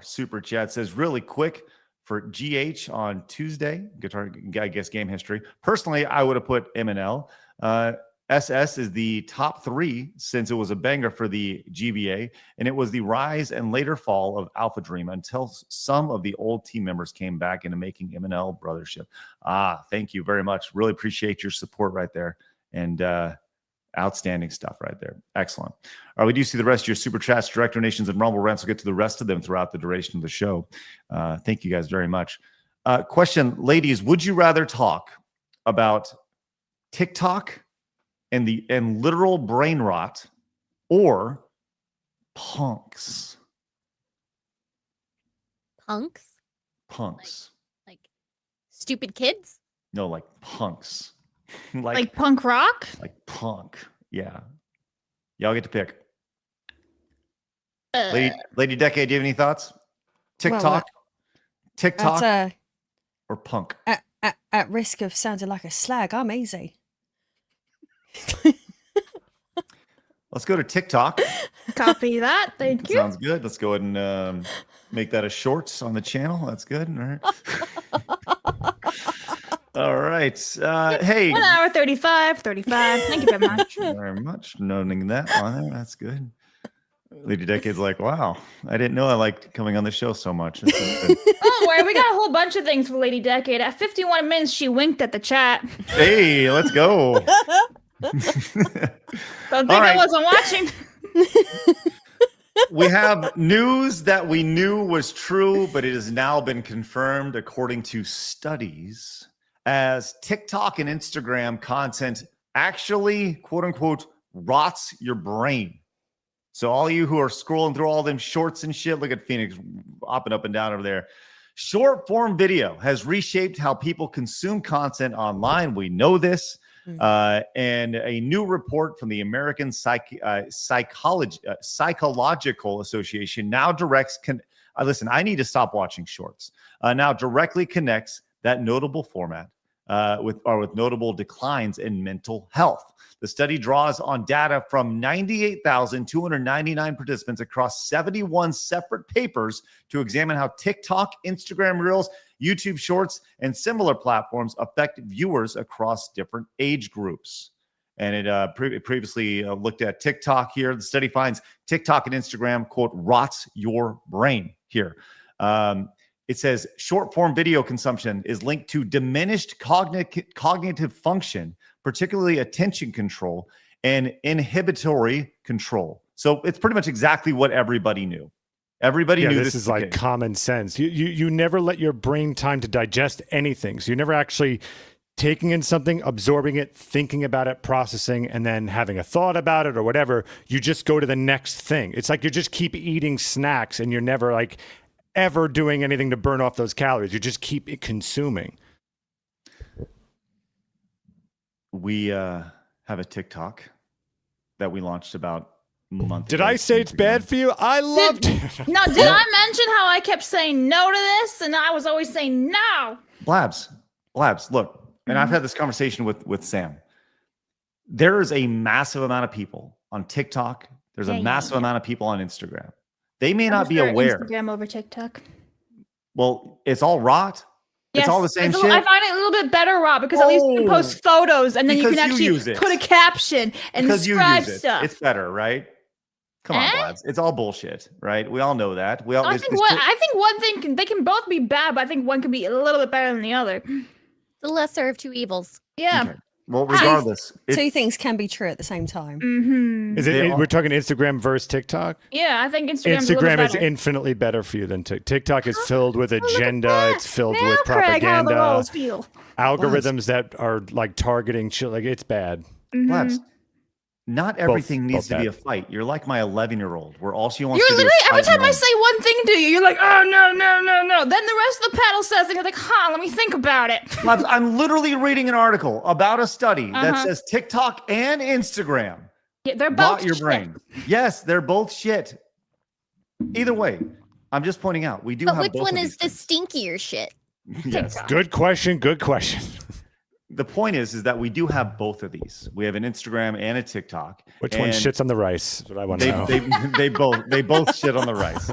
super chat. Says really quick, for GH on Tuesday. Guitar, I guess, game history. Personally, I would have put M&L. SS is the top 3 since it was a banger for the GBA, and it was the rise and later fall of Alpha Dream until some of the old team members came back into making M&L Brothership. Thank you very much. Really appreciate your support right there, and outstanding stuff right there. Excellent. All right, we do see the rest of your super chats, direct donations, and Rumble Rants. We'll get to the rest of them throughout the duration of the show. Thank you guys very much. Question, ladies, would you rather talk about TikTok and literal brain rot, or punks? Punks? Like stupid kids? No, like punks. like punk rock? Like punk. Yeah. Y'all get to pick. Lady Decade, do you have any thoughts? TikTok? TikTok or punk? At risk of sounding like a slag, I'm easy. Let's go to TikTok. Copy that. Thank you. Sounds good. Let's go ahead and make that a shorts on the channel. That's good. All right. Hey. 1 hour 35. Thank you very much. Very much. Noting that on there. That's good. Lady Decade's like, wow, I didn't know I liked coming on the show so much. Don't worry, we got a whole bunch of things for Lady Decade. At 51 minutes, she winked at the chat. Hey, let's go. Don't think I wasn't watching. We have news that we knew was true, but it has now been confirmed according to studies, as TikTok and Instagram content actually, quote unquote, rots your brain. So all you who are scrolling through all them shorts and shit, look at Phoenix hopping up and down over there. Short form video has reshaped how people consume content online. We know this. And a new report from the American Psychological Association now directs. Listen, I need to stop watching shorts. Now directly connects that notable format with notable declines in mental health. The study draws on data from 98,299 participants across 71 separate papers to examine how TikTok, Instagram Reels, YouTube Shorts, and similar platforms affect viewers across different age groups. And it previously looked at TikTok here. The study finds TikTok and Instagram, quote, rots your brain here. It says short form video consumption is linked to diminished cognitive function, particularly attention control and inhibitory control. So it's pretty much exactly what everybody knew. Everybody knew this is like common sense. You never let your brain time to digest anything. So you're never actually taking in something, absorbing it, thinking about it, processing, and then having a thought about it or whatever. You just go to the next thing. It's like you just keep eating snacks and you're never like ever doing anything to burn off those calories. You just keep consuming. We have a TikTok that we launched about a month Did ago. I say it's bad for you? I loved it. No, did I mention how I kept saying no to this? And I was always saying no. Blabs, look, and I've had this conversation with Sam. There is a massive amount of people on TikTok. There's a massive amount of people on Instagram. They may not be aware. Instagram over TikTok. Well, it's all rot. It's all the same shit. I find it a little bit better, Rob, because at least you can post photos and then you can actually put a caption and describe stuff. It's better, right? Come on, Blabs. It's all bullshit, right? We all know that. I think one thing they can both be bad, but I think one can be a little bit better than the other. The lesser of two evils. Yeah. Okay. Well, regardless, two things can be true at the same time. Mm-hmm. Is it? We're talking Instagram versus TikTok. Yeah, I think Instagram is infinitely better for you than TikTok. TikTok is filled with agenda. It's filled with Craig, propaganda. how the roles feel. Algorithms that are like targeting shit. Like it's bad. Blabs, not everything needs to be a fight. You're like my 11-year-old, where all she wants You're to do literally is every fight time I say one thing to you, you're like, oh no. Then the rest of the panel says, and you're like, let me think about it. Blabs, I'm literally reading an article about a study that says TikTok and Instagram they're both rot your shit. brain. Yes, they're both shit. Either way, I'm just pointing out we do have But which both one of is these the stinkier shit? Yes. Good question. the point is that we do have both of these. We have an Instagram and a TikTok. Which one shits on the rice? That's what I want to know. They both shit on the rice.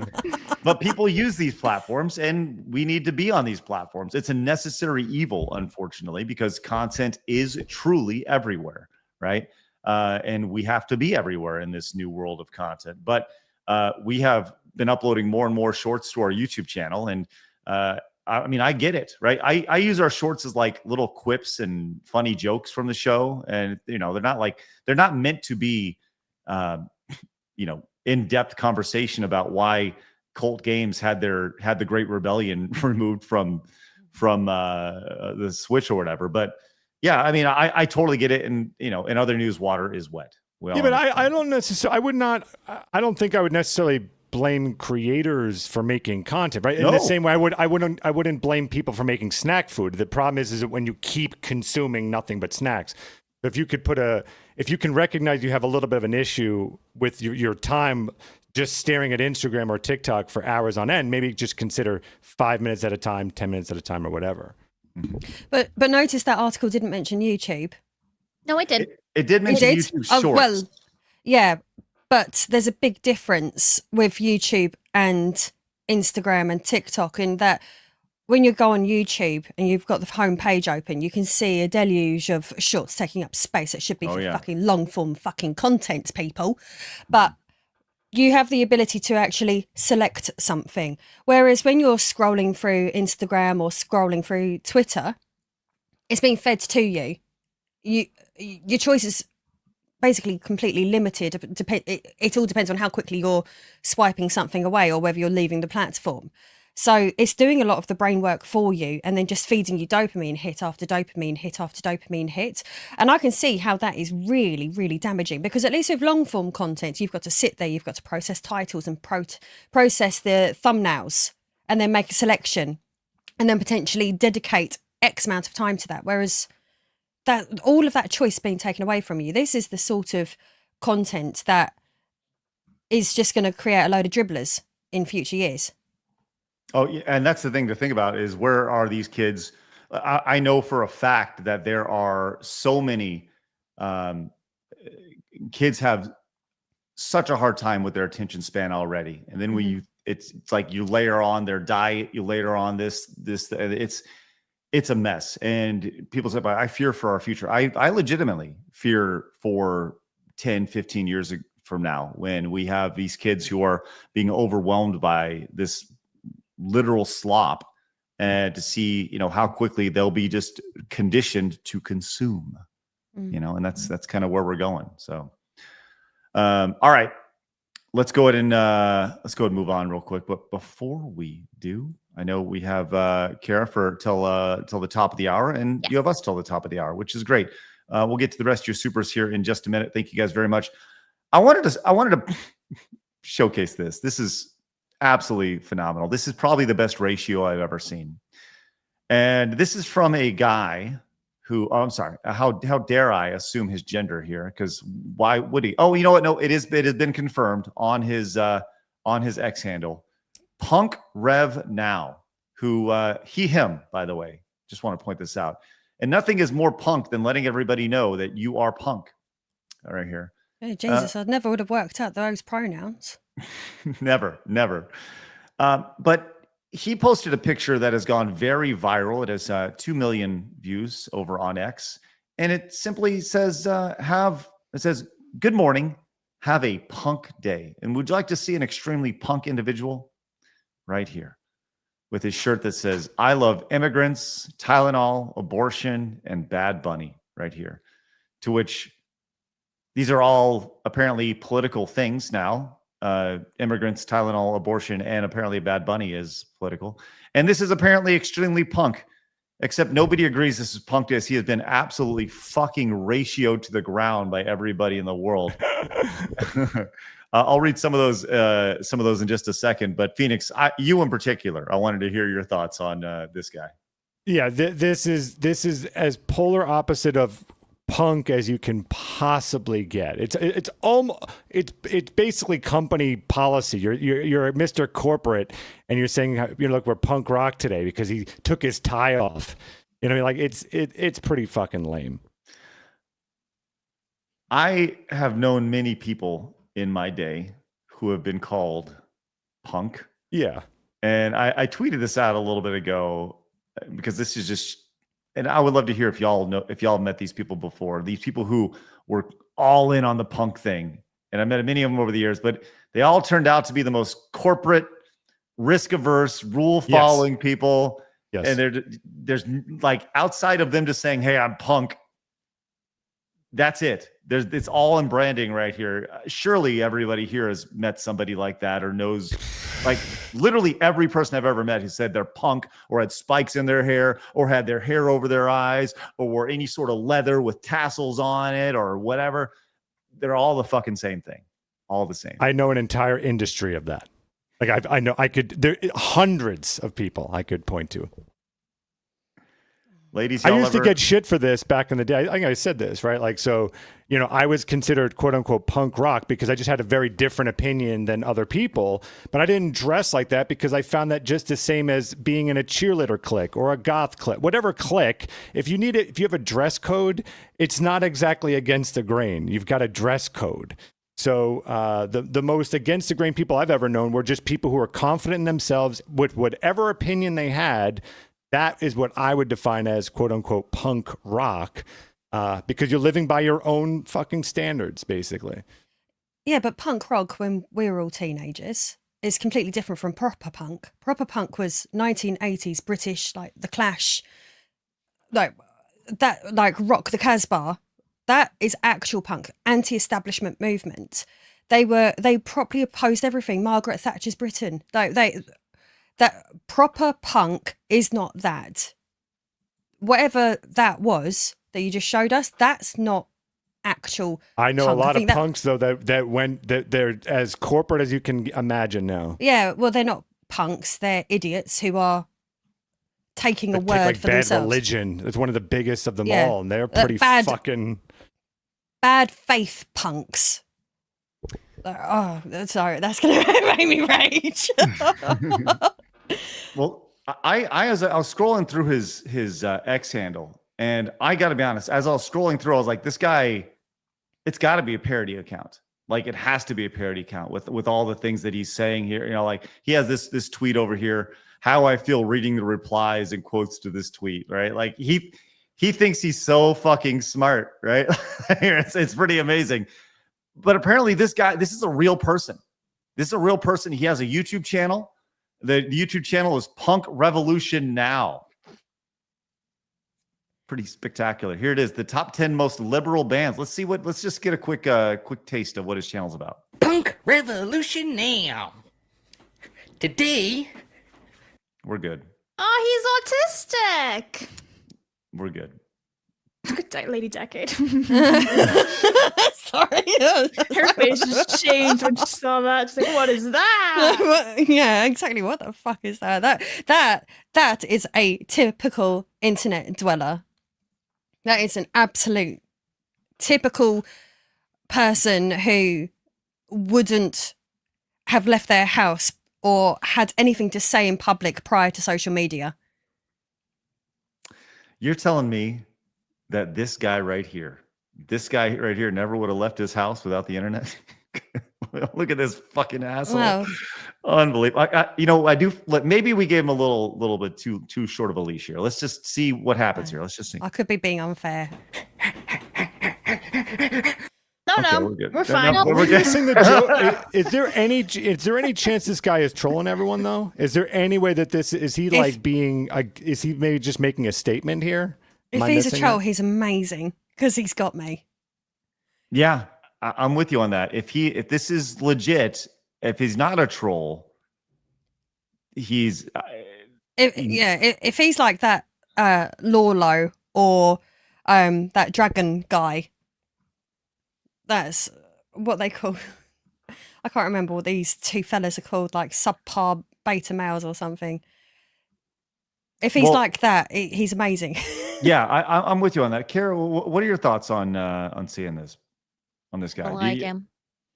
But people use these platforms, and we need to be on these platforms. It's a necessary evil, unfortunately, because content is truly everywhere, right? And we have to be everywhere in this new world of content. But we have been uploading more and more shorts to our YouTube channel, and I mean, I get it, right? I use our shorts as like little quips and funny jokes from the show, and they're not meant to be, in-depth conversation about why Cult Games had the Great Rebellion removed from the Switch or whatever. But yeah, I mean, I totally get it, and in other news, water is wet. But I don't necessarily. I don't think I would necessarily blame creators for making content, right? In the same way, I wouldn't blame people for making snack food. The problem is that when you keep consuming nothing but snacks, if you can recognize you have a little bit of an issue with your time just staring at Instagram or TikTok for hours on end, maybe just consider 5 minutes at a time, 10 minutes at a time, or whatever. But notice that article didn't mention YouTube. No, it did. It did mention YouTube Shorts. Well, yeah. But there's a big difference with YouTube and Instagram and TikTok in that when you go on YouTube and you've got the home page open, you can see a deluge of shorts taking up space. It should be for fucking long form fucking content, people. But you have the ability to actually select something. Whereas when you're scrolling through Instagram or scrolling through Twitter, it's being fed to you. Your choices basically completely limited. It all depends on how quickly you're swiping something away or whether you're leaving the platform. So it's doing a lot of the brain work for you and then just feeding you dopamine hit after dopamine hit after dopamine hit. And I can see how that is really, really damaging, because at least with long form content, you've got to sit there, you've got to process titles and process the thumbnails and then make a selection and then potentially dedicate X amount of time to that. Whereas that all of that choice being taken away from you, this is the sort of content that is just going to create a load of dribblers in future years. Oh, yeah, and that's the thing to think about is where are these kids? I know for a fact that there are so many kids have such a hard time with their attention span already, and then when it's like you layer on their diet, you layer on this, it's a mess. And people say, I fear for our future. I legitimately fear for 10, 15 years from now, when we have these kids who are being overwhelmed by this literal slop, and to see, how quickly they'll be just conditioned to consume, and that's kind of where we're going. So, all right, let's go ahead and move on real quick. But before we do, I know we have Kara for till the top of the hour, and you have us till the top of the hour, which is great. We'll get to the rest of your supers here in just a minute. Thank you guys very much. I wanted to showcase this. This is absolutely phenomenal. This is probably the best ratio I've ever seen, and this is from a guy who. Oh, I'm sorry. How dare I assume his gender here? Because why would he? Oh, you know what? No, it has been confirmed on his X handle. Punk Rev Now, who him, by the way, just want to point this out. And nothing is more punk than letting everybody know that you are punk. All right, here. Oh, Jesus, I never would have worked out those pronouns. Never. But he posted a picture that has gone very viral. It has 2 million views over on X. And it simply says, good morning, have a punk day. And would you like to see an extremely punk individual? Right here with his shirt that says, I love immigrants, Tylenol, abortion, and Bad Bunny right here. To which these are all apparently political things now. Immigrants, Tylenol, abortion, and apparently Bad Bunny is political. And this is apparently extremely punk, except nobody agrees this is punk as he has been absolutely fucking ratioed to the ground by everybody in the world. I'll read some of those in just a second. But Phoenix, you in particular, I wanted to hear your thoughts on this guy. Yeah, this is as polar opposite of punk as you can possibly get. It's basically company policy. You're a Mr. Corporate, and you're saying, look, we're punk rock today because he took his tie off. You know, like it's pretty fucking lame. I have known many people in my day who have been called punk. Yeah. And I tweeted this out a little bit ago because this is just, and I would love to hear if y'all met these people before, these people who were all in on the punk thing. And I met many of them over the years, but they all turned out to be the most corporate, risk averse, rule following people. Yes. And there's like outside of them just saying, hey, I'm punk. That's it. It's all in branding right here. Surely everybody here has met somebody like that or knows, like literally every person I've ever met who said they're punk or had spikes in their hair or had their hair over their eyes or wore any sort of leather with tassels on it or whatever. They're all the fucking same thing. All the same. I know an entire industry of that. Like there hundreds of people I could point to. Ladies, I used to get shit for this back in the day. I think I said this, right? Like, so, you know, I was considered quote unquote punk rock because I just had a very different opinion than other people, but I didn't dress like that because I found that just the same as being in a cheerleader clique or a goth clique, whatever clique. If you have a dress code, it's not exactly against the grain. You've got a dress code. So the most against the grain people I've ever known were just people who are confident in themselves with whatever opinion they had. That is what I would define as quote unquote punk rock, because you're living by your own fucking standards, basically. Yeah, but punk rock when we were all teenagers is completely different from proper punk. Proper punk was 1980s British, like The Clash, like that, like Rock the Casbah. That is actual punk, anti-establishment movement. They properly opposed everything. Margaret Thatcher's Britain. That proper punk is not that. Whatever that was that you just showed us, that's not actual. I know punk. a lot of punks though that they're as corporate as you can imagine now. Yeah, well, they're not punks. They're idiots who are taking a word like for Bad themselves. Religion. It's one of the biggest of them all, and they're pretty fucking bad faith punks. Oh, sorry, that's gonna make me rage. Well, I was scrolling through his X handle, and I got to be honest. As I was scrolling through, I was like, this guy, it's got to be a parody account. Like it has to be a parody account with all the things that he's saying here. You know, like he has this tweet over here. How I feel reading the replies and quotes to this tweet, right? Like he thinks he's so fucking smart, right? It's pretty amazing. But apparently, this is a real person. This is a real person. He has a YouTube channel. The YouTube channel is Punk Revolution Now. Pretty spectacular. Here it is, the top 10 most liberal bands. Let's just get a quick taste of what his channel's about. Punk Revolution Now. Today, we're good. Oh, he's autistic. We're good. Lady Decade. Sorry. Her face just changed when she saw that. She's like, what is that? Yeah, exactly. What the fuck is that? That is a typical internet dweller. That is an absolute typical person who wouldn't have left their house or had anything to say in public prior to social media. You're telling me that this guy right here never would have left his house without the internet? Look at this fucking asshole. Well, unbelievable. Maybe we gave him a little bit too short of a leash here. Let's just see what happens here. Let's just see. I could be being unfair. No, we're fine. We're guessing the joke. Is there any chance this guy is trolling everyone though? Is there any way that is he maybe just making a statement here? If he's a troll, he's amazing because he's got me. Yeah, I'm with you on that. If this is legit, if he's not a troll, he's. If he's like that Lawlo or that dragon guy, that's what they call. I can't remember what these two fellas are called, like subpar beta males or something. If he's like that, he's amazing. Yeah, I'm with you on that. Kara, what are your thoughts on seeing this, on this guy? I don't like him.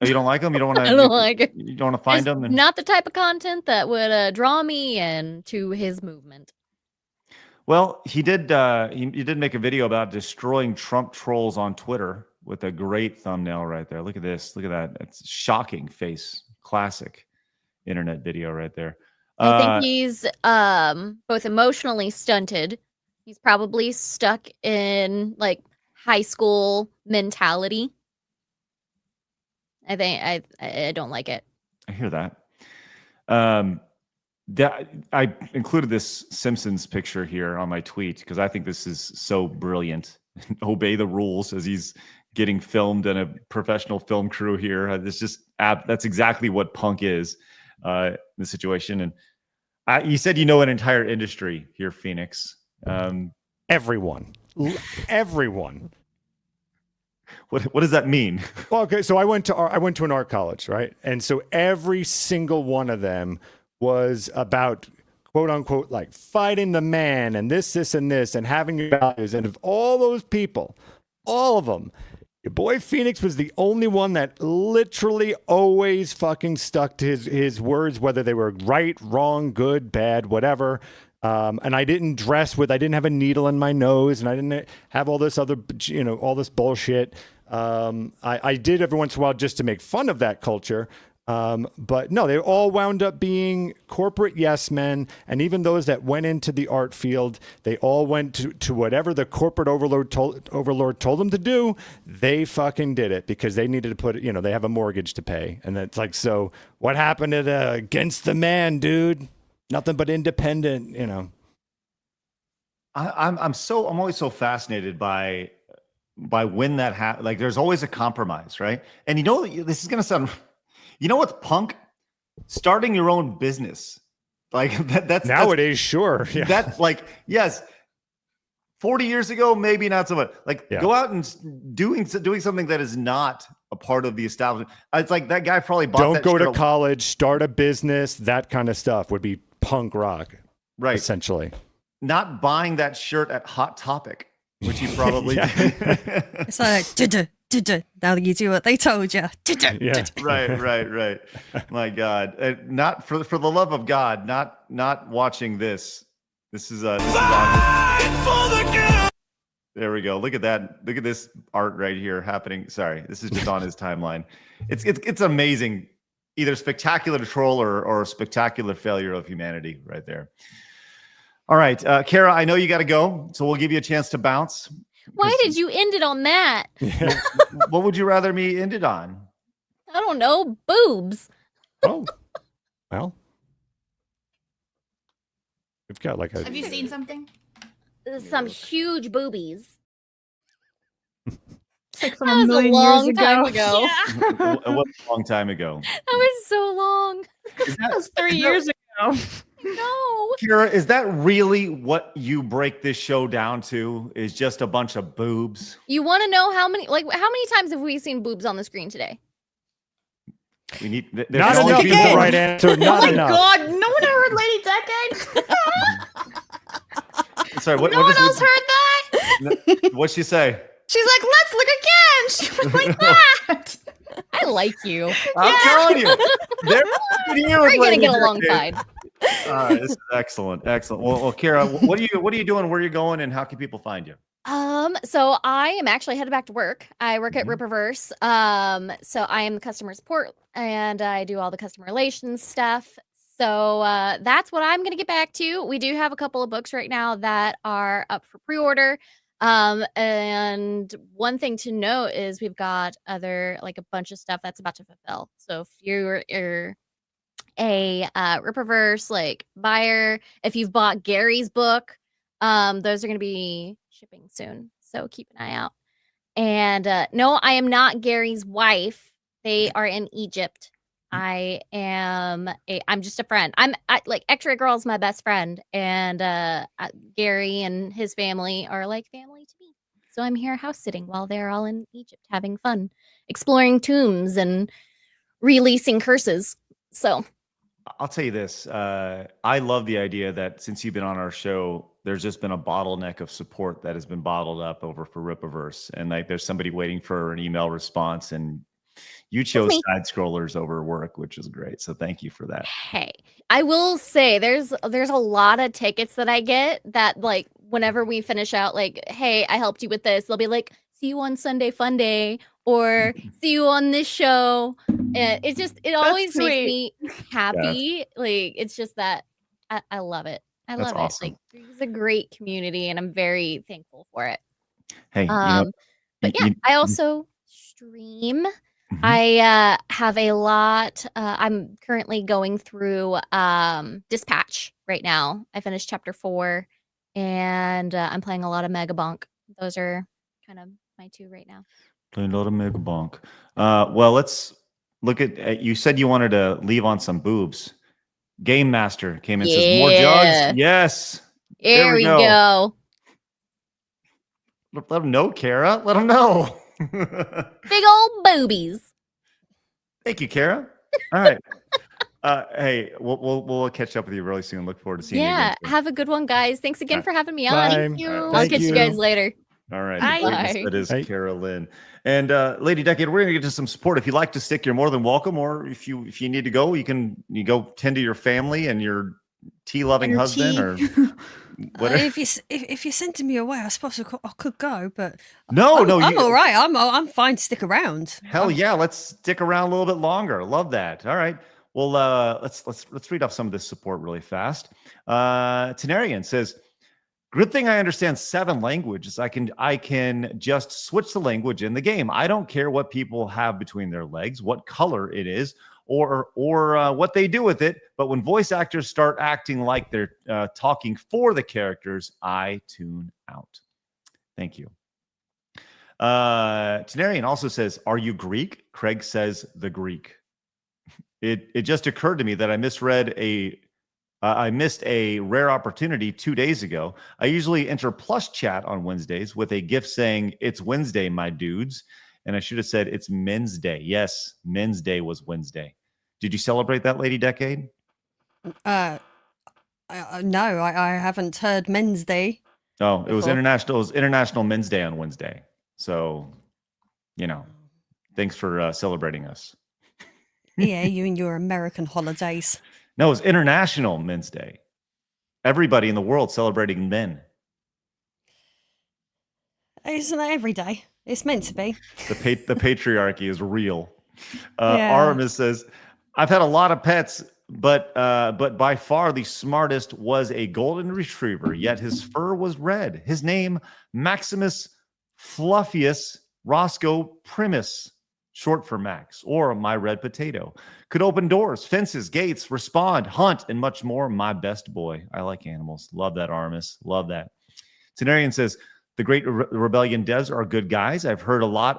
Oh, you don't like him? You don't want to? I don't like him. You don't want to find him? Not the type of content that would draw me into his movement. Well, he did make a video about destroying Trump trolls on Twitter with a great thumbnail right there. Look at this. Look at that. It's shocking face. Classic internet video right there. I think he's both emotionally stunted. He's probably stuck in like high school mentality. I think I don't like it. I hear that. I included this Simpsons picture here on my tweet because I think this is so brilliant. Obey the rules as he's getting filmed in a professional film crew here. It's just that's exactly what punk is in the situation. And you said you know an entire industry here, Phoenix. Everyone. What does that mean? Well, okay, so I went to an art college, right? And so every single one of them was about quote unquote like fighting the man and this and this and having your values. And of all those people, all of them, your boy Phoenix was the only one that literally always fucking stuck to his words, whether they were right, wrong, good, bad, whatever. And I didn't have a needle in my nose, and I didn't have all this other, all this bullshit. I did every once in a while just to make fun of that culture. But no, they all wound up being corporate yes men. And even those that went into the art field, they all went to whatever the corporate overlord told them to do. They fucking did it because they needed to put, they have a mortgage to pay. And it's like, so what happened to against the man, dude? Nothing but independent, I'm always so fascinated by when that happens. Like there's always a compromise, right? And this is gonna sound, what's punk? Starting your own business. Like that's nowadays, sure. Yeah. That's like, yes. 40 years ago, maybe not so much. Like go out and doing something that is not a part of the establishment. It's like that guy probably bought Don't go to college, start a business, that kind of stuff would be punk rock. Right. Essentially. Not buying that shirt at Hot Topic, which he probably did. It's like, now you do what they told you. Yeah. Right. My God. Not for the love of God, not watching this. This is on there we go. Look at that. Look at this art right here happening. Sorry, this is just on his timeline. It's amazing. Either spectacular troll or a spectacular failure of humanity right there. All right, Kara, I know you got to go, so we'll give you a chance to bounce. Why did you end it on that? What would you rather me end it on? I don't know. Boobs. Oh, well. We've got like a. Have you seen something? Some huge boobies. Like that was a long time ago. Yeah. It was a long time ago. That was so long. That was 3 years ago. No. Kira, is that really what you break this show down to? Is just a bunch of boobs? You want to know how many times have we seen boobs on the screen today? We need not enough is the right answer. Not enough. Oh my God! No one heard Lady Decade. Sorry, no one else heard that. What'd she say? She's like, let's look again. She was like that. I like you. I'm telling you. We're gonna get alongside. This is excellent. Well, Kara, what are you doing? Where are you going? And how can people find you? So I am actually headed back to work. I work at Rippaverse. So I am the customer support and I do all the customer relations stuff. So that's what I'm gonna get back to. We do have a couple of books right now that are up for pre-order. And one thing to note is we've got a bunch of stuff that's about to fulfill. So if you're a Rippaverse buyer, if you've bought Gary's book, those are going to be shipping soon. So keep an eye out. And no, I am not Gary's wife. They are in Egypt. I'm just a friend. X-Ray Girl's my best friend, and Gary and his family are like family to me. So I'm here house sitting while they're all in Egypt having fun, exploring tombs and releasing curses. So I'll tell you this. I love the idea that since you've been on our show, there's just been a bottleneck of support that has been bottled up over for Rippaverse, and there's somebody waiting for an email response, and you chose side scrollers over work, which is great. So thank you for that. Hey, I will say there's a lot of tickets that I get that whenever we finish out, like, hey, I helped you with this, they'll be like, see you on Sunday Fun Day, or see you on this show. And it always makes me happy. Like, it's just that I love it. I That's love awesome. it. Like, it's a great community, and I'm very thankful for it. Hey, But yeah, I also stream. I have a lot. I'm currently going through Dispatch right now. I finished chapter 4, and I'm playing a lot of Megabonk. Those are kind of my 2 right now. Playing a lot of Megabonk. Well, let's look at. You said you wanted to leave on some boobs. Game Master came in and says more jugs. Yes. There we go. Let them know, Kara. Let them know. Big old boobies. Thank you, Kara. All right. Hey, we'll catch up with you really soon. Look forward to seeing you again. Yeah, have a good one, guys. Thanks again for having me on. Bye. Thank you. Thank I'll catch you guys later. All right. Bye. That is Carolyn. And Lady Decade, we're gonna get to some support. If you'd like to stick, you're more than welcome. Or if you need to go, you go tend to your family and your tea-loving husband or whatever. If you're sending me away, I suppose I could go, but I'm you- all right. I'm fine to stick around. Hell yeah, let's stick around a little bit longer. Love that. All right. Well, let's read off some of this support really fast. Tenarian says, "Good thing I understand 7 languages. I can just switch the language in the game. I don't care what people have between their legs, what color it is, or what they do with it. But when voice actors start acting like they're talking for the characters, I tune out." Thank you. Tenarian also says, "Are you Greek?" Craig says, "The Greek." It just occurred to me that I missed a rare opportunity 2 days ago. I usually enter Plus Chat on Wednesdays with a gift saying, "It's Wednesday, my dudes." And I should have said, "It's Men's Day." Yes, Men's Day was Wednesday. Did you celebrate that, Lady Decade? No, I haven't heard Men's Day. Oh, it was before. International. It was International Men's Day on Wednesday. So, thanks for celebrating us. Yeah, you and your American holidays. No, it was International Men's Day. Everybody in the world celebrating men. Isn't that every day? It's meant to be. The patriarchy is real. Yeah. Aramis says, "I've had a lot of pets, but by far the smartest was a golden retriever, yet his fur was red. His name, Maximus Fluffius Roscoe Primus, short for Max, or my red potato. Could open doors, fences, gates, respond, hunt, and much more. My best boy." I like animals. Love that, Aramis. Love that. Tenarian says, "The Great Rebellion devs are good guys. I've heard a lot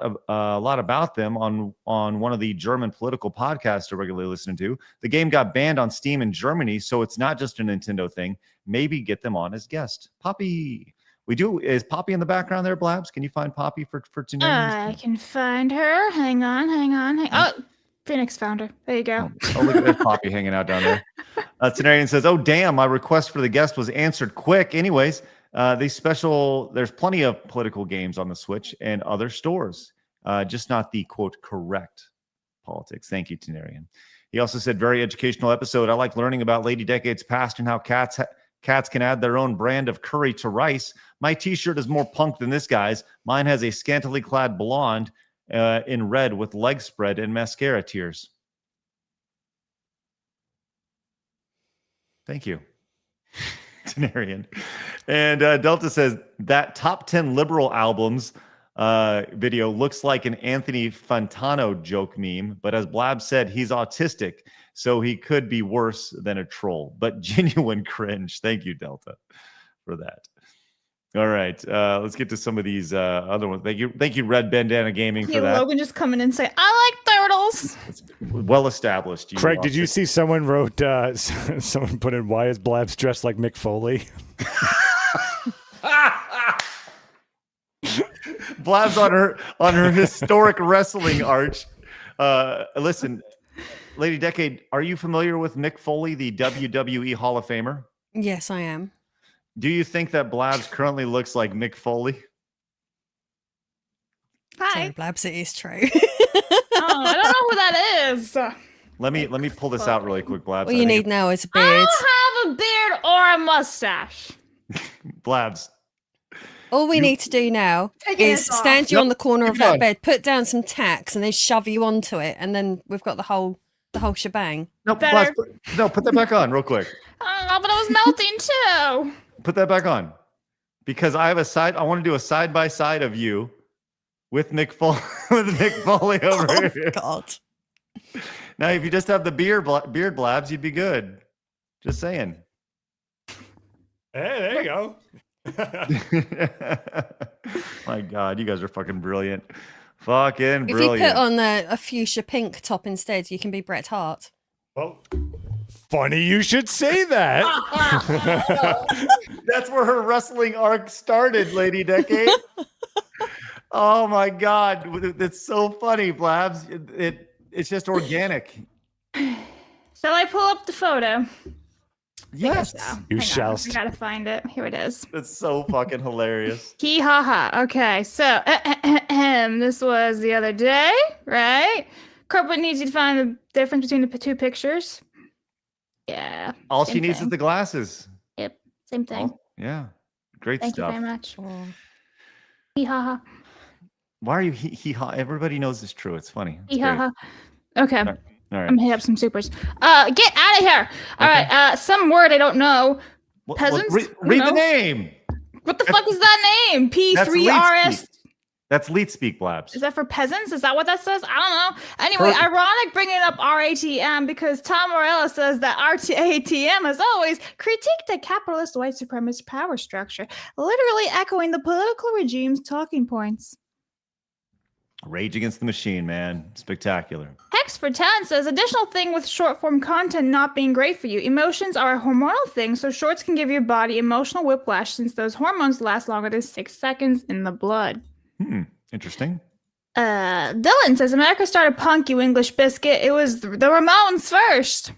about them on one of the German political podcasts I regularly listen to. The game got banned on Steam in Germany, so it's not just a Nintendo thing. Maybe get them on as guest." Poppy. Is Poppy in the background there, Blabs? Can you find Poppy for Tenarian? I can find her. Hang on. Oh, Phoenix found her. There you go. Oh, look at that Poppy hanging out down there. Tenarian says, "Oh, damn, my request for the guest was answered quick. Anyways, there's plenty of political games on the Switch and other stores, just not the, quote, correct politics." Thank you, Tenarian. He also said, "Very educational episode. I like learning about Lady Decade's past and how cats can add their own brand of curry to rice. My t-shirt is more punk than this guy's. Mine has a scantily clad blonde in red with leg spread and mascara tears." Thank you, Tenarian. And Delta says, "That top 10 liberal albums video looks like an Anthony Fantano joke meme, but as Blab said, he's autistic, so he could be worse than a troll, but genuine cringe." Thank you, Delta, for that. All right, let's get to some of these other ones. Thank you, Red Bandana Gaming, for that. Logan just come in and say, "I like turtles." It's well established. Craig, did you see someone wrote? Someone put in, "Why is Blabs dressed like Mick Foley?" Blabs on her historic wrestling arch. Listen, Lady Decade, are you familiar with Mick Foley, the WWE Hall of Famer? Yes, I am. Do you think that Blabs currently looks like Mick Foley? Hi. Sorry, Blabs, it is true. Oh, I don't know who that is. Let me pull this out really quick, Blabs. What you need now is a beard. I don't have a beard or a mustache. Blabs, All we need to do now Taking is us off. stand you on the corner of Keep that going. bed, put down some tacks, and then shove you onto it, and then we've got the whole shebang. No, Better. put that back on real quick. Oh, but it was melting too. Put that back on. Because I want to do a side by side of you with Mick Foley over here. God. Now, if you just have the beard blabs, you'd be good. Just saying. Hey, there you go. My God, you guys are fucking brilliant. Fucking If brilliant. you put on a fuchsia pink top instead, you can be Bret Hart. Well, funny you should say that. That's where her wrestling arc started, Lady Decade. Oh my God, it's so funny, Blabs. It's just organic. Shall I pull up the photo? Yes, you Hang shall. on, I gotta find it. Here it is. It's so fucking hilarious. Hee ha ha. Okay, so this was the other day, right? Corporate needs you to find the difference between the two pictures. Yeah. All same she needs is thing. the glasses. Yep, same thing. Yeah, great Thank stuff. you very much. Hee ha ha. Why are you hee ha? Everybody knows it's true. It's funny. It's Hee ha great. ha. Okay. All right. I'm gonna hit up some supers. Get out of here. All right. Some word I don't know. Peasants. Read the name. What the fuck is that name? That's P3RS. That's leet speak, Blabs. Is that for peasants? Is that what that says? I don't know. Anyway, ironic bringing up RATM because Tom Morello says that RATM has always critiqued the capitalist white supremacist power structure, literally echoing the political regime's talking points. Rage Against the Machine, man. Spectacular. Hex for 10 says, additional thing with short form content not being great for you. Emotions are a hormonal thing, so shorts can give your body emotional whiplash since those hormones last longer than 6 seconds in the blood. Interesting. Dylan says, America started punk, you English biscuit. It was the Ramones first.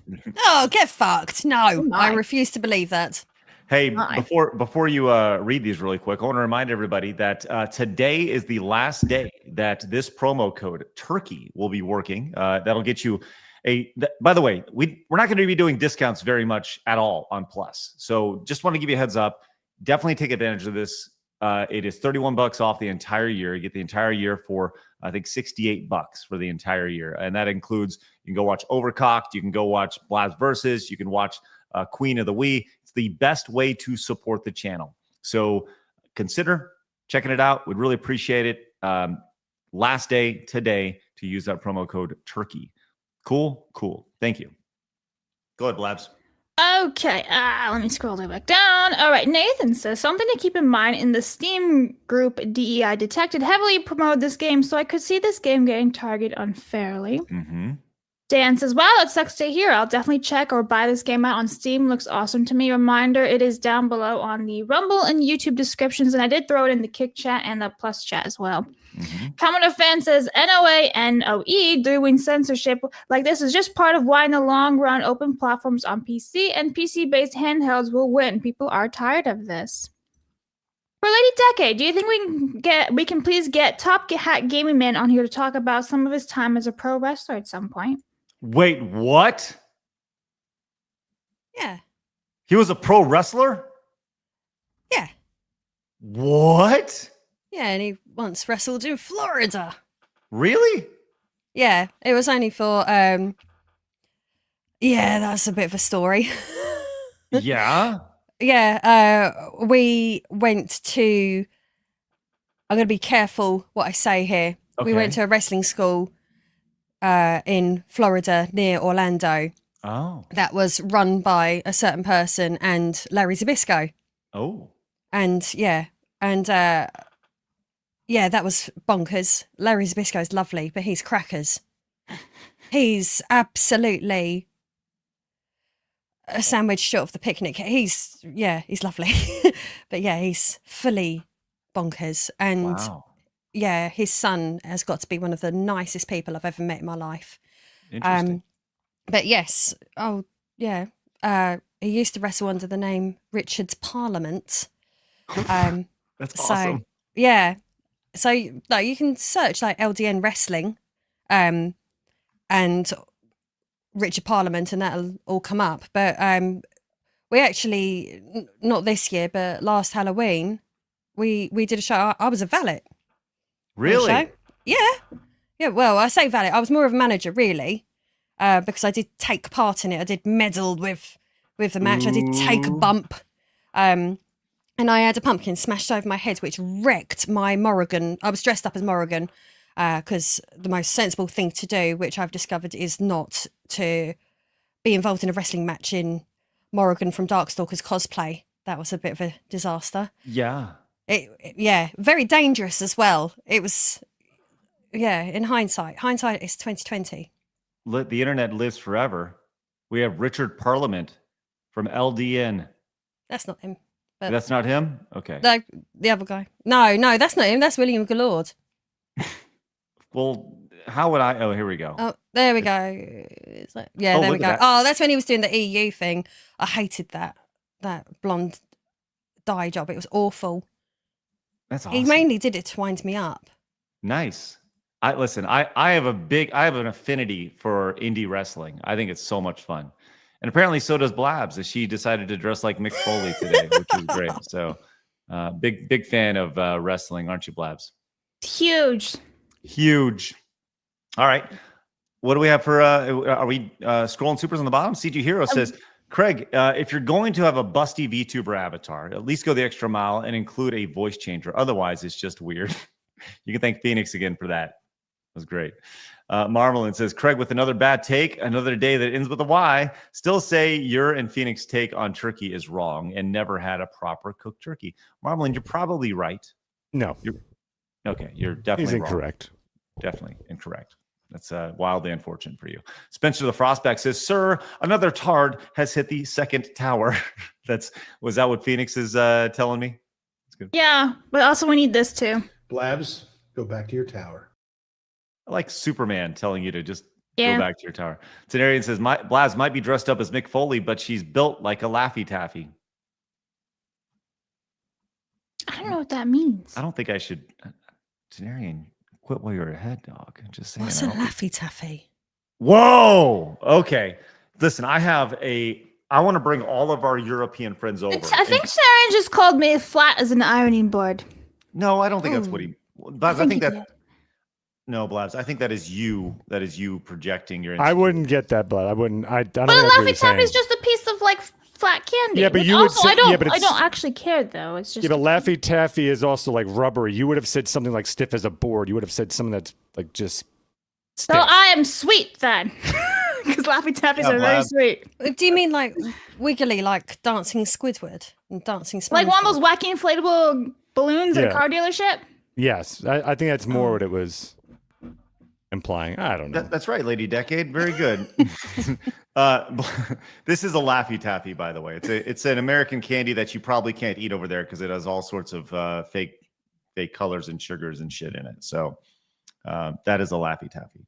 Oh, get fucked. No, my. I refuse to believe that. Hey, Hi. before you read these really quick, I want to remind everybody that today is the last day that this promo code Turkey will be working. That'll get you by the way, we're not going to be doing discounts very much at all on Plus. So just want to give you a heads up. Definitely take advantage of this. It is $31 off the entire year. You get the entire year for I think $68 for the entire year, and that includes you can go watch Overcocked, you can go watch Blabs Versus, you can watch Queen of the Wii. It's the best way to support the channel. So consider checking it out. We'd really appreciate it. Last day today to use that promo code Turkey. Cool. Thank you. Go ahead, Blabs. Okay, let me scroll back down. All right, Nathan says, something to keep in mind in the Steam group DEI detected heavily promoted this game, so I could see this game getting targeted unfairly. Mm-hmm. Dan says, wow, that sucks to hear. I'll definitely check or buy this game out on Steam. Looks awesome to me. Reminder, it is down below on the Rumble and YouTube descriptions, and I did throw it in the Kick chat and the Plus chat as well. Commodore Fan says, NOA, doing censorship like this is just part of why in the long run open platforms on PC and PC-based handhelds will win. People are tired of this. For Lady Decade, do you think we can please get Top Hat Gaming Man on here to talk about some of his time as a pro wrestler at some point? Wait, what? Yeah. He was a pro wrestler? Yeah. What? Yeah, and he once wrestled in Florida. Really? Yeah, it was only for yeah, that's a bit of a story. Yeah. Yeah, we went to I'm going to be careful what I say here. We went to a wrestling school in Florida near Orlando. Oh. That was run by a certain person and Larry Zbyszko. Oh. And yeah, that was bonkers. Larry Zbyszko's lovely, but he's crackers. He's absolutely a sandwich short of the picnic. He's lovely. But yeah, he's fully bonkers. And yeah, his son has got to be one of the nicest people I've ever met in my life. Interesting. But yes, he used to wrestle under the name Richard's Parliament. That's awesome. So yeah. So like you can search like LDN wrestling and Richard Parliament and that'll all come up. But we actually not this year, but last Halloween we did a show. I was a valet. Really? On the show. Yeah. Well, I say valet. I was more of a manager, really, because I did take part in it. I did meddle with the match. I did take a bump, and I had a pumpkin smashed over my head, which wrecked my Morrigan. I was dressed up as Morrigan because the most sensible thing to do, which I've discovered, is not to be involved in a wrestling match in Morrigan from Darkstalkers cosplay. That was a bit of a disaster. Yeah. Yeah, very dangerous as well. It was, in hindsight is 2020. The internet lives forever. We have Richard Parliament from LDN. That's not him. But That's not him? Okay. no, the other guy. No, that's not him. That's William Galord. Well, how would I? Oh, here we go. Oh, there we go. It's like, Oh, there we look go. at that. Oh, that's when he was doing the EU thing. I hated that blonde dye job. It was awful. That's awesome. He mainly did it to wind me up. Nice. I have an affinity for indie wrestling. I think it's so much fun. And apparently so does Blabs, as she decided to dress like Mick Foley today, which is great. So big fan of wrestling, aren't you, Blabs? Huge. Huge. All right. What do we have for are we scrolling supers on the bottom? CG Hero says, Craig, if you're going to have a busty VTuber avatar, at least go the extra mile and include a voice changer. Otherwise, it's just weird. You can thank Phoenix again for that. That was great. Marmalin says, Craig, with another bad take, another day that ends with a Y, still say your and Phoenix take on turkey is wrong and never had a proper cooked turkey. Marmalin, you're probably right. No. You're definitely He's wrong. incorrect. Definitely incorrect. That's wildly unfortunate for you. Spencer the Frostback says, sir, another tard has hit the second tower. Was that what Phoenix is telling me? That's good. Yeah, but also we need this too. Blabs, go back to your tower. I like Superman telling you to just Yeah. go back to your tower. Tenarian says, Blabs might be dressed up as Mick Foley, but she's built like a Laffy Taffy. I don't know what that means. I don't think I should. Tenarian, quit while you're ahead, dog. Just saying. What's a Laffy Taffy? Whoa. Okay. Listen, I want to bring all of our European friends over. I think Sharon just called me flat as an ironing board. No, I don't think that's what he. Blabs, I think he that. No, Blabs, I think that is you. That is you projecting your. I wouldn't get that, but I wouldn't. I don't But a know what Laffy you're Taffy is saying. just a piece of like flat candy. Yeah, but Which you would also, say- I don't. yeah, but I it's- don't actually care though. It's just. Yeah, but Laffy Taffy is also like rubbery. You would have said something like stiff as a board. You would have said something that's like just So stiff. I am sweet then, because Laffy Taffies Yeah, are very Blab. sweet. Do you mean like wiggly, like dancing Squidward and dancing SpongeBob? Like one of those wacky inflatable balloons at Yeah. a car dealership. Yes, I think that's more what it was implying. I don't know. That's right, Lady Decade. Very good. This is a Laffy Taffy, by the way. It's an American candy that you probably can't eat over there because it has all sorts of fake colors and sugars and shit in it. So that is a Laffy Taffy,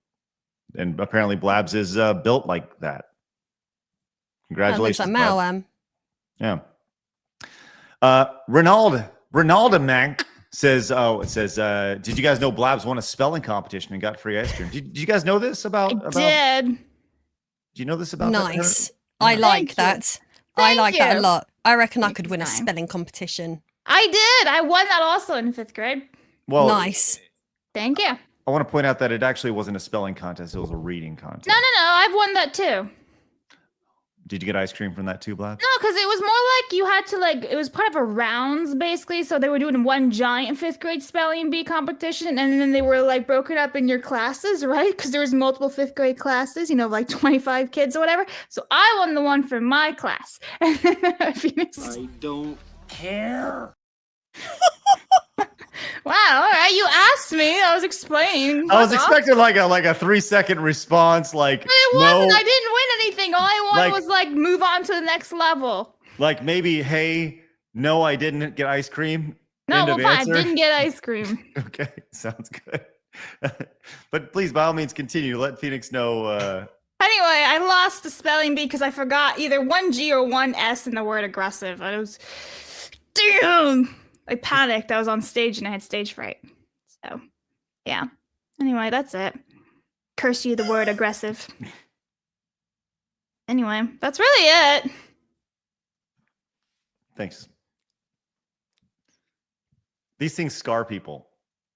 and apparently Blabs is built like that. Congratulations, Looks like Blabs. Malwam. Yeah. Ronaldo Mank says, did you guys know Blabs won a spelling competition and got free ice cream? Did you guys know this about? Did. Do you know this about? Nice. I like that. I like that a lot. I reckon I could win a spelling competition. I did. I won that also in 5th grade. Well, Nice. Thank you. I want to point out that it actually wasn't a spelling contest; it was a reading contest. No. I've won that too. Did you get ice cream from that too, Blabs? No, because it was more like you had to it was part of a rounds basically. So they were doing one giant 5th grade spelling bee competition, and then they were like broken up in your classes, right? Because there was multiple 5th grade classes, like 25 kids or whatever. So I won the one for my class. And then Phoenix. I don't care. Wow, all right, you asked me. I was explaining. I was What's up? expecting like a 3-second response, like But it wasn't. no, I didn't win anything. All I wanted Like- was move on to the next level. like maybe, hey, no, I didn't get ice cream. No, End well, of fine. answer. Didn't get ice cream. Okay, sounds good. But please, by all means, continue. Let Phoenix know. Anyway, I lost the spelling bee because I forgot either one G or one S in the word aggressive. I was, damn. I panicked. I was on stage and I had stage fright. So, yeah. Anyway, that's it. Curse you, the word aggressive. Anyway, that's really it. Thanks. These things scar people.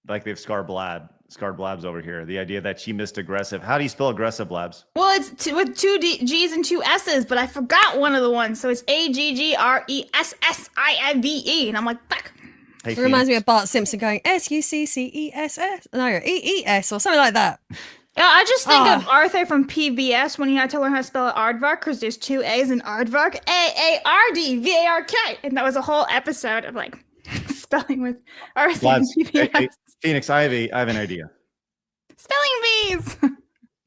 Like they've scarred Blabs over here. The idea that she missed aggressive. How do you spell aggressive, Blabs? Well, it's with two G's and two S's, but I forgot one of the ones. So it's AGGRESSIMVE. And I'm like, fuck. Hey, It reminds me of Bart Simpson going SUCCESS. No, EES or something like that. Yeah, I just think of Arthur from PBS when he had to learn how to spell aardvark because there's two A's in aardvark. AARDVARK. And that was a whole episode of like spelling with Arthur Blabs, and PBS. hey, Phoenix, I have an idea. Spelling bees.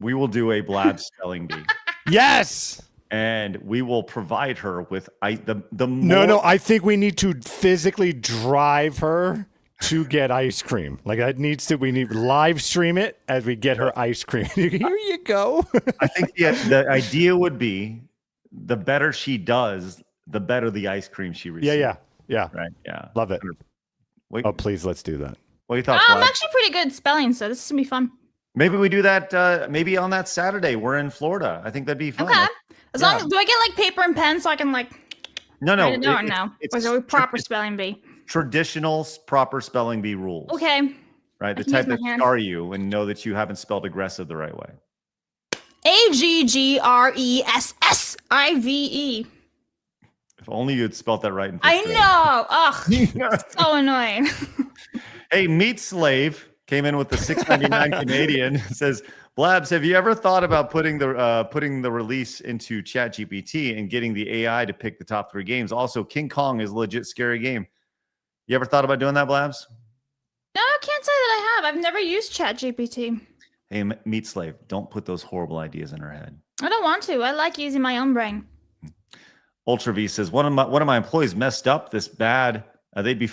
We will do a Blabs spelling bee. Yes. And we will provide her with the No, I think we need to physically drive her to get ice cream. Like we need live stream it as we get her ice cream. Here you go. I think the idea would be the better she does, the better the ice cream she receives. Yeah. Right. Yeah. Love it. Wait. Oh, please, let's do that. What are your thoughts? I'm actually pretty good at spelling, so this is gonna be fun. Maybe we do that. Maybe on that Saturday. We're in Florida. I think that'd be fun. Okay. As long as do I get like paper and pen so I can like No. write it down now? Or is it a proper spelling bee? Traditional proper spelling bee rules. Okay. Right. The I can type use that my hand. scar you and know that you haven't spelled aggressive the right way. AGGRESSIVE. If only you had spelled that right. I know. Ugh. So annoying. Hey, Meat Slave came in with the $6.99 Canadian. Says, Blabs, have you ever thought about putting the release into ChatGPT and getting the AI to pick the top 3 games? Also, King Kong is a legit scary game. You ever thought about doing that, Blabs? No, I can't say that I have. I've never used ChatGPT. Hey, Meat Slave, don't put those horrible ideas in her head. I don't want to. I like using my own brain. Ultra V says, one of my employees messed up this bad. They'd be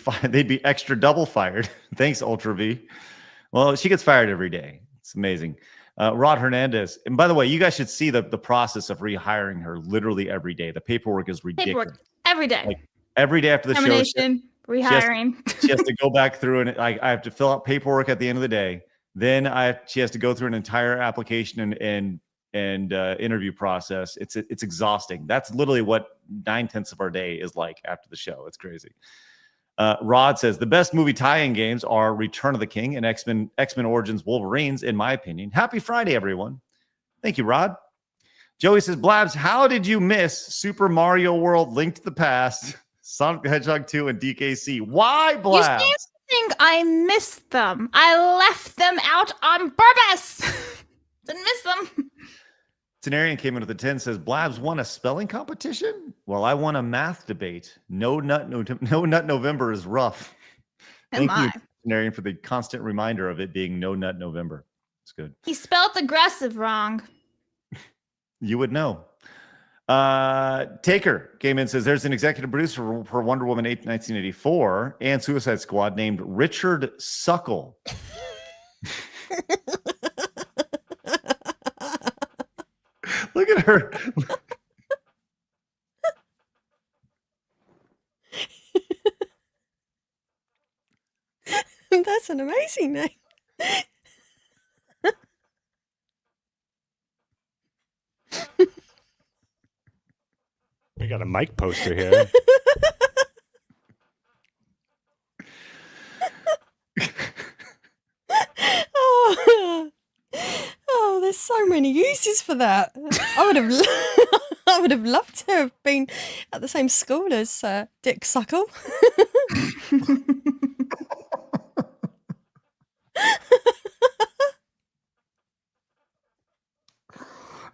extra double fired. Thanks, Ultra V. Well, she gets fired every day. It's amazing. Rod Hernandez. And by the way, you guys should see the process of rehiring her literally every day. The paperwork is ridiculous. Paperwork every day. Like every day after the show, Termination, rehiring. she has to go back through and I have to fill out paperwork at the end of the day. Then she has to go through an entire application and interview process. It's exhausting. That's literally what 9/10 of our day is like after the show. It's crazy. Rod says the best movie tie-in games are Return of the King and X-Men Origins Wolverines, in my opinion. Happy Friday, everyone. Thank you, Rod. Joey says, Blabs, how did you miss Super Mario World, Link to the Past, Sonic the Hedgehog 2, and DKC? Why, Blabs? You think I missed them? I left them out on purpose. Didn't miss them. Tenarian came in with the 10, says, Blabs won a spelling competition? Well, I won a math debate. No Nut November is rough. Thank you, Tenarian, for the constant reminder of it being No Nut November. It's good. He spelled aggressive wrong. You would know. Taker came in and says, there's an executive producer for Wonder Woman 8, 1984 and Suicide Squad named Richard Suckle. Look at her. That's an amazing name. We got a mic poster here. Oh, there's so many uses for that. I would have loved to have been at the same school as Dick Suckle.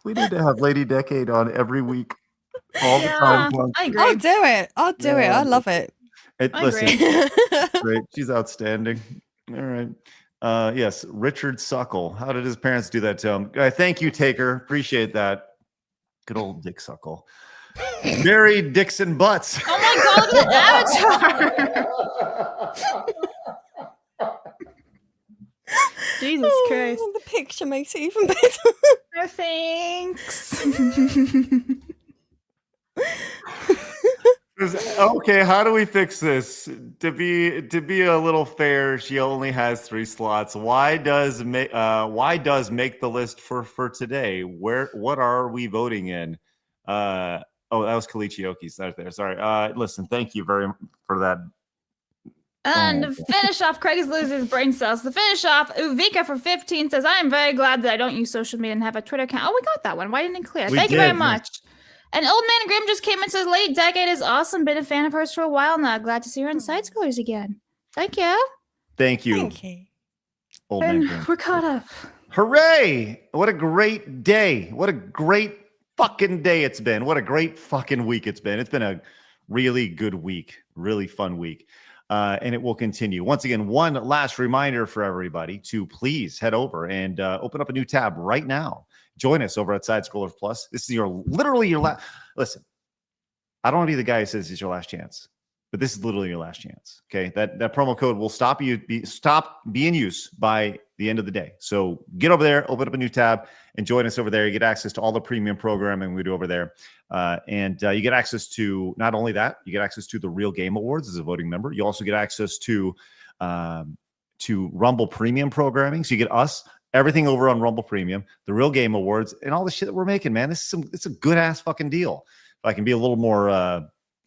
We need to have Lady Decade on every week. All the time. I agree. I'll do it. I love it. Listen, great. She's outstanding. All right. Yes, Richard Suckle. How did his parents do that to him? Thank you, Taker. Appreciate that. Good old Dick Suckle. Mary Dixon Butts. Oh my God, look at the avatar. Jesus Christ. The picture makes it even better. No thanks. Okay, how do we fix this? To be a little fair, she only has 3 slots. Why does make the list for today? What are we voting in? That was Kalichioki's right there. Sorry. Listen, thank you very for that And to finish off, Craig is losing his brain cells. To finish off, Uvika for 15 says, I am very glad that I don't use social media and have a Twitter account. Oh, we got that one. Why didn't it clear? Thank you very much. And Old Man Grim just came and says, Lady Decade is awesome. Been a fan of hers for a while now. Glad to see her on Side Scrollers again. Thank you. Thank you. Thank you. Old Man Grim. We're caught up. Hooray! What a great day. What a great fucking day it's been. What a great fucking week it's been. It's been a really good week. Really fun week. And it will continue. Once again, one last reminder for everybody to please head over and open up a new tab right now. Join us over at Side Scrollers Plus. This is literally your last. Listen, I don't want to be the guy who says it's your last chance, but this is literally your last chance. Okay, that promo code will stop be in use by the end of the day. So get over there, open up a new tab, and join us over there. You get access to all the premium programming we do over there. And you get access to not only that, you get access to the Real Game Awards as a voting member. You also get access to Rumble Premium programming. So you get us, everything over on Rumble Premium, the Real Game Awards, and all the shit that we're making, man. It's a good ass fucking deal. If I can be a little more,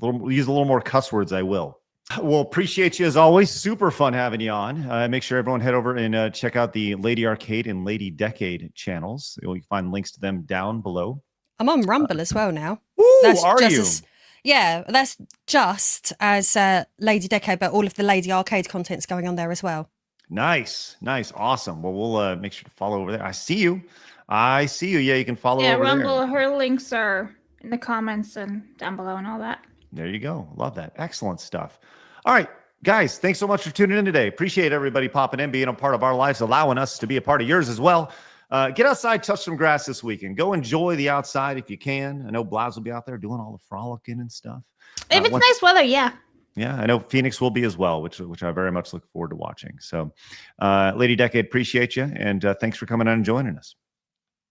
use a little more cuss words, I will. Well, appreciate you as always. Super fun having you on. Make sure everyone head over and check out the Lady Arcade and Lady Decade channels. You'll find links to them down below. I'm on Rumble as well now. Ooh, that's are just you? That's just as Lady Decade, but all of the Lady Arcade content's going on there as well. Nice. Awesome. Well, we'll make sure to follow over there. I see you. Yeah, you can follow over Rumble, there. her links are in the comments and down below and all that. There you go. Love that. Excellent stuff. All right, guys, thanks so much for tuning in today. Appreciate everybody popping in, being a part of our lives, allowing us to be a part of yours as well. Get outside, touch some grass this weekend. Go enjoy the outside if you can. I know Blabs will be out there doing all the frolicking and stuff. If it's nice weather, yeah. Yeah, I know Phoenix will be as well, which I very much look forward to watching. So, Lady Decade, appreciate you, and thanks for coming on and joining us.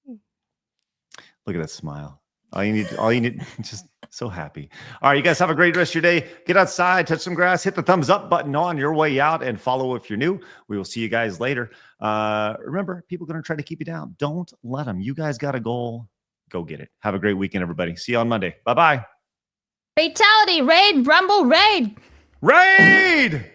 Look at that smile. All you need, just so happy. All right, you guys have a great rest of your day. Get outside, touch some grass, hit the thumbs up button on your way out, and follow if you're new. We will see you guys later. Remember, people are going to try to keep you down. Don't let them. You guys got a goal. Go get it. Have a great weekend, everybody. See you on Monday. Bye-bye. Fatality, raid, Rumble, raid. Raid!